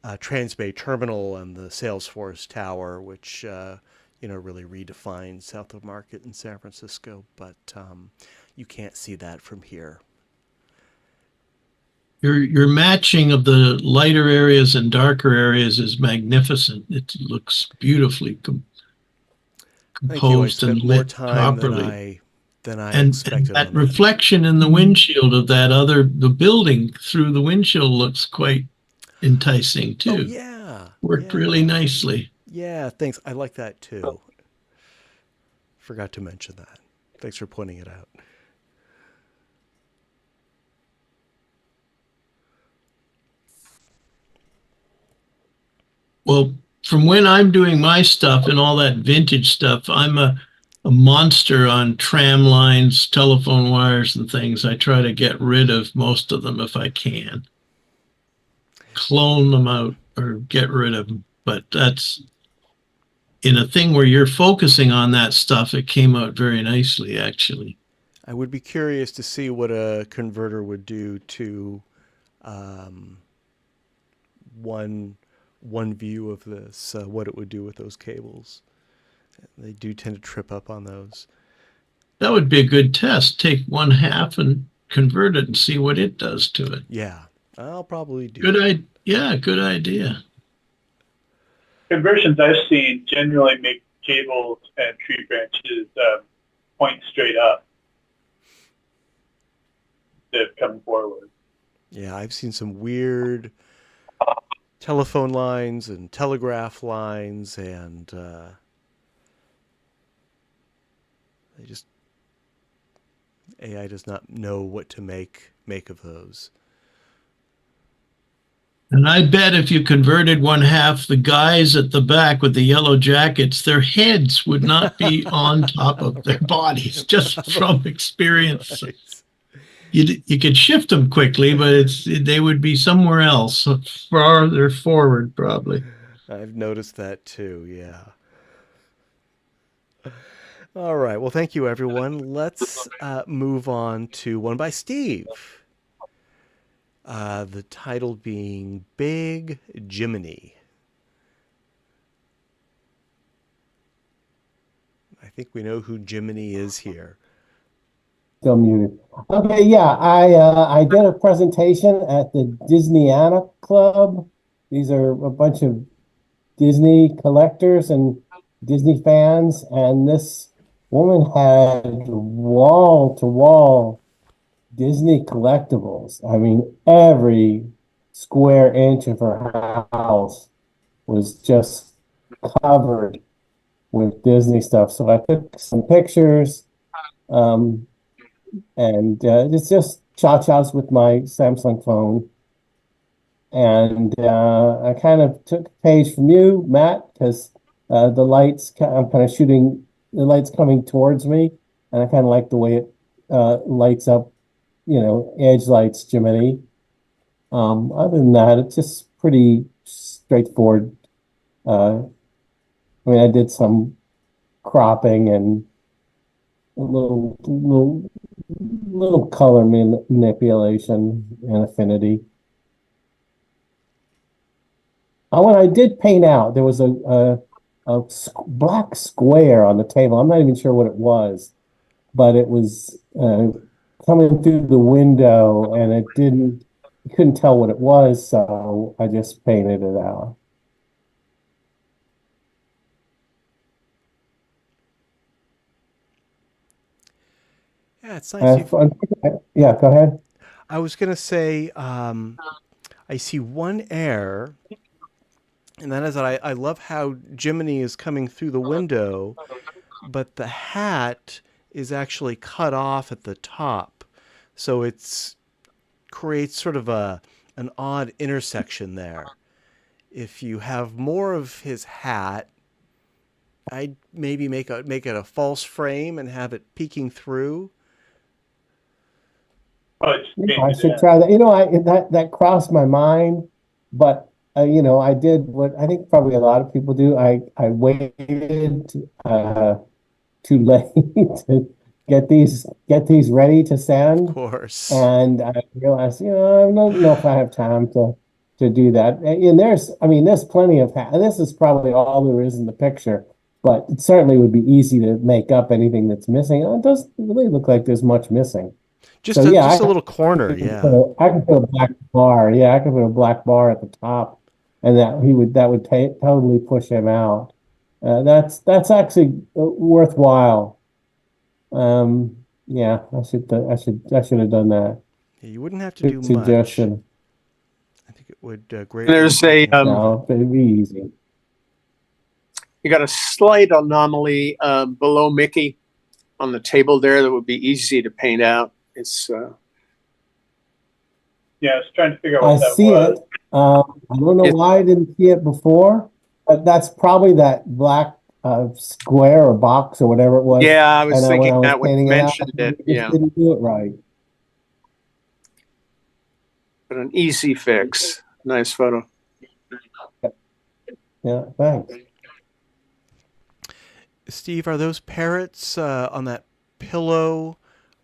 Transbay Terminal and the Salesforce Tower, which really redefines South of Market in San Francisco, but you can't see that from here. Your matching of the lighter areas and darker areas is magnificent. It looks beautifully composed and lit properly. Than I And expected. that reflection in the windshield of the building through the windshield looks quite enticing too. Oh, yeah. Worked really nicely. Yeah, thanks. I like that too. Forgot to mention that. Thanks for pointing it out. Well, from when I'm doing my stuff and all that vintage stuff, I'm a monster on tram lines, telephone wires, and things. I try to get rid of most of them if I can. Clone them out or get rid of them. But that's in a thing where you're focusing on that stuff, it came out very nicely, actually. I would be curious to see what a converter would do to one view of this, what it would do with those cables. They do tend to trip up on those. That would be a good test. Take one half and convert it and see what it does to it. Yeah, I'll probably do Good Yeah, good idea. Conversions I've seen generally make cables and tree branches point straight up to come forward. Yeah, I've seen some weird telephone lines and telegraph lines, and they just AI does not know what to make of those. And I bet if you converted one half, the guys at the back with the yellow jackets, their heads would not be on top of their bodies, just from experience. Right. You could shift them quickly, but they would be somewhere else, farther forward, probably. I've noticed that too, yeah. All right, well, thank you, everyone. Let's move on to one by Steve. The title being Big Jiminy. I think we know who Jiminy is here. Still muted. Okay, yeah, I did a presentation at the Disneyana Club. These are a bunch of Disney collectors and Disney fans, and this woman had wall-to-wall Disney collectibles. I mean, every square inch of her house was just covered with Disney stuff. So I took some pictures, and it's just shots with my Samsung phone. And I kind of took a page from you, Matt, because the lights, I'm kind of shooting the lights coming towards me, and I kind of like the way it lights up, edge lights, Jiminy. Other than that, it's just pretty straightforward. I mean, I did some cropping and a little color manipulation and affinity. When I did paint out, there was a black square on the table. I'm not even sure what it was, but it was coming through the window, and you couldn't tell what it was, so I just painted it out. Yeah, it's nice. Yeah, go ahead. I was going to say, I see one error, and that is that I love how Jiminy is coming through the window, but the hat is actually cut off at the top. So it creates sort of an odd intersection there. If you have more of his hat, I'd maybe make it a false frame and have it peeking through. I should try that. That crossed my mind, but I did what I think probably a lot of people do. I waited too late to get these ready to send. Of course. And I realized, I don't know if I have time to do that. And there's plenty of hat. This is probably all there is in the picture, but it certainly would be easy to make up anything that's missing. It doesn't really look like there's much missing. Just a little corner, yeah. I can put a black bar. Yeah, I can put a black bar at the top, and that would totally push him out. That's actually worthwhile. Yeah, I should have done that. Yeah, you wouldn't have to do suggestion. Much. I think it would greatly. There's no, it'd be easy. You got a slight anomaly below Mickey on the table there that would be easy to paint out. It's yeah, I was trying to figure out what that was. I see it. I don't know why I didn't see it before, but that's probably that black square or box or whatever it was. Yeah, I was thinking that when you mentioned it. Yeah, didn't do it right. But an easy fix. Nice photo. Yeah, thanks. Steve, are those parrots on that pillow?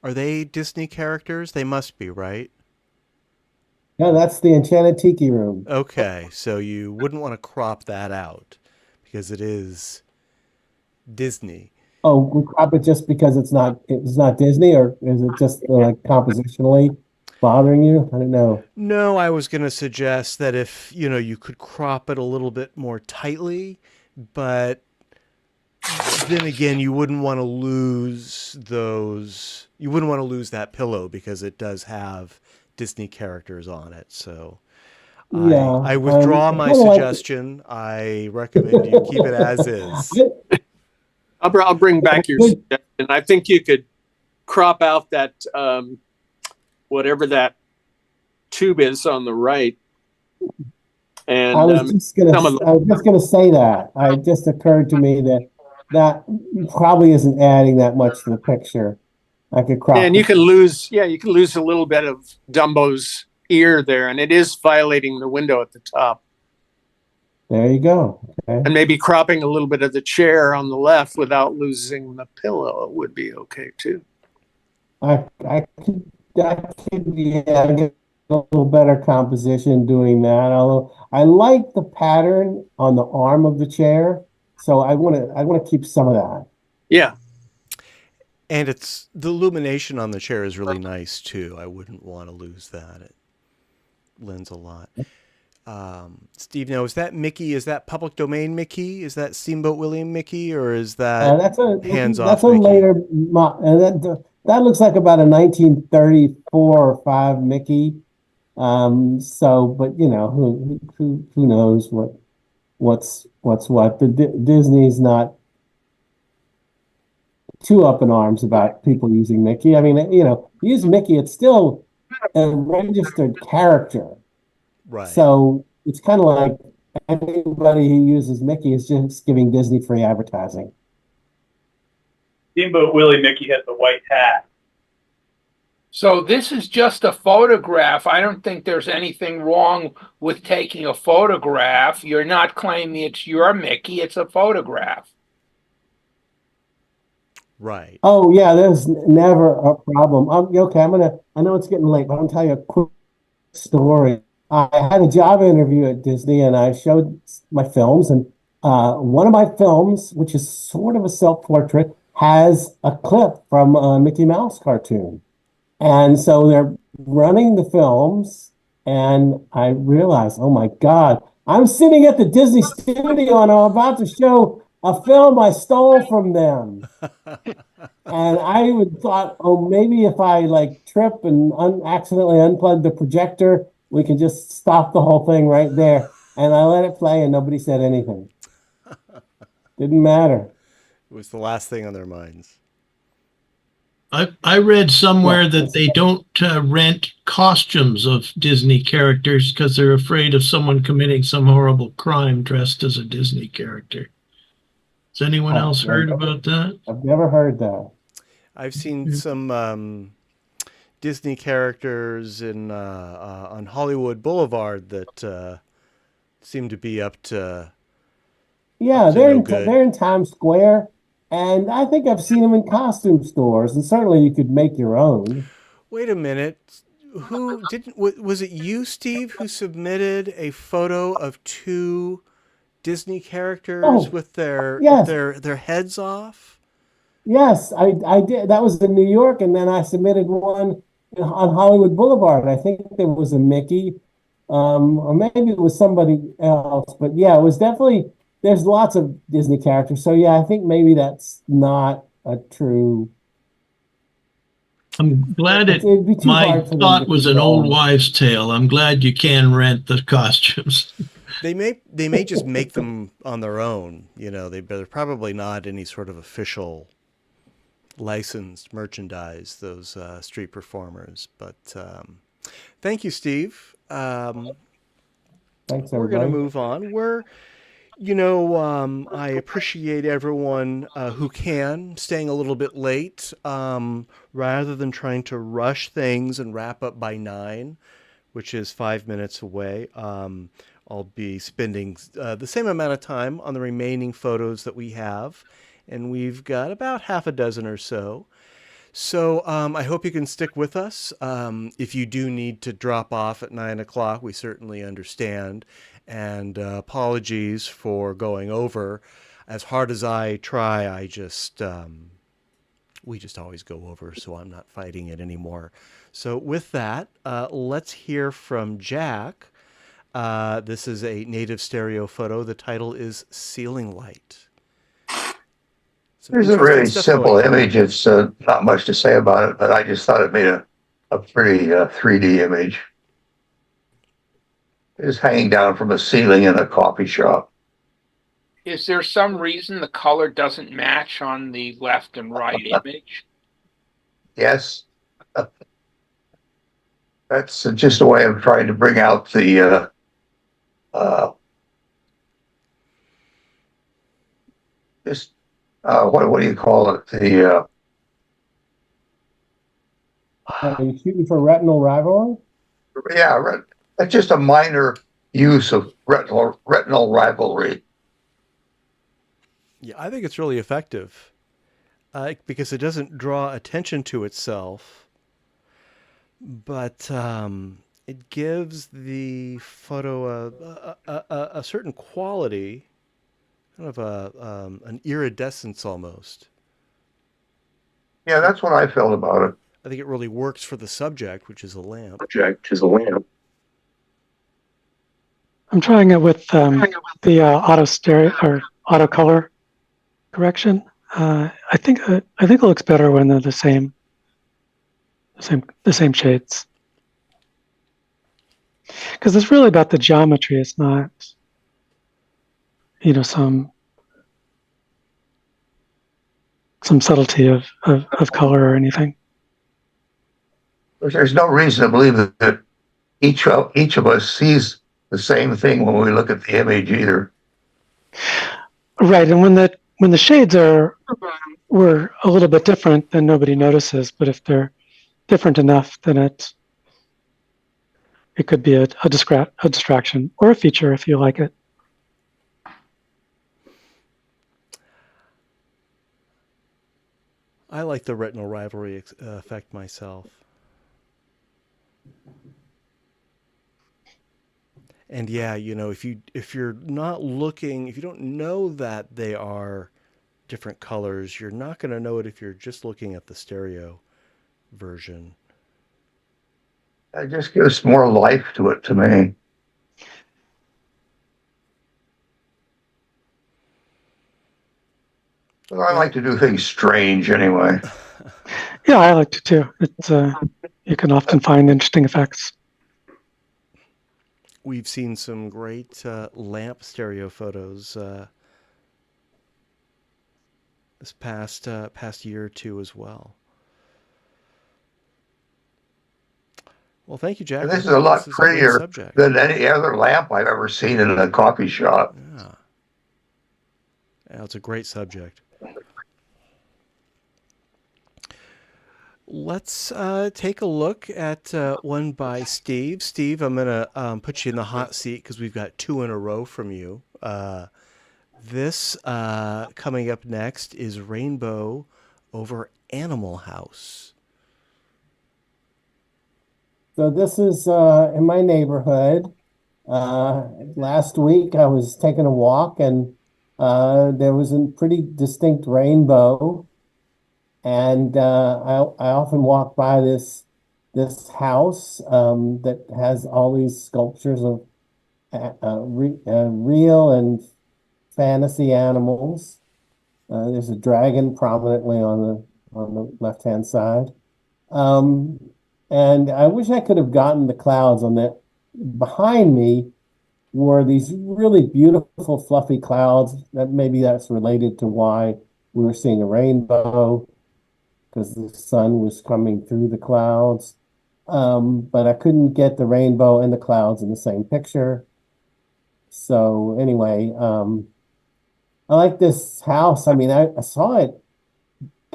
Are they Disney characters? They must be, right? Yeah, that's the Enchanted Tiki Room. Okay, so you wouldn't want to crop that out because it is Disney. Oh, we crop it just because it's not Disney, or is it just like compositionally? bothering you? I don't know. No, I was going to suggest that if, you could crop it a little bit more tightly, but then again, you wouldn't want to lose that pillow because it does have Disney characters on it. So Yeah, I withdraw I my kinda like suggestion. I recommend you keep it as is. I'll bring back your suggestion. I think you could crop out that whatever that tube is on the right. And I was just gonna say that. It just occurred to me that probably isn't adding that much to the picture. I could crop. and you can lose a little bit of Dumbo's ear there, and it is violating the window at the top. There you go. Okay. And maybe cropping a little bit of the chair on the left without losing the pillow would be okay too. I could get a little better composition doing that. Although I like the pattern on the arm of the chair, so I want to keep some of that. Yeah. And the illumination on the chair is really nice too. I wouldn't want to lose that. It lends a lot. Steve, now is that Mickey? Is that public domain Mickey? Is that Steamboat Willie Mickey, or is that hands-off? That's a Mickey? later. That looks like about a 1934 or 5 Mickey. So, but who knows what's what? Disney's not too up in arms about people using Mickey. I mean, use Mickey, it's still a registered character. Right. So it's kind of like anybody who uses Mickey is just giving Disney free advertising. Steamboat Willie Mickey has the white hat. So this is just a photograph. I don't think there's anything wrong with taking a photograph. You're not claiming it's your Mickey. It's a photograph. Right. Oh yeah, there's never a problem. Okay, I know it's getting late, but I'm gonna tell you a quick story. I had a job interview at Disney and I showed my films, and one of my films, which is sort of a self-portrait, has a clip from a Mickey Mouse cartoon. And so they're running the films, and I realized, oh my God, I'm sitting at the Disney studio and I'm about to show a film I stole from them. And I even thought, oh, maybe if I trip and accidentally unplug the projector, we can just stop the whole thing right there. And I let it play and nobody said anything. Didn't matter. It was the last thing on their minds. I read somewhere that they don't rent costumes of Disney characters because they're afraid of someone committing some horrible crime dressed as a Disney character. Has anyone else heard about that? I've never heard that. I've seen some Disney characters on Hollywood Boulevard that seem to be up to. Yeah, they're in Times Square. And I think I've seen them in costume stores, and certainly you could make your own. Wait a minute. Was it you, Steve, who submitted a photo of 2 Disney characters with their heads off? Yes, I did. That was in New York, and then I submitted one on Hollywood Boulevard. I think there was a Mickey, or maybe it was somebody else. But yeah, it was definitely. There's lots of Disney characters, so yeah, I think maybe that's not a true. I'm glad my thought was an old wives' tale. I'm glad you can rent the costumes. They may just make them on their own. They're probably not any sort of official licensed merchandise, those street performers. But thank you, Steve. Thanks, everybody. We're going to move on. I appreciate everyone who can staying a little bit late rather than trying to rush things and wrap up by 9, which is 5 minutes away. I'll be spending the same amount of time on the remaining photos that we have, and we've got about half a dozen or so. So I hope you can stick with us. If you do need to drop off at 9 o'clock, we certainly understand. And apologies for going over. As hard as I try, I just we just always go over, so I'm not fighting it anymore. So with that, let's hear from Jack. This is a native stereo photo. The title is Ceiling Light. There's a really simple image. It's not much to say about it, but I just thought it made a pretty 3D image. It's hanging down from a ceiling in a coffee shop. Is there some reason the color doesn't match on the left and right image? Yes. That's just a way of trying to bring out the what do you call it? The Are you shooting for retinal rivalry? that's just a minor use of retinal rivalry. Yeah, I think it's really effective because it doesn't draw attention to itself, but it gives the photo a certain quality, kind of an iridescence almost. Yeah, that's what I felt about it. I think it really works for the subject, which is a lamp. I'm trying it with the auto stereo or auto color correction. I think it looks better when they're the same shades. Because it's really about the geometry. It's not, some subtlety of color or anything. There's no reason to believe that each of us sees the same thing when we look at the image either. Right, and when the shades were a little bit different, then nobody notices. But if they're different enough, then it could be a distraction or a feature if you like it. I like the retinal rivalry effect myself. And yeah, if you're not looking, if you don't know that they are different colors, you're not going to know it if you're just looking at the stereo version. It just gives more life to it to me. Well, I like to do things strange anyway. Yeah, I like to too. It's you can often find interesting effects. We've seen some great lamp stereo photos this past year or two as well. Well, thank you, Jack. And this is a lot great prettier subject. than any other lamp I've ever seen in a coffee shop. Yeah, it's a great subject. Let's take a look at one by Steve. Steve, I'm going to put you in the hot seat because we've got two in a row from you. This coming up next is Rainbow over Animal House. So this is in my neighborhood. Last week I was taking a walk and there was a pretty distinct rainbow. And I often walk by this house that has all these sculptures of real and fantasy animals. There's a dragon prominently on the left-hand side. And I wish I could have gotten the clouds on that. Behind me were these really beautiful fluffy clouds. Maybe that's related to why we were seeing a rainbow, because the sun was coming through the clouds. But I couldn't get the rainbow and the clouds in the same picture. So anyway, I like this house. I mean, I saw it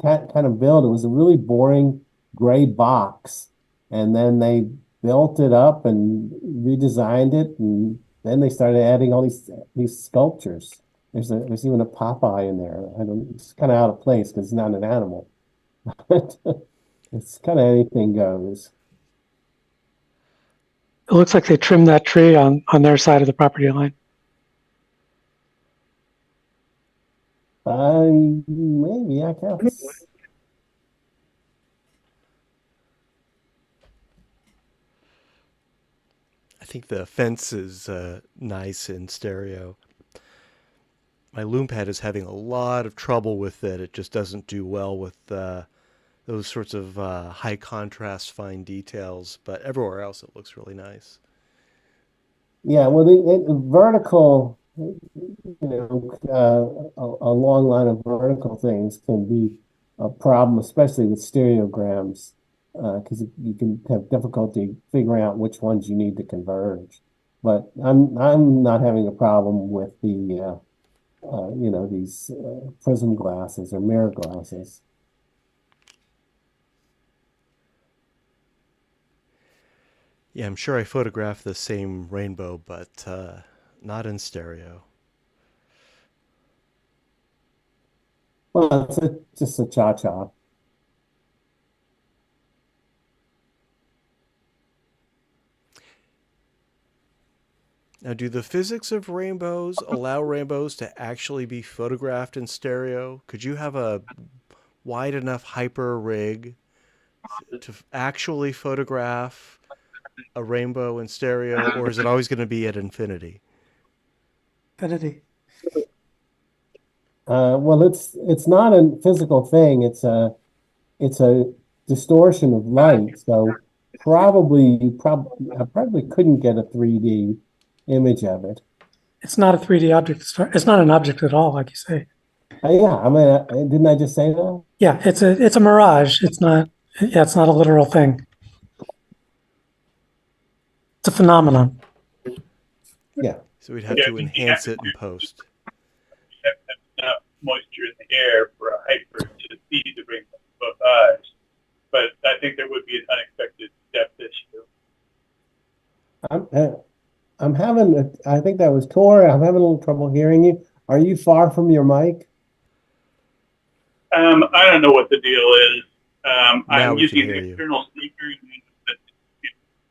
kind of build. It was a really boring gray box. And then they built it up and redesigned it. And then they started adding all these sculptures. There's even a Popeye in there. It's kind of out of place because it's not an animal. It's kind of anything goes. It looks like they trimmed that tree on their side of the property line. Maybe, I guess. think the fence is nice in stereo. My Lume Pad is having a lot of trouble with it. It just doesn't do well with those sorts of high contrast fine details, but everywhere else it looks really nice. Yeah, well, the vertical, a long line of vertical things can be a problem, especially with stereograms, because you can have difficulty figuring out which ones you need to converge. But I'm not having a problem with the these prism glasses or mirror glasses. Yeah, I'm sure I photographed the same rainbow, but not in stereo. Well, it's just a cha-cha. Now, do the physics of rainbows allow rainbows to actually be photographed in stereo? Could you have a wide enough hyper rig to actually photograph a rainbow in stereo, or is it always going to be at infinity? Infinity. Well, it's not a physical thing. It's a distortion of light. So I probably couldn't get a 3D image of it. It's not a 3D object. It's not an object at all, like you say. Yeah, I mean, didn't I just say that? Yeah, it's a mirage. It's not. Yeah, it's not a literal thing. It's a phenomenon. Yeah. So we'd have to enhance it in post. You have to have enough moisture in the air for a hyper to see the rainbow with both eyes. But I think there would be an unexpected depth issue. I think that was Tor. I'm having a little trouble hearing you. Are you far from your mic? I don't know what the deal is. I'm we using can the hear you. external speakers that's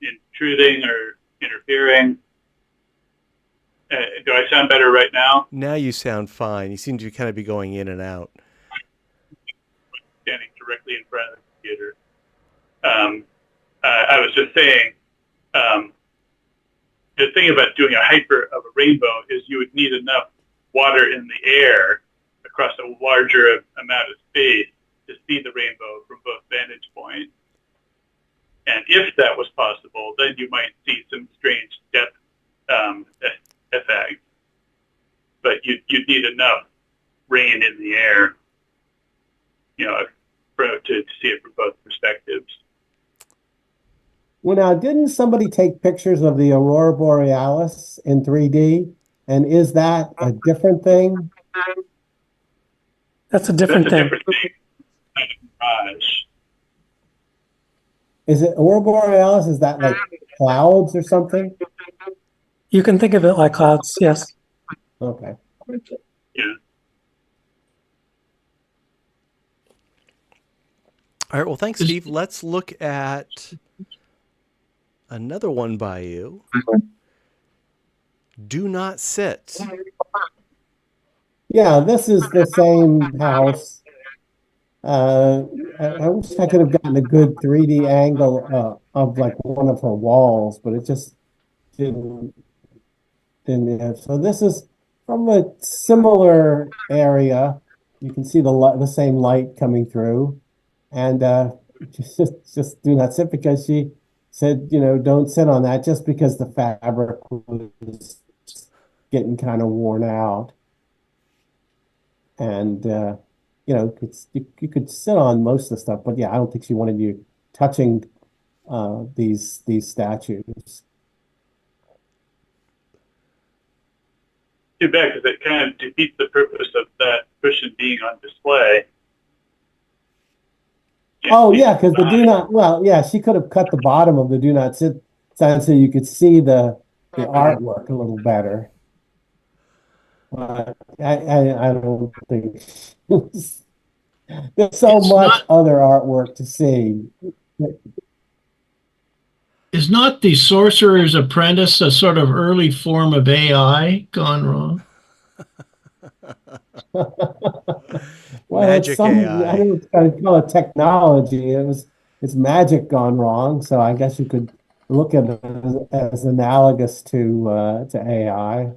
intruding or interfering. Do I sound better right now? Now you sound fine. You seem to kind of be going in and out. Standing directly in front of the computer. I was just saying, the thing about doing a hyper of a rainbow is you would need enough water in the air across a larger amount of space to see the rainbow from both vantage points. And if that was possible, then you might see some strange depth effect. But you'd need enough rain in the air, to see it from both perspectives. Well, now, didn't somebody take pictures of the aurora borealis in 3D? And is that a different thing? That's a different thing. Is it aurora borealis? Is that like clouds or something? You can think of it like clouds, yes. Okay. Yeah. All right. Well, thanks, Steve. Let's look at another one by you. Do not sit. Yeah, this is the same house. I wish I could have gotten a good 3D angle of like one of her walls, but it just didn't have. So this is from a similar area. You can see the same light coming through, and just do not sit, because she said, don't sit on that, just because the fabric was getting kind of worn out. And you could sit on most of the stuff, but yeah, I don't think she wanted you touching these statues. Too bad, because it kind of defeats the purpose of that cushion being on display. Oh yeah, because the do not. Well, yeah, she could have cut the bottom of the do not sit sign so you could see the artwork a little better. I don't think there's so much other artwork to see. Is not the Sorcerer's Apprentice a sort of early form of AI gone wrong? Well, Magic AI. I don't know, call it technology. It's magic gone wrong. So I guess you could look at it as analogous to AI. I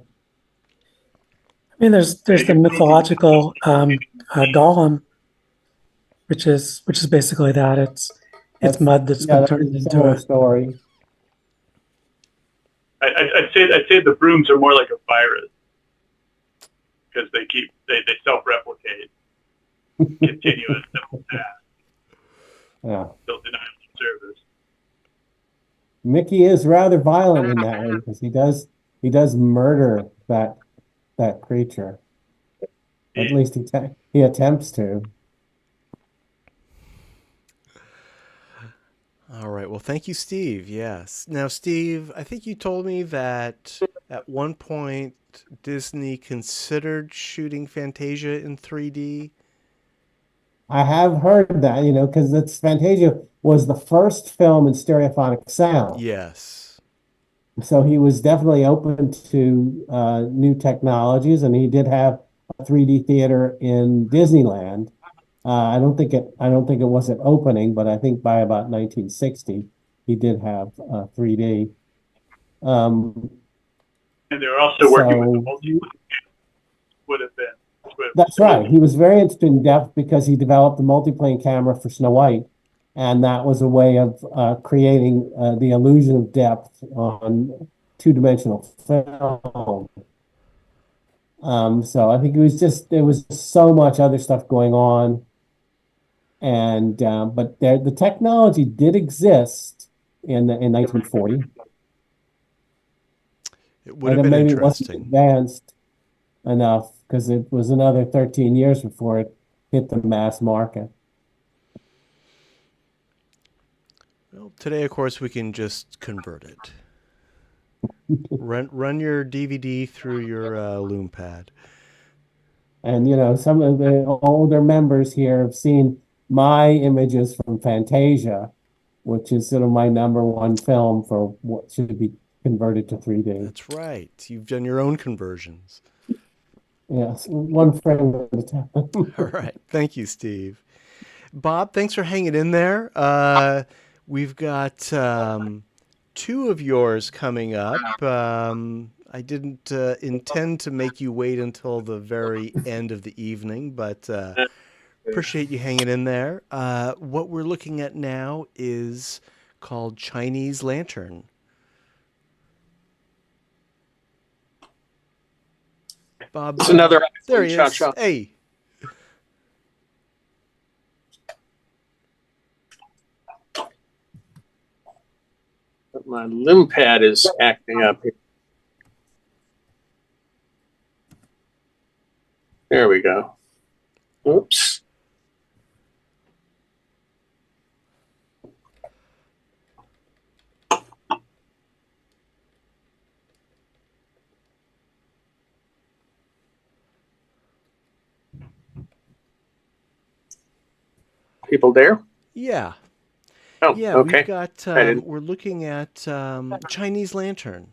mean, there's the mythological golem, which is basically that. It's mud that's been turned into similar a story. I'd say the brooms are more like a virus because they self-replicate, continuous simple tasks. Yeah. Still denial of service. Mickey is rather violent in that way because he does murder that creature. At least he attempts to. All right. Well, thank you, Steve. Yes. Now, Steve, I think you told me that at one point Disney considered shooting Fantasia in 3D. I have heard that, because Fantasia was the first film in stereophonic sound. Yes. So he was definitely open to new technologies, and he did have a 3D theater in Disneyland. I don't think it was an opening, but I think by about 1960 he did have 3D. And they were also working with the multiplane. Would have been. That's right. He was very interested in depth because he developed the multiplane camera for Snow White, and that was a way of creating the illusion of depth on two-dimensional film. So I think there was so much other stuff going on. And but the technology did exist in 1940. It would have been maybe interesting. It wasn't advanced enough because it was another 13 years before it hit the mass market. Well, today, of course, we can just convert it. run your DVD through your Lume Pad. And some of the older members here have seen my images from Fantasia, which is sort of my #1 film for what should be converted to 3D. That's right. You've done your own conversions. Yes, one frame at a time. All right. Thank you, Steve. Bob, thanks for hanging in there. We've got 2 of yours coming up. I didn't intend to make you wait until the very end of the evening, but appreciate you hanging in there. What we're looking at now is called Chinese Lantern. Bob, It's another there he is. Cha-cha. Hey. But my Lume Pad is acting up here. There we go. Oops. People there? Yeah. Oh, yeah, okay. We've got, we're looking at Chinese Lantern.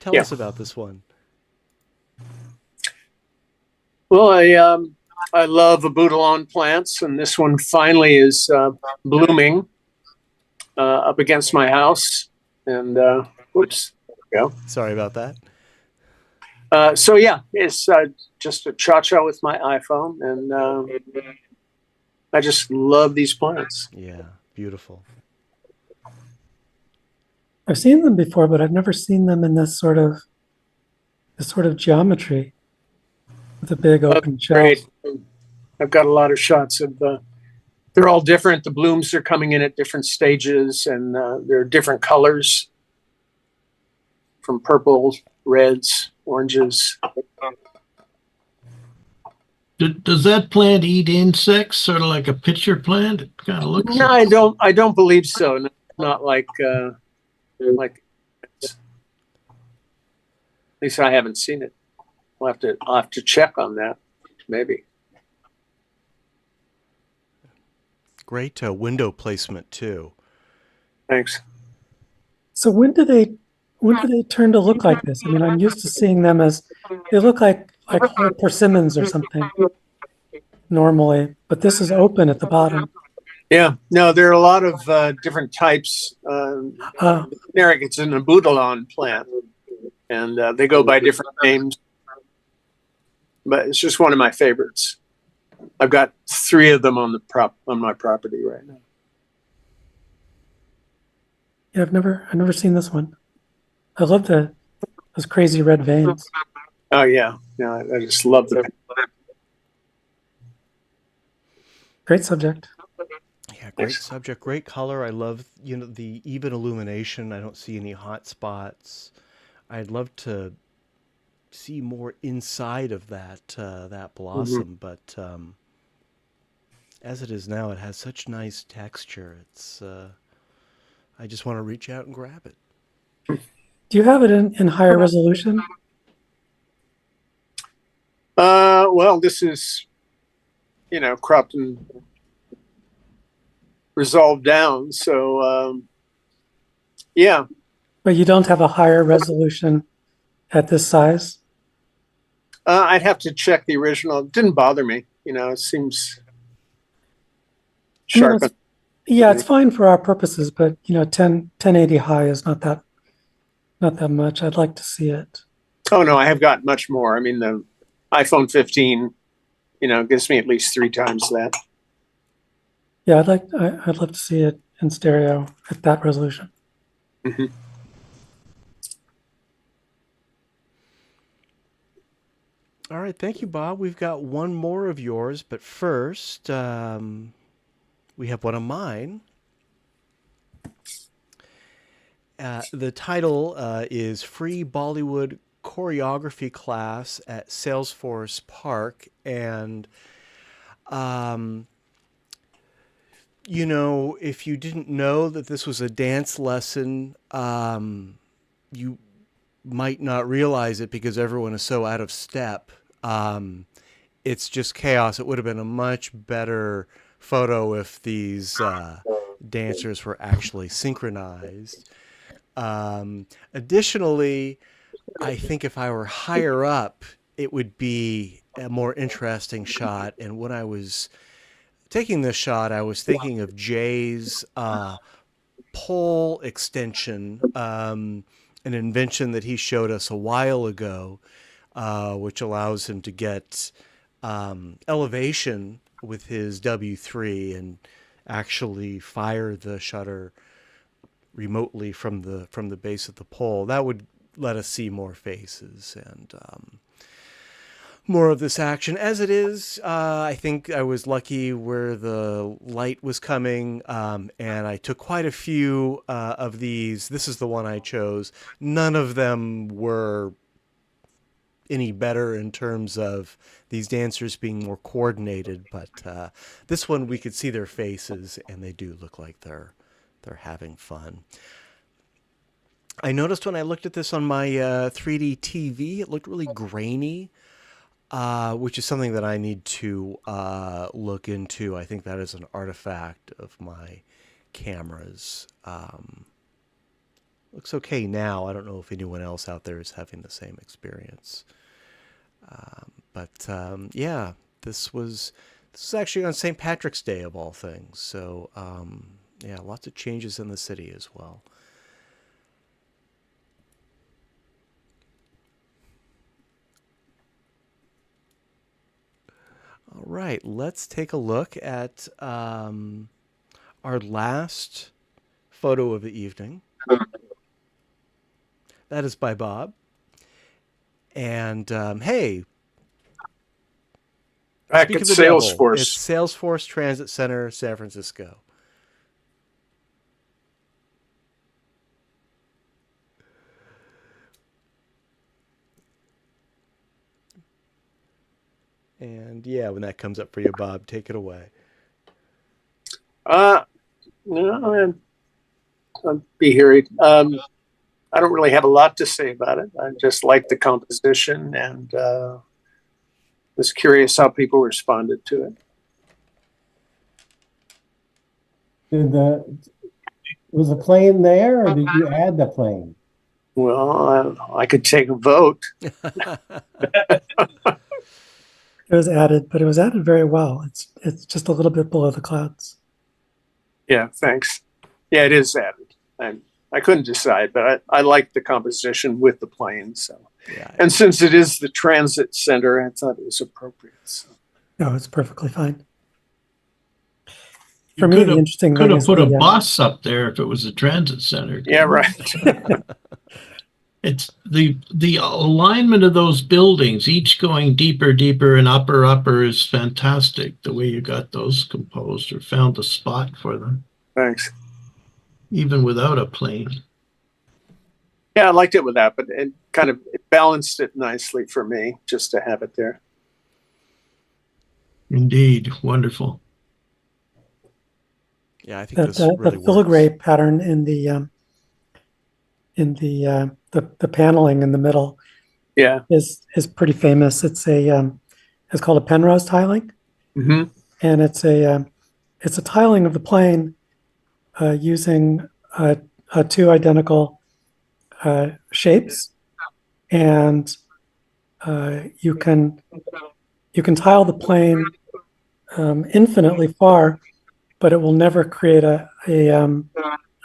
Tell us about this one. Well, I love abutilon plants, and this one finally is blooming up against my house. And whoops, there we go. Sorry about that. So yeah, it's just a cha-cha with my iPhone, and I just love these plants. Yeah, beautiful. I've seen them before, but I've never seen them in this sort of geometry with a big open shelf. Great. I've got a lot of shots of they're all different. The blooms are coming in at different stages, and they're different colors, from purple, reds, oranges. Does that plant eat insects, sort of like a pitcher plant? It kind of looks. No, I don't believe so. Not like at least I haven't seen it. I'll have to check on that, maybe. Great window placement too. Thanks. So when do they turn to look like this? I mean, I'm used to seeing them as they look like whole persimmons or something normally, but this is open at the bottom. Yeah, no, there are a lot of different types. Generic, it's an abutilon plant, and they go by different names. But it's just one of my favorites. I've got 3 of them on my property right now. Yeah, I've never seen this one. I love those crazy red veins. Oh yeah, I just love them. Great subject. Yeah, great subject, great color. I love, the even illumination. I don't see any hot spots. I'd love to see more inside of that blossom, but as it is now, it has such nice texture. It's I just want to reach out and grab it. Do you have it in higher resolution? Well, this is, cropped and resolved down. So, yeah. But you don't have a higher resolution at this size? I'd have to check the original. It didn't bother me. It seems sharp. Yeah, it's fine for our purposes, but 1080 high is not that much. I'd like to see it. Oh no, I have got much more. I mean, the iPhone 15, gives me at least 3 times that. Yeah, I'd love to see it in stereo at that resolution. Mm-hmm. All right, thank you, Bob. We've got one more of yours, but first, we have one of mine. The title is Free Bollywood Choreography Class at Salesforce Park. And, if you didn't know that this was a dance lesson, you might not realize it because everyone is so out of step. It's just chaos. It would have been a much better photo if these dancers were actually synchronized. Additionally, I think if I were higher up, it would be a more interesting shot. And when I was taking this shot, I was thinking of Jay's pole extension, an invention that he showed us a while ago, which allows him to get elevation with his W3 and actually fire the shutter remotely from the base of the pole. That would let us see more faces and more of this action. As it is, I think I was lucky where the light was coming, and I took quite a few of these. This is the one I chose. None of them were any better in terms of these dancers being more coordinated, but this one we could see their faces, and they do look like they're having fun. I noticed when I looked at this on my 3D TV, it looked really grainy, which is something that I need to look into. I think that is an artifact of my cameras. Looks okay now. I don't know if anyone else out there is having the same experience. Yeah, this was actually on St. Patrick's Day of all things. So yeah, lots of changes in the city as well. All right, let's take a look at our last photo of the evening. That is by Bob. And hey, back at Salesforce. It's Salesforce Transit Center, San Francisco. And yeah, when that comes up for you, Bob, take it away. No, I'll be here. I don't really have a lot to say about it. I just like the composition and was curious how people responded to it. Was the plane there, or did you add the plane? Well, I could take a vote. It was added, but it was added very well. It's just a little bit below the clouds. Yeah, thanks. Yeah, it is added. I couldn't decide, but I like the composition with the plane. So, Yeah. and since it is the transit center, I thought it was appropriate. So. No, it's perfectly fine. You For me, the interesting could thing have is put a the, bus up there if it was a transit center. Yeah, right. It's the alignment of those buildings, each going deeper, deeper, and upper is fantastic. The way you got those composed or found the spot for them, Thanks. even without a plane. Yeah, I liked it with that, but it kind of balanced it nicely for me just to have it there. Indeed, wonderful. Yeah, I think this really the works. filigree pattern in the paneling in the middle, Yeah, is pretty famous. It's called a Penrose tiling, mm-hmm. and it's a tiling of the plane using two identical shapes, and you can tile the plane infinitely far, but it will never create a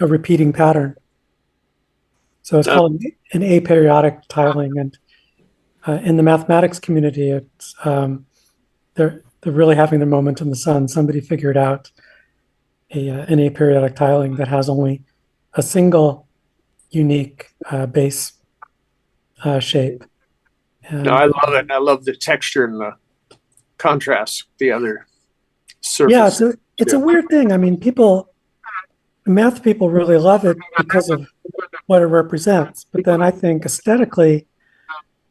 repeating pattern. So it's called an aperiodic tiling, and in the mathematics community, it's they're really having their moment in the sun. Somebody figured out an aperiodic tiling that has only a single unique base shape. And, No, I love it. I love the texture and the contrast with the other surface. Yeah, it's a weird thing. I mean, math people really love it because of what it represents. But then I think aesthetically,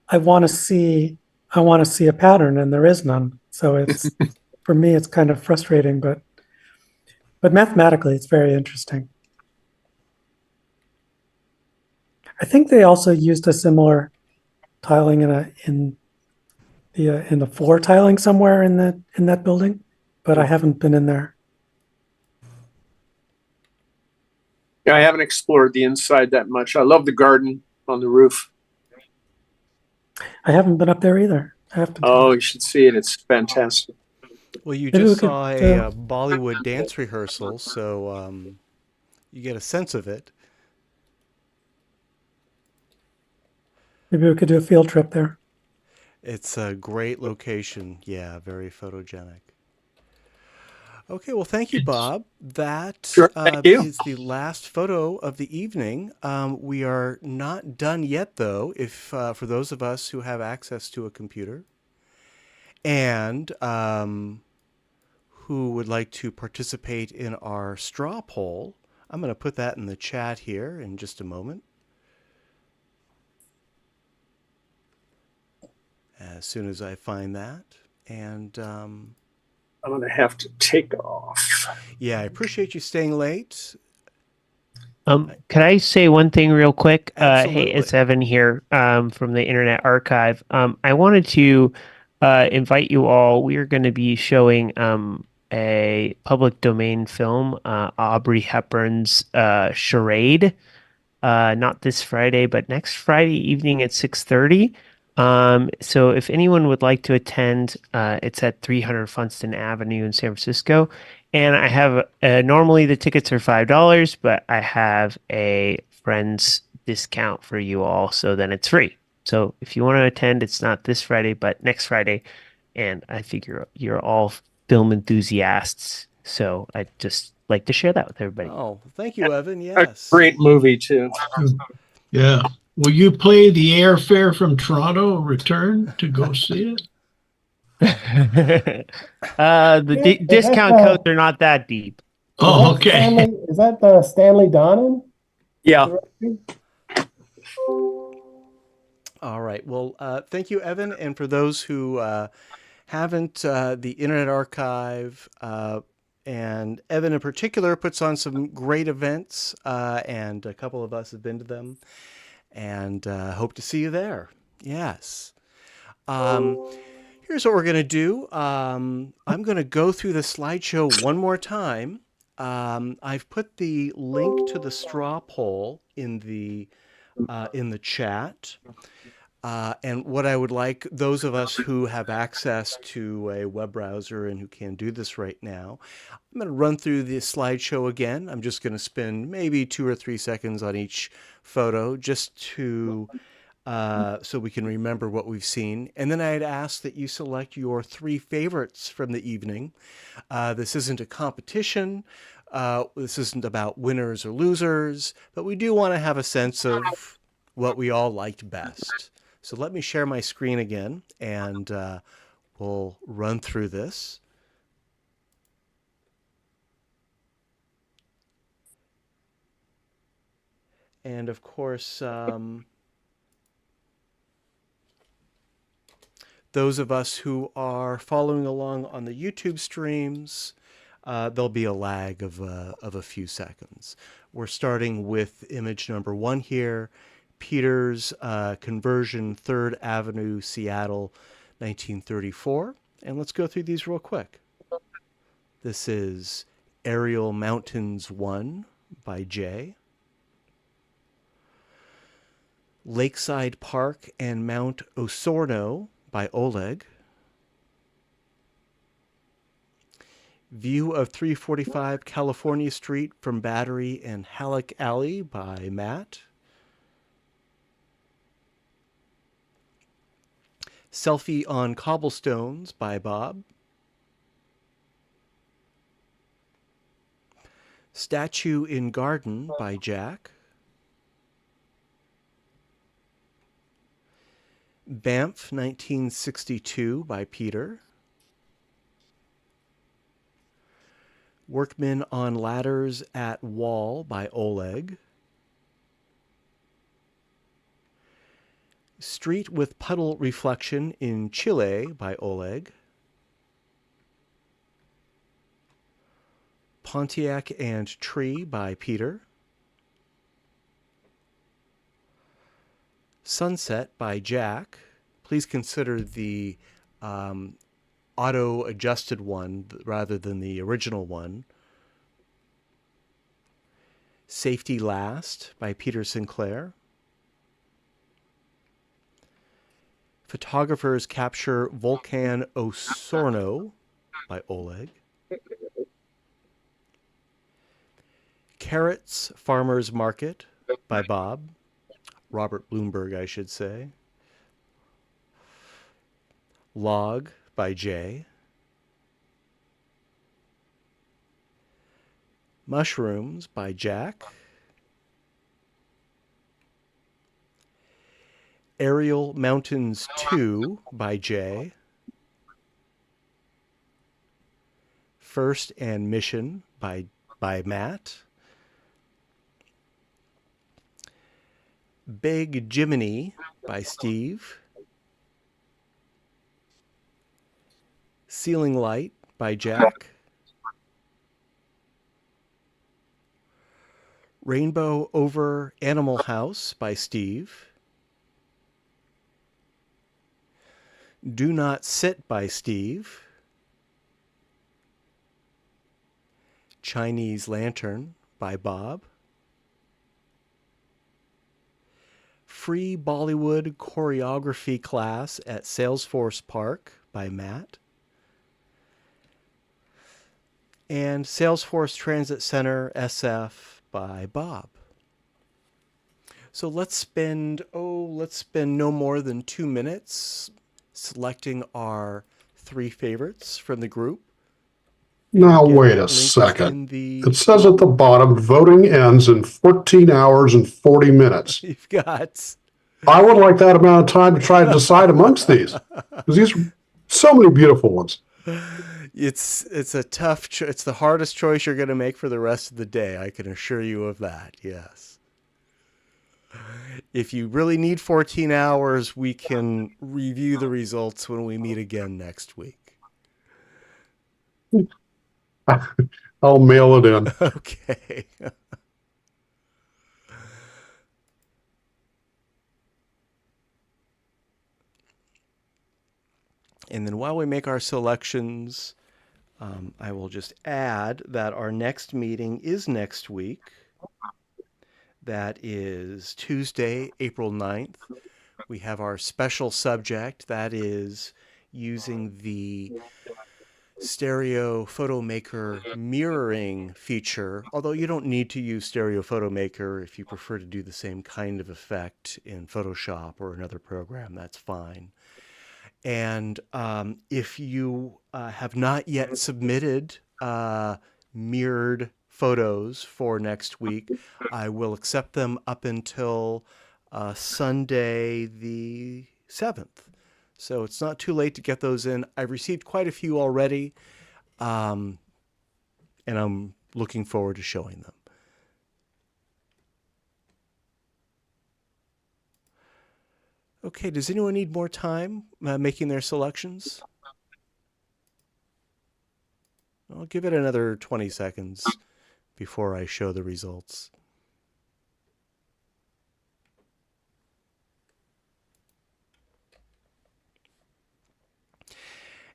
I want to see a pattern, and there is none. So it's for me, it's kind of frustrating. But mathematically, it's very interesting. I think they also used a similar tiling in the floor tiling somewhere in that building, but I haven't been in there. Yeah, I haven't explored the inside that much. I love the garden on the roof. I haven't been up there either. I have to. Oh, you should see it. It's fantastic. Well, you Maybe we just could, saw a Bollywood dance rehearsal, so you get a sense of it. Maybe we could do a field trip there. It's a great location. Yeah, very photogenic. Okay, well, thank you, Bob. That Thank you. is the last photo of the evening. We are not done yet, though, if for those of us who have access to a computer and who would like to participate in our straw poll. I'm going to put that in the chat here in just a moment. As soon as I find that. And I'm going to have to take off. Yeah, I appreciate you staying late. Can I say one thing real quick? Absolutely. Hey, it's Evan here from the Internet Archive. I wanted to invite you all. We are going to be showing a public domain film, Audrey Hepburn's Charade, not this Friday, but next Friday evening at 6:30. So if anyone would like to attend, it's at 300 Funston Avenue in San Francisco. And I have, normally the tickets are $5, but I have a friend's discount for you all. So then it's free. So if you want to attend, it's not this Friday, but next Friday. And I figure you're all film enthusiasts. So I'd just like to share that with everybody. Oh, thank you, Evan. Yes. A great movie, too. Yeah. Will you pay the airfare from Toronto return to go see it? The discount codes are not that deep. Oh, okay. Is that the Stanley Donen? Yeah. All right. Well, thank you, Evan. And for those who haven't, the Internet Archive, and Evan in particular puts on some great events, and a couple of us have been to them, and hope to see you there. Yes. Here's what we're going to do. I'm going to go through the slideshow one more time. I've put the link to the straw poll in the chat. And what I would like those of us who have access to a web browser and who can do this right now, I'm going to run through the slideshow again. I'm just going to spend maybe 2 or 3 seconds on each photo just to so we can remember what we've seen. And then I'd ask that you select your 3 favorites from the evening. This isn't a competition. This isn't about winners or losers, but we do want to have a sense of what we all liked best. So let me share my screen again, and we'll run through this. And of course, those of us who are following along on the YouTube streams, there'll be a lag of a few seconds. We're starting with image number 1 here. Peter's conversion, 3rd Avenue, Seattle, 1934. And let's go through these real quick. This is Aerial Mountains 1 by Jay. Lakeside Park and Mount Osorno by Oleg. View of 345 California Street from Battery and Halleck Alley by Matt. Selfie on Cobblestones by Bob. Statue in Garden by Jack. Banff 1962 by Peter. Workmen on Ladders at Wall by Oleg. Street with Puddle Reflection in Chile by Oleg. Pontiac and Tree by Peter. Sunset by Jack. Please consider the auto-adjusted one rather than the original one. Safety Last by Peter Sinclair. Photographers Capture Volcan Osorno by Oleg. Carrots Farmers Market by Bob. Robert Bloomberg, I should say. Log by Jay. Mushrooms by Jack. Aerial Mountains 2 by Jay. First and Mission by Matt. Big Jiminy by Steve. Ceiling Light by Jack. Rainbow Over Animal House by Steve. Do Not Sit by Steve. Chinese Lantern by Bob. Free Bollywood Choreography Class at Salesforce Park by Matt. And Salesforce Transit Center SF by Bob. So let's spend no more than 2 minutes selecting our 3 favorites from the group. Now, wait a second. It says at the bottom, voting ends in 14 hours and 40 minutes. You've got... I would like that amount of time to try to decide amongst these. Because these are so many beautiful ones. It's a tough it's the hardest choice you're going to make for the rest of the day. I can assure you of that. Yes. If you really need 14 hours, we can review the results when we meet again next week. I'll mail it in. Okay. And then while we make our selections, I will just add that our next meeting is next week. That is Tuesday, April 9th. we have our special subject, that is using the Stereo Photo Maker mirroring feature, although you don't need to use Stereo Photo Maker if you prefer to do the same kind of effect in Photoshop or another program, that's fine. And if you have not yet submitted mirrored photos for next week, I will accept them up until Sunday the 7th. So it's not too late to get those in. I've received quite a few already, and I'm looking forward to showing them. Okay, does anyone need more time making their selections? I'll give it another 20 seconds before I show the results.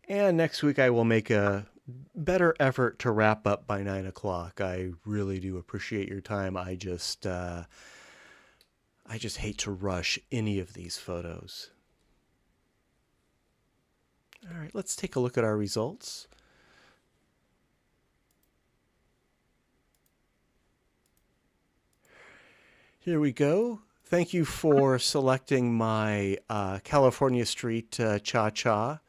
And next week I will make a better effort to wrap up by 9 o'clock. I really do appreciate your time. I just hate to rush any of these photos. All right, let's take a look at our results. Here we go. Thank you for selecting my California Street Cha-Cha.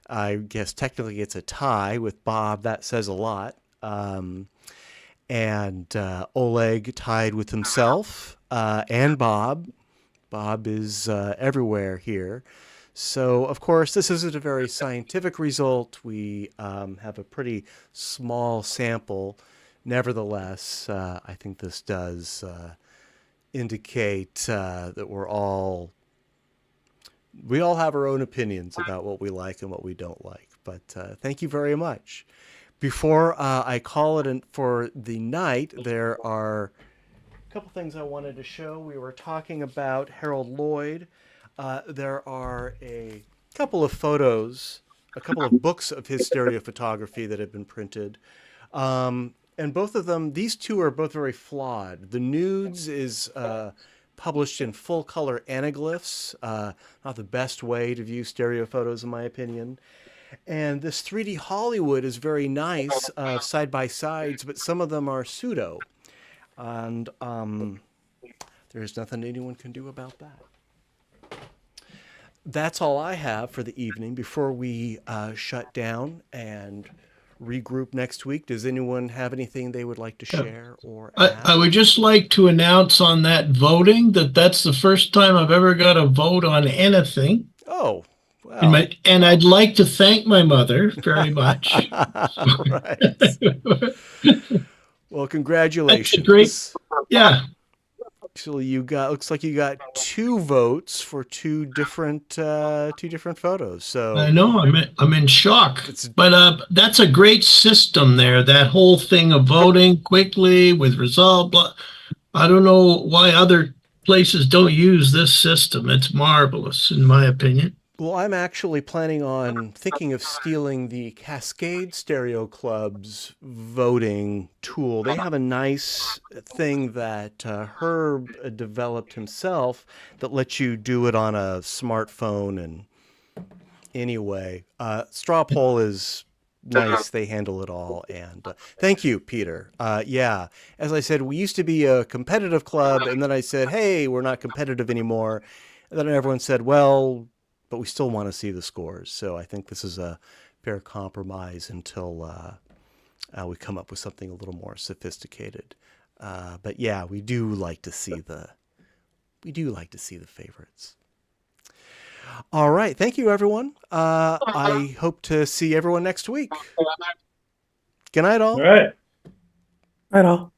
I guess technically it's a tie with Bob. That says a lot. And Oleg tied with himself and Bob. Bob is everywhere here. So, of course, this isn't a very scientific result. We have a pretty small sample. Nevertheless, I think this does indicate that we all have our own opinions about what we like and what we don't like. But thank you very much. Before I call it for the night, there are a couple things I wanted to show. We were talking about Harold Lloyd. There are a couple of photos, a couple of books of his stereophotography that have been printed. And both of them, these two are both very flawed. The Nudes is published in full color anaglyphs, not the best way to view stereo photos in my opinion. And this 3D Hollywood is very nice, side by sides, but some of them are pseudo. And there's nothing anyone can do about that. That's all I have for the evening before we shut down and regroup next week. Does anyone have anything they would like to share or add? I would just like to announce on that voting that's the first time I've ever got a vote on anything. Oh, wow. And I'd like to thank my mother very much. Right. Well, congratulations. That's great. Yeah. Actually, looks like you got 2 votes for two different photos. So I know I'm in shock, but that's a great system there. That whole thing of voting quickly with result. Blah. I don't know why other places don't use this system. It's marvelous, in my opinion. Well, I'm actually thinking of stealing the Cascade Stereo Club's voting tool. They have a nice thing that Herb developed himself that lets you do it on a smartphone. And anyway, Straw Poll is nice. They handle it all. And thank you, Peter. Yeah, as I said, we used to be a competitive club, and then I said, hey, we're not competitive anymore. And then everyone said, well, but we still want to see the scores. So I think this is a fair compromise until we come up with something a little more sophisticated. But yeah, we do like to see the favorites. All right, thank you, everyone. I hope to see everyone next week. Good night, all. All right. Right all.